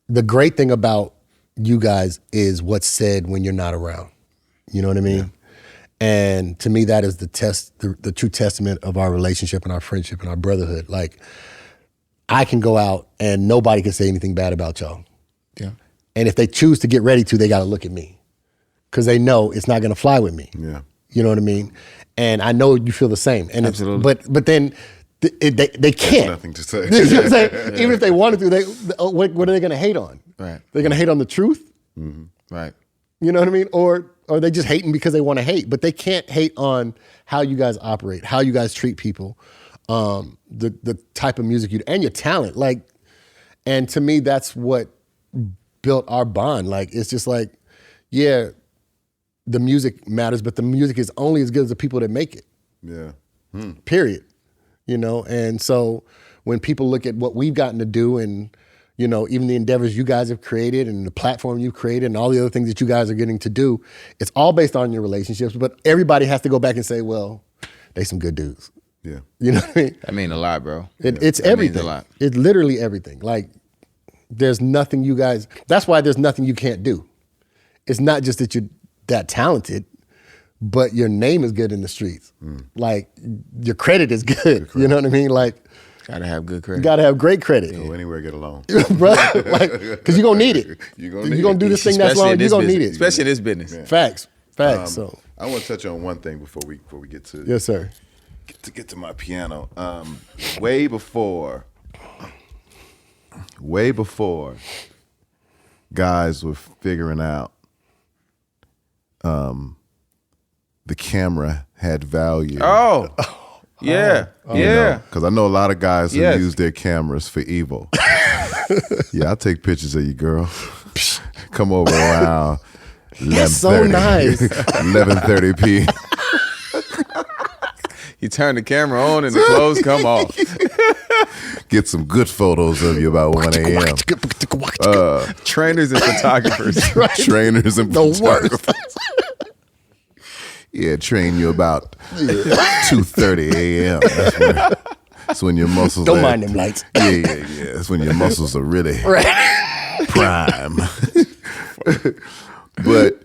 the great thing about you guys is what's said when you're not around. You know what I mean? Yeah. And to me, that is the true testament of our relationship and our friendship and our brotherhood. Like, I can go out and nobody can say anything bad about y'all. Yeah. And if they choose to get ready to, they got to look at me because they know it's not going to fly with me. Yeah. You know what I mean? And I know you feel the same. And absolutely. But then they can't. There's nothing to say. Even if they wanted to, what are they going to hate on? Right. They're going to hate on the truth? Mm-hmm. Right. You know what I mean? Or they just hating because they want to hate. But they can't hate on how you guys operate, how you guys treat people. The type of music you do, and your talent, like, and to me, that's what built our bond. Like, it's just like, yeah, the music matters, but the music is only as good as the people that make it. Yeah. Period. You know, and so when people look at what we've gotten to do, and you know, even the endeavors you guys have created, and the platform you've created, and all the other things that you guys are getting to do, it's all based on your relationships. But everybody has to go back and say, well, they some good dudes. Yeah. You know what I mean? That means a lot, bro. It's that everything. Means a lot. It's literally everything. Like, there's nothing you guys, that's why there's nothing you can't do. It's not just that you're that talented, but your name is good in the streets. Like, your credit is good. You know what I mean? Like, Gotta have good credit. you gotta have great credit. Go anywhere, get along. Bro, like, because you're going to need it. You're You're going to do this thing that's long, you're going to need it. Especially in this business. Yeah. Facts. So, I want to touch on one thing before we get to yes, sir. get to my piano. Way before guys were figuring out the camera had value. Oh. Yeah. Yeah. Because I know a lot of guys who Yes. use their cameras for evil. Yeah, I'll take pictures of you, girl. Come over around. That's so nice. 11:30 p. You turn the camera on and the clothes come off. Get some good photos of you about 1 a.m. Trainers and photographers. Trainers and The worst. photographers. Yeah, train you about 2:30 a.m. That's when your muscles Don't are, mind them lights. Yeah. That's when your muscles are really prime. But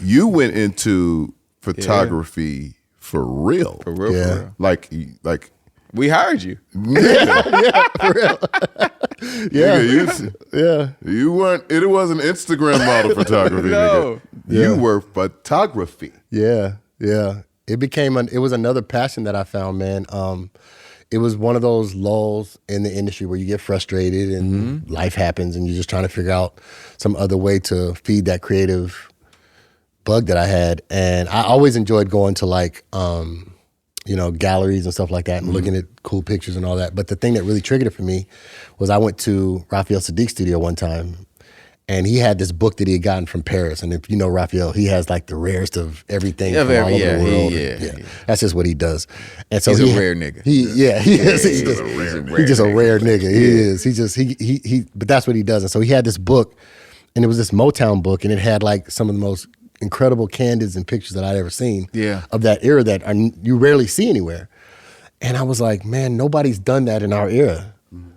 you went into photography for real. For real, Yeah. for real. Like We hired you. Yeah. You weren't. It wasn't Instagram model photography. No. Nigga. You were photography. Yeah. It was another passion that I found, man. It was one of those lulls in the industry where you get frustrated and life happens and you're just trying to figure out some other way to feed that creative bug that I had. And I always enjoyed going to like, galleries and stuff like that and looking at cool pictures and all that. But the thing that really triggered it for me was I went to Raphael Sadiq's studio one time, and he had this book that he had gotten from Paris. And if you know Raphael, he has like the rarest of everything from all over the world. Yeah. That's just what he does. And so He's a rare nigga. He is. He's just a rare nigga. He is. But that's what he does. And so he had this book, and it was this Motown book, and it had like some of the most incredible candids and pictures that I'd ever seen of that era that you rarely see anywhere. And I was like, man, nobody's done that in our era.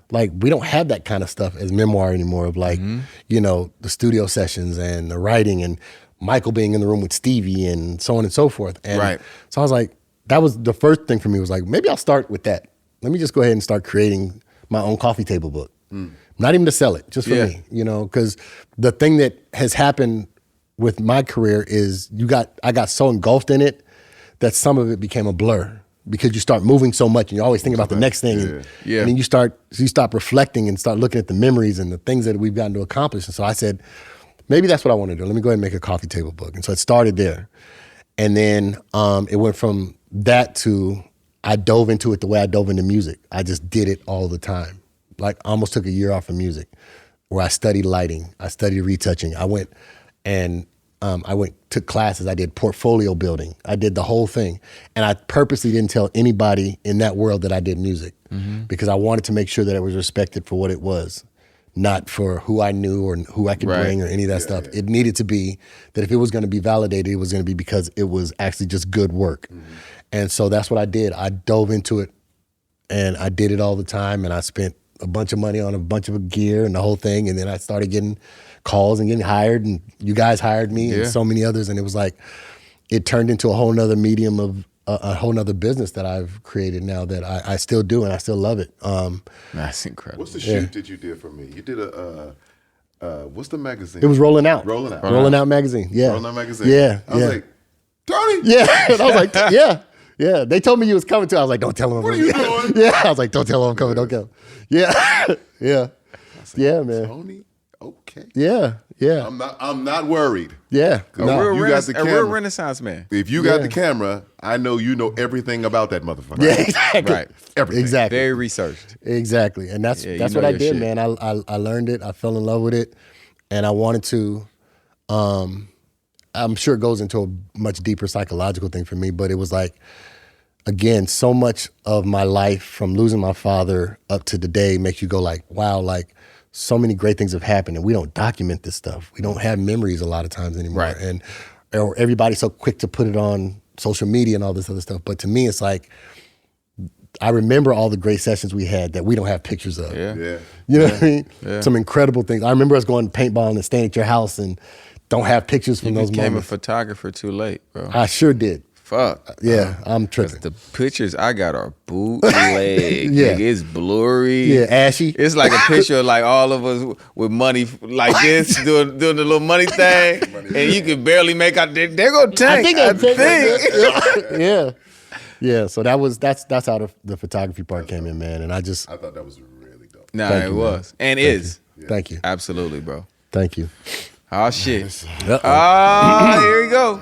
Like, we don't have that kind of stuff as memoir anymore of like, the studio sessions and the writing and Michael being in the room with Stevie and so on and so forth. And so I was like, that was the first thing for me was like, maybe I'll start with that. Let me just go ahead and start creating my own coffee table book. Not even to sell it, just for me, because the thing that has happened with my career is I got so engulfed in it that some of it became a blur. Because you start moving so much and you're always thinking about the next thing. And then you stop reflecting and start looking at the memories and the things that we've gotten to accomplish. And so I said, maybe that's what I want to do. Let me go ahead and make a coffee table book. And so it started there. And then it went from that to I dove into it the way I dove into music. I just did it all the time. Like, I almost took a year off of music where I studied lighting. I studied retouching. I went took classes. I did portfolio building. I did the whole thing. And I purposely didn't tell anybody in that world that I did music because I wanted to make sure that it was respected for what it was. not for who I knew or who I could Right. bring or any of that stuff. It needed to be that if it was going to be validated, it was going to be because it was actually just good work. And so that's what I did. I dove into it and I did it all the time, and I spent a bunch of money on a bunch of gear and the whole thing, and then I started getting calls and getting hired, and you guys hired me and so many others, and it was like, it turned into a whole nother medium of a whole nother business that I've created now that I still do and I still love it. That's incredible. What's the shoot that you did for me? You did what's the magazine? It was Rolling Out. Rolling Out. Rolling Out magazine. Yeah. Rolling Out magazine. Yeah. I was like, Tony. Yeah. And I was like, yeah. They told me you was coming too. I was like, don't tell him I'm What are coming. you doing? Yeah. I was like, don't tell him I'm coming. Don't kill him. Yeah. Yeah. Yeah, man. Tony, okay. Yeah. Yeah. I'm not worried. Yeah. A No. real You got the a real camera. Renaissance man. If you got the camera, I know you know everything about that motherfucker. Yeah, exactly. Right. Everything. Exactly. Very researched. Exactly. And that's Yeah, you what know I your did, shit. man. I learned it. I fell in love with it. And I wanted to, I'm sure it goes into a much deeper psychological thing for me, but it was like, again, so much of my life from losing my father up to today makes you go like, wow, like so many great things have happened and we don't document this stuff. We don't have memories a lot of times anymore. Right. And or everybody's so quick to put it on social media and all this other stuff. But to me, it's like, I remember all the great sessions we had that we don't have pictures of. Yeah. Yeah. You know what I mean? Yeah. Some incredible things. I remember us going paintballing and staying at your house and don't have pictures from You those became a moments. photographer too late, bro. I sure did. Fuck. Yeah, I'm tripping. The pictures I got are bootleg. Yeah. Nigga, it's blurry. Yeah, ashy. It's like a picture of like all of us with money like this, doing the little money thing, and you can barely make out. There go Tank. I think. Yeah. Yeah, so that's how the photography part came in, man. And I thought that was really dope. Nah, Thank it you, was and is. thank you. Absolutely, bro. Thank you. Oh shit. Uh-oh. Ah, here we go.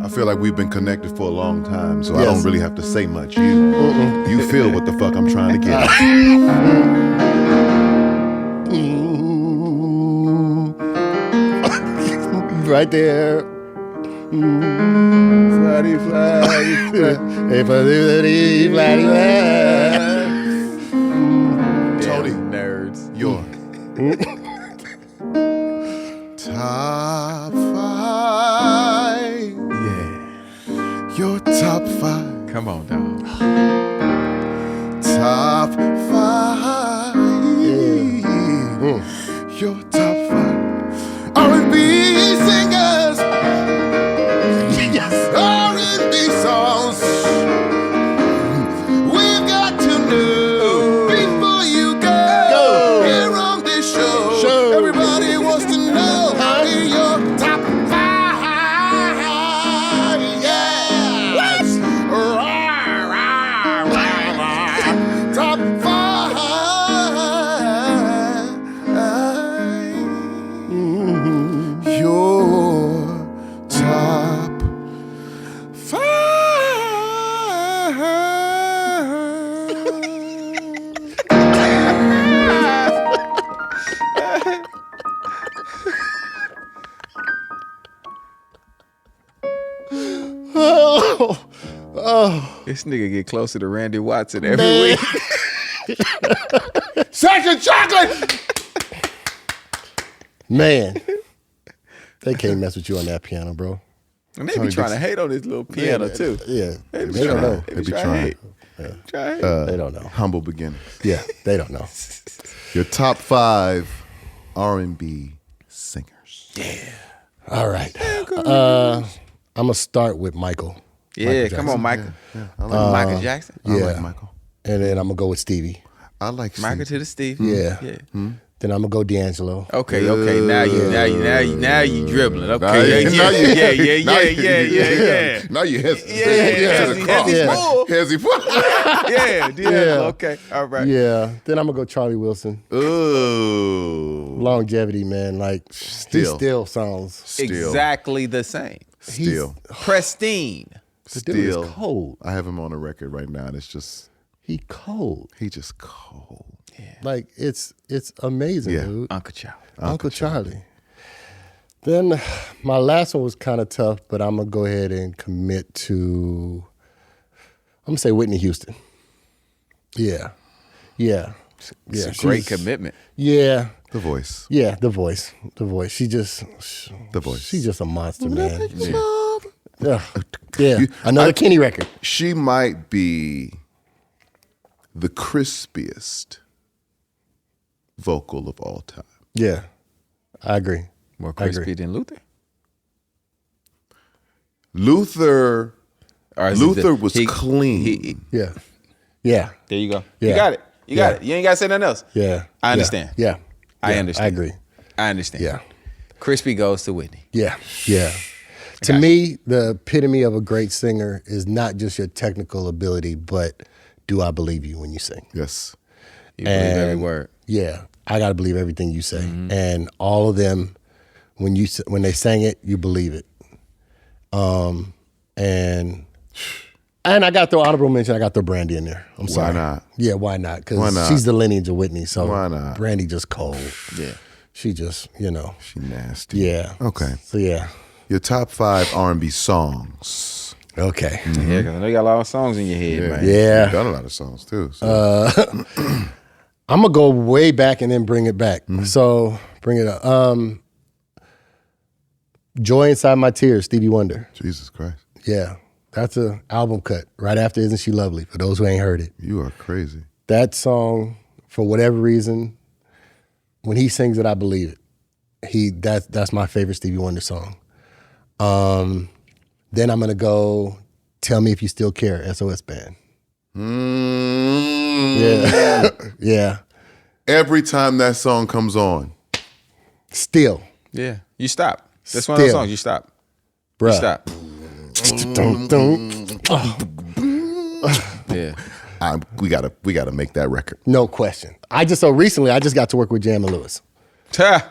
I feel like we've been connected for a long time, so I Yes. don't really have to say much. You feel what the fuck I'm trying to get at. Right there. Flatty, flatty, flatty, flatty, flatty, Tony, Nerds. your top 5. Yeah. Your top 5. Come on, dog. Top 5. Your top 5 R&B singers. Yes. R&B songs. We've got to know before you go here on this show. Everybody wants to know your top 5. Yes. Top 5. Your top 5. This nigga get closer to Randy Watson every week. Second chocolate. Man. They can't mess with you on that piano, bro. And they be trying to hate on this little piano too. Yeah. They They don't know. They They be trying. trying. To hate. Try to hate. They don't know. Humble beginning. Yeah, they don't know. Your top 5 R&B singers. All right. I'm going to start with Michael. Yeah, come on, Michael. Michael Jackson. I Yeah. like Michael. And then I'm going to go with Stevie. I like Michael Steve. to the Steve. Yeah. Yeah. Then I'm gonna go D'Angelo. Okay. Now you dribbling. Now Okay. you- Yeah. Now you Hezzy full. Yeah, D'Angelo. Yeah. Okay. All right. Yeah. Then I'm gonna go Charlie Wilson. Ooh. Longevity, man. Like he still sounds Exactly the same. Still. Pristine. the dude is Still. cold. I have him on a record right now, and it's just He cold. he just cold. Like it's amazing, Yeah. dude. Uncle Charlie. Uncle Charlie. Then my last one was kind of tough, but I'm gonna go ahead and commit to. I'm gonna say Whitney Houston. Yeah. It's a great commitment. Yeah. The voice. Yeah, the voice. She just The voice. She's just a monster, man. Yeah. Another Kenny record. She might be the crispiest vocal of all time. Yeah. I agree. More I agree. crispy than Luther. Luther Or is it was clean. Yeah. There you go. Yeah. You got it. You got Yeah. it. You ain't got to say nothing else. Yeah. I understand. Yeah. I Yeah. understand. I agree. I understand. Yeah. Crispy goes to Whitney. Yeah. To me, the epitome of a great singer is not just your technical ability, but do I believe you when you sing? Yes. You believe every word. Yeah, I got to believe everything you say, Mm-hmm. and all of them, when they sang it, you believe it. And I got to throw honorable mention. I got to throw Brandy in there. I'm sorry. Why not? Yeah, why not? Why Because not? she's the lineage of Whitney. So Why not? Brandy just cold. Yeah. She just, She nasty. yeah. Okay. So yeah. Your top 5 R&B songs. Okay. Yeah, because I know you got a lot of songs in your head, man. Yeah. You've done a lot of songs too. So. I'm gonna go way back and then bring it back. So bring it up. Joy Inside My Tears, Stevie Wonder. Jesus Christ. Yeah, that's a album cut right after Isn't She Lovely? For those who ain't heard it, You are crazy. that song, for whatever reason, when he sings it, I believe it. That's my favorite Stevie Wonder song. Then I'm gonna go Tell Me If You Still Care, SOS Band. Yeah, yeah. Every time that song comes on, Still, Yeah. You stop. That's one of those Still. songs. You stop. bruh. You stop. Dun, dun. Yeah. we gotta make that record. No question. Recently I just got to work with Jam and Lewis. Ha!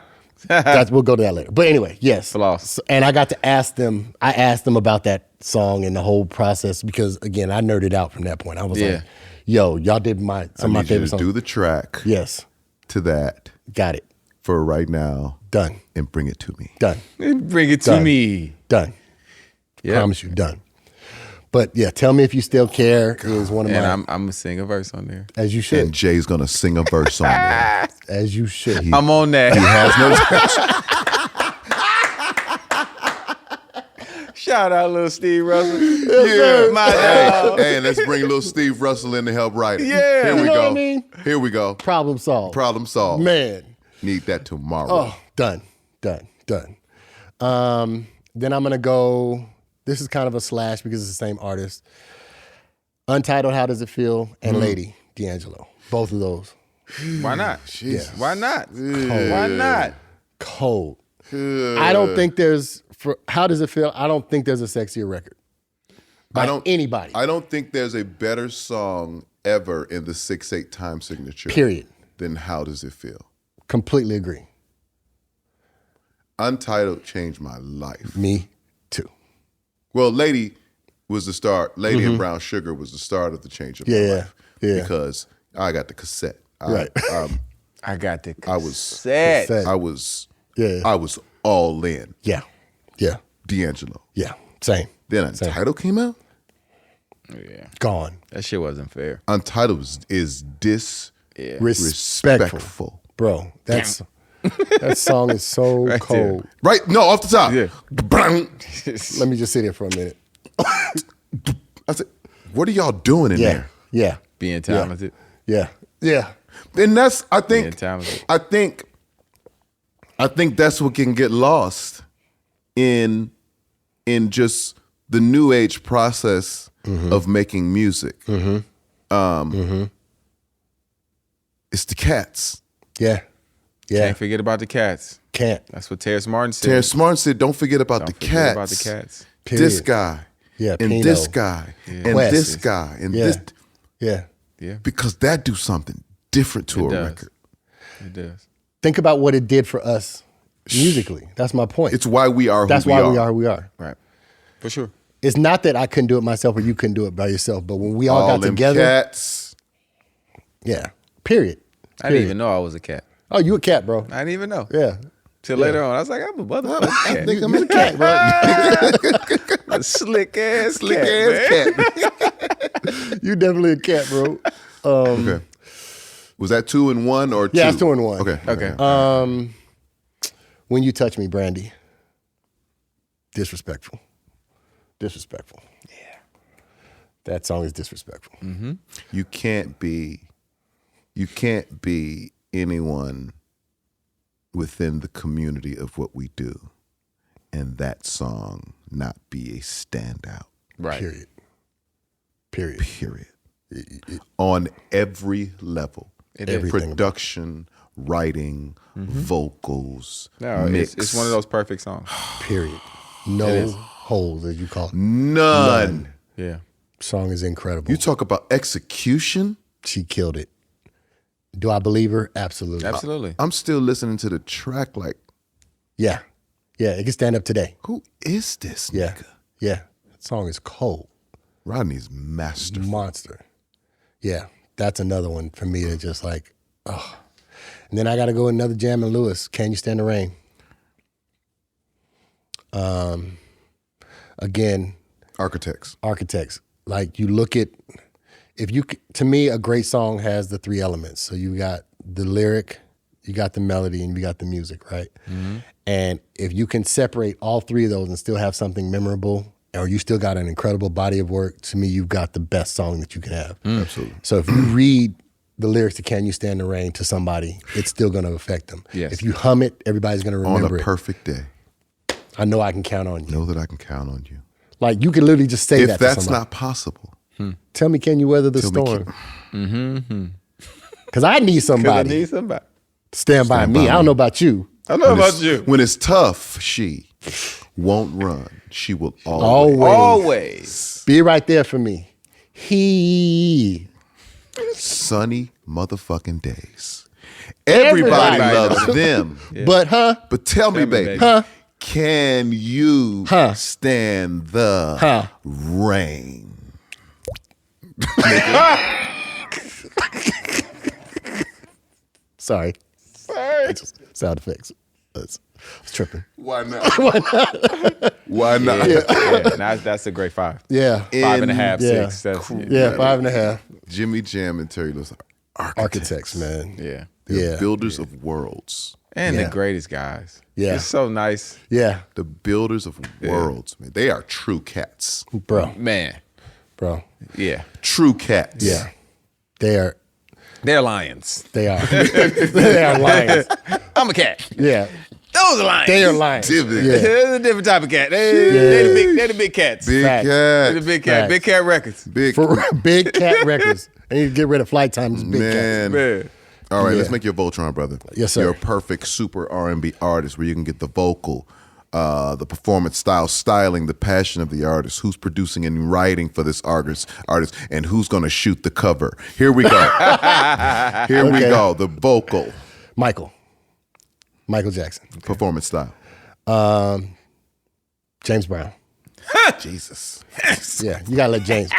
We'll go to that later. But anyway, yes. Floss. And I got to ask them. I asked them about that song and the whole process because again, I nerded out from that point. I was Yeah. like, "Yo, y'all did some I of my need you favorite to songs." do the track Yes, to that got it. for right now Done. and bring it to me. Done. Bring it to Done. me. Done. Yeah. Promise you, done. But yeah, Tell Me If You Still Care is one of And my. I'm gonna sing a verse on there. As you should. And Jay's gonna sing a verse on there. As you should. I'm on that. He has no. Shout out little Steve Russell. Yeah. My dog. Hey, and let's bring little Steve Russell in to help write it. Yeah. Here we You know go. what I mean? Here we go. Problem solved. Problem solved. Man. Need that tomorrow. Oh, done. Then I'm gonna go. This is kind of a slash because it's the same artist. Untitled, How Does It Feel? And Lady, D'Angelo. Both of those. Why not? Yeah. Why not? Why not? Cold. I don't think for How Does It Feel? I don't think there's a sexier record. By anybody. I don't think there's a better song ever in the 6/8 time signature. Period. Than How Does It Feel? Completely agree. Untitled changed my life. Me too. Well, Lady was the start. Lady and Brown Sugar was the start of the change of my life. Yeah. Because I got the cassette. Right. I got the I was cassette. Cassette. I was Yeah. I was all in. Yeah. D'Angelo. Yeah. Same. Then Untitled came out. Yeah. Gone. That shit wasn't fair. Untitled is Respectful. Bro, that song is so Right cold. there. Right? No, off the top. Yeah. Let me just sit here for a minute. I said, what are y'all doing in there? Yeah. Being talented. Yeah. And that's Being talented. I think that's what can get lost in just the new age process of making music. It's the cats. Yeah. Yeah. Can't forget about the cats. Can't. That's what Terrence Martin said. Terrence Martin said, "Don't forget about the Don't forget cats. about the cats. Period. This guy, Yeah, and Pino. this guy, and West. this guy, and Yeah. this." Yeah. Yeah, Because that do something different to It a does. record. it does. Think about what it did for us musically. That's my point. It's why we are. That's who why we we are. are who we are. Right, for sure. It's not that I couldn't do it myself or you couldn't do it by yourself, but when we all got them together, cats. yeah. Period. I didn't even know I was a cat. Oh, you a cat, bro? I didn't even know. Yeah. Till later on, I was like, I'm a motherfucking I cat. think I'm a cat, bro. A slick ass cat. You definitely a cat, bro. Okay. Was that 2 and 1 or 2? Yeah, it's 2 and 1. Okay. When You Touch Me, Brandy. Disrespectful. Disrespectful. Yeah. That song is disrespectful. You can't be anyone within the community of what we do and that song not be a standout. Right. Period. Period. On every level. It is. Everything. Production, writing, vocals, No, mix. it's one of those perfect songs. Period. No holes, as you call it. None. Yeah. Song is incredible. You talk about execution. She killed it. Do I believe her? Absolutely. Absolutely. I'm still listening to the track like, Yeah. Yeah, it can stand up today. who is this Yeah. nigga? Yeah. That song is cold. Rodney's masterful. Monster. Yeah. That's another one for me to just like, oh. And then I got to go another Jam and Lewis. Can You Stand the Rain? Again, Architects. like you look at, to me, a great song has the 3 elements. So you got the lyric, you got the melody, and you got the music, right? And if you can separate all 3 of those and still have something memorable, or you still got an incredible body of work, to me, you've got the best song that you can have. Absolutely. So if you read the lyrics to Can You Stand the Rain to somebody, it's still going to affect them. Yes. If you hum it, everybody's going to On remember a it. perfect day, I know I can count on you. know that I can count on you. Like you can literally just say If that to that's somebody. not possible, Tell me, can you weather the Tell me, storm? Because I need somebody I need somebody. to stand by Stand me. by I don't me. know about you. I know about you. when it's tough, she won't run. She will Always. Always. Be right there for me. He. Sunny motherfucking days. Everybody Everybody loves them. But, But tell me, baby, can you Huh. stand the Huh. rain? Sorry. Just sound effects. It's tripping. Why not? Why not? Yeah, that's a great 5. Yeah. 5.5, Yeah. 6. That's, Yeah, 5.5. Jimmy Jam and Terry Lewis are Architects, man. Yeah. They're Yeah. builders of worlds. And Yeah. the greatest guys. Yeah. It's so nice. Yeah. The builders of worlds, man. They are true cats. Bro. Man. Yeah. True cats. Yeah. They are. They're lions. They are. They are lions. I'm a cat. Yeah. Those are lions. They are lions. Different. Yeah. They're a different type of cat. They're the big cats. Big Facts. They're the cat. big cat. Facts. Big cat records. Big For Big Cat Records. They need to get rid of Flight Time. Just Big Cat. man. Man. All right, Yeah. let's make your Voltron, brother. Yes, sir. You're a perfect super R&B artist where you can get the vocal, the performance style, styling, the passion of the artist, who's producing and writing for this artist, and who's going to shoot the cover. Here we go. Here we Okay. go. The vocal, Michael Jackson. performance style. James Brown. Jesus. Yeah, you gotta let James.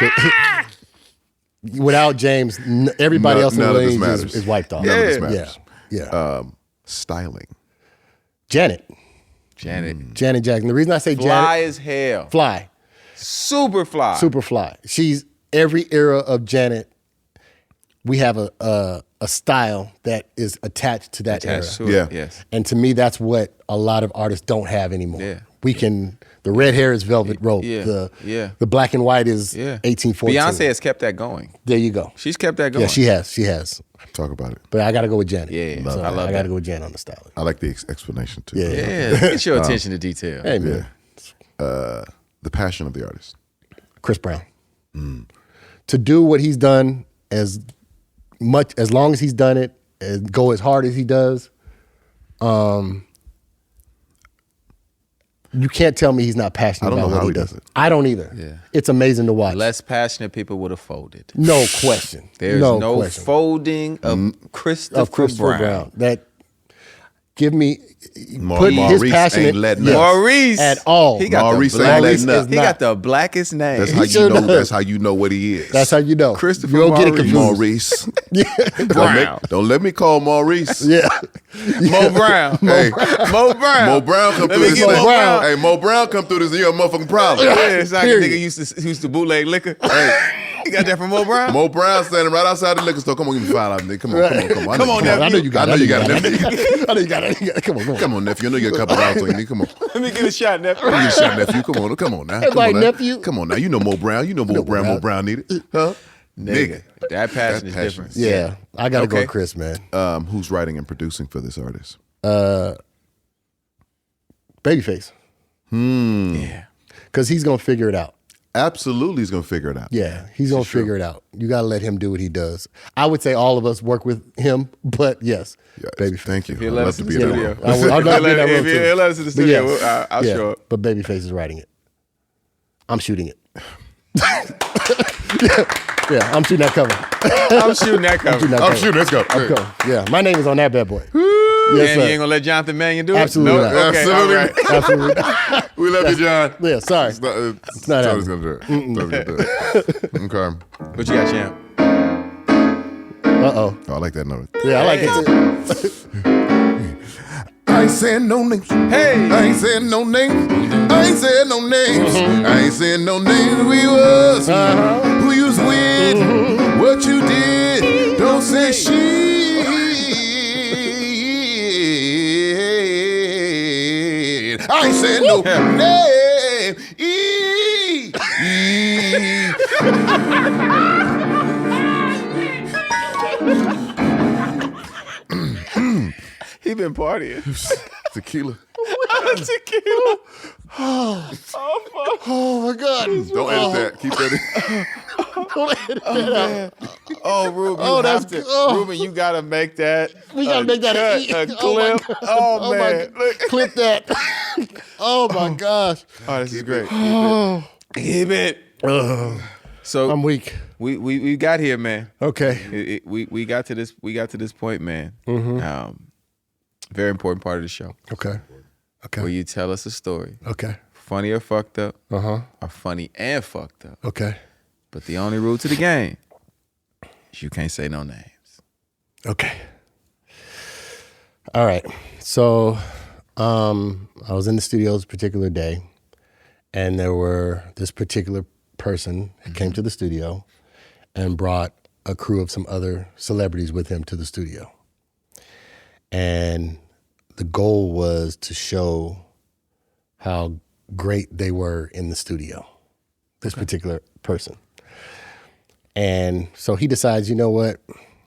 Without James, everybody else in the none of this range matters. is wiped off. None of this Yeah. matters. Yeah. Styling. Janet Janet. Jackson. The reason I say Fly Janet, as hell. fly, Super fly. super fly. She's every era of Janet. We have a style that is attached to that era. Attached to it. Yeah. Yes. And to me, that's what a lot of artists don't have anymore. Yeah. We can. The red hair is velvet rope. Yeah. The black and white is Yeah. 1814. Beyonce has kept that going. There you go. She's kept that going. Yeah, she has. She has. Talk about it. But I got to go with Janet. Yeah, So I love I got to that. go with Janet on the styling. I like the explanation too. Yeah. Yeah. Get your attention to detail. Hey man, The passion of the artist. Chris Brown. To do what he's done as long as he's done it, and go as hard as he does, You can't tell me he's not passionate about what he does. I don't either. Yeah. It's amazing to watch. Less passionate people would have folded. No question. There's no question. Folding of Christopher Brown. That give me Maurice his passionate ain't letting up. Maurice at all. He got Maurice the ain't blackest, letting up. he got the blackest name. That's how He you sure know. does. That's how you know what he is. That's how you know. Christopher You don't get it Maurice. confused. Brown. Don't let me call Maurice. Yeah. Mo Brown. Hey, Mo Brown. Mo Brown come Let through me this. get Mo Brown. Hey, Mo Brown come through this. And you're a motherfucking problem. Yeah, it's like Period. a nigga used to bootleg liquor. He got that from Mo Brown. Mo Brown standing right outside the liquor store. Come on, give me $5, nigga. Come on. Come on, nephew. nephew. I know you got it. I know you got it. I know you got it. Come on. Come on, nephew. I know you got a couple dollars on you. Come on. Let me get a shot, nephew. Get a shot, nephew. Come on now. Come like on now. nephew. Come on now. You know Mo Brown. You know Mo Brown. Mo Brown need it. Huh? Nigga. That passion is That different. Yeah. I got to go Okay. with Chris, man. Who's writing and producing for this artist? Babyface. Yeah. Because he's going to figure it out. Absolutely, he's gonna figure it out. Yeah, he's going to figure it out. You got to let him do what he does. I would say all of us work with him, but yes, Yeah, Babyface. Thank you. He'll I'd let love us to in be the in that studio. room. I'll not be in that room, If too. he'll let us in the But studio, yes, I'll show up. But Babyface is writing it. I'm shooting it. Yeah, I'm shooting that cover. I'm shooting that cover. I'm shooting. Let's go. I'm cool. Yeah, my name is on that bad boy. And Yes, you sir. ain't gonna let Jonathan Mannion do it? Absolutely No? not. Okay, Absolutely. all right. Absolutely not. We love you, John. Yeah, sorry. It's not not Tony's happening. gonna do it. Tony's gonna do it. Okay. What you got, champ? Uh-oh. Oh, I like that note. Yeah, I like it too. I ain't saying no names. Hey. I ain't saying no names. I ain't saying no names. I ain't saying no names. We was who you was with, what you did. Don't say shit. I ain't saying no name. He been partying. Tequila. Tequila. Oh, my God. Don't edit that. Keep that in. Oh, Ruben. Oh, you that's have to, good. Oh. Ruben, you gotta make that. We got to make that cut, a a Oh, my clip. God. Oh, my man. God. Look. Clip that. Oh, my gosh. Oh, this is great. Oh, Keep it. So I'm weak. we got here, man. Okay. We got to this point, man. Very important part of the show Okay. where you tell us a story, Okay. funny or fucked up, Uh-huh. or funny and fucked up. Okay. But the only rule to the game is you can't say no names. Okay. All right. So I was in the studio this particular day, and this particular person came to the studio and brought a crew of some other celebrities with him to the studio. And the goal was to show how great they were in the studio, this particular person. And so he decides, you know what,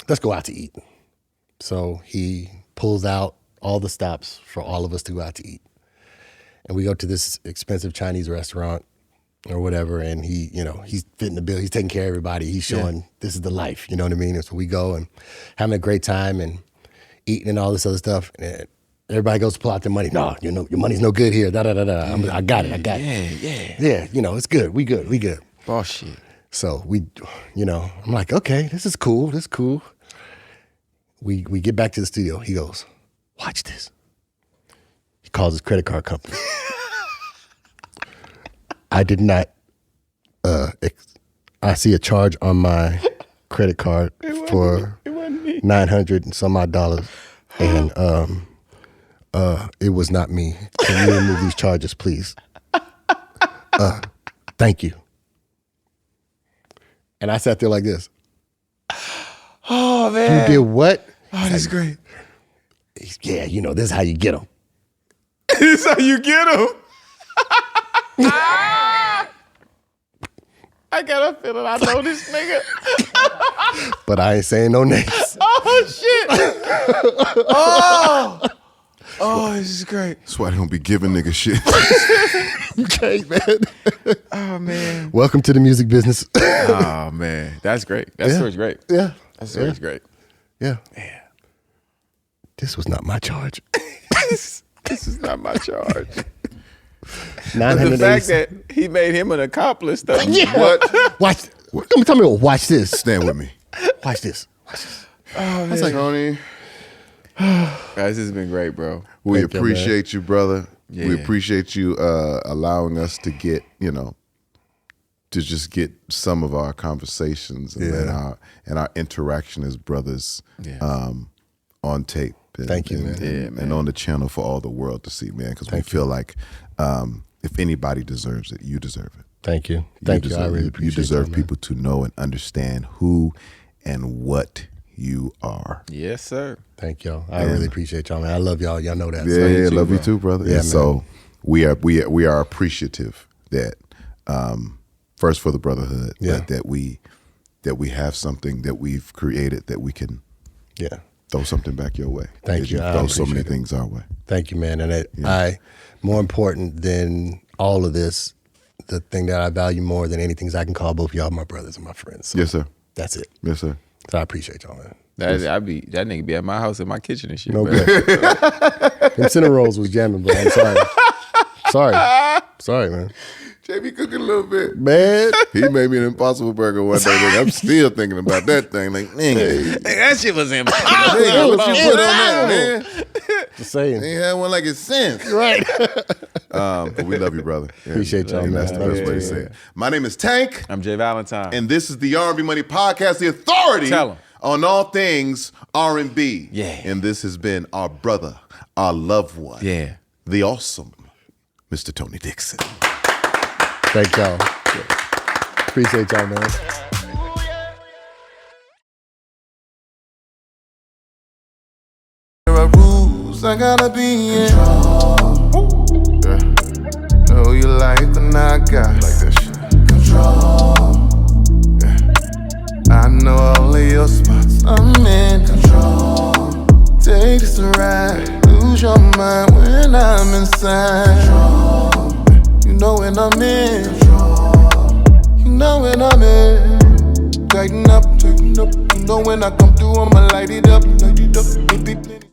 let's go out to eat. So he pulls out all the stops for all of us to go out to eat. And we go to this expensive Chinese restaurant or whatever, and he's fitting the bill. He's taking care of everybody. He's showing this is the life, you know what I mean? And so we go and having a great time and eating and all this other stuff. And everybody goes to pull out their money. No, your money's no good here. I got it. Yeah, it's good. We good. Boss shit. So I'm like, okay, this is cool. We get back to the studio. He goes, watch this. He calls his credit card company. I did not, I see a charge on my credit card for $900 and some odd dollars. And it was not me. Can you remove these charges, please? Thank you. And I sat there like this. Oh, man. You did what? Oh, that's great. Yeah, this is how you get them. This is how you get him. I got a feeling I know this nigga. But I ain't saying no names. Oh, shit. Oh, this is great. That's why they don't be giving niggas shit. Okay, man. Oh, man. Welcome to the music business. Oh, man. That's great. That story's great. Yeah. That story's great. Yeah. This was not my charge. This is not my charge. But the fact that he made him an accomplice, though. What? Watch. Tell me what. Watch this. Stand with me. Watch this. Watch this. I was like, Tony, Guys, this has been great, bro. we Thank you, appreciate you, brother. Yeah. We appreciate you allowing us to get, to just get some of our conversations and then our interaction as brothers on tape. Thank you, man. And on the channel for all the world to see, man, because we feel like if anybody deserves it, you deserve it. Thank you. Thank you. I really appreciate you deserve that, man. people to know and understand who and what you are. Yes, sir. Thank y'all. I really appreciate y'all, man. I love y'all. Y'all know that. Yeah, So, love you too, brother. Yeah, And so we are appreciative that first for the brotherhood, but that we have something that we've created that we can throw something back your way. Thank you. I Throw so many appreciate it. things our way. Thank you, man. And I, more important than all of this, the thing that I value more than anything is I can call both of y'all my brothers and my friends. So Yes, sir. that's it. Yes, sir. So I appreciate y'all, man. That nigga be at my house in my kitchen and shit. No bro. good. Them cinnamon rolls was jamming, bro. I'm sorry. Sorry, man. JB cooking a little bit. Man. He made me an impossible burger one day. Nigga. I'm still thinking about that thing. Like, nigga, That shit was impossible. nigga, what you put on that, man? Just saying. Ain't had one like it's since. Right. But we love you, brother. Appreciate y'all, And man. that's the best way to say it. My name is Tank, I'm J Valentine. and this is the R&B Money Podcast, the authority Tell 'em. on all things R&B. Yeah. And this has been our brother, our loved one, the awesome Mr. Tony Dixon. Thank y'all. Appreciate y'all, man. There are rules I gotta be in. Yeah. Know you like and I got like that shit. Control. Yeah. I know all of your spots. I'm in control. Take this ride. Lose your mind when I'm inside. Control. You know when I'm in. Control. You know when I'm in. Tighten up, tighten up. You know when I come through, I'ma light it up, light it up. It be plenty.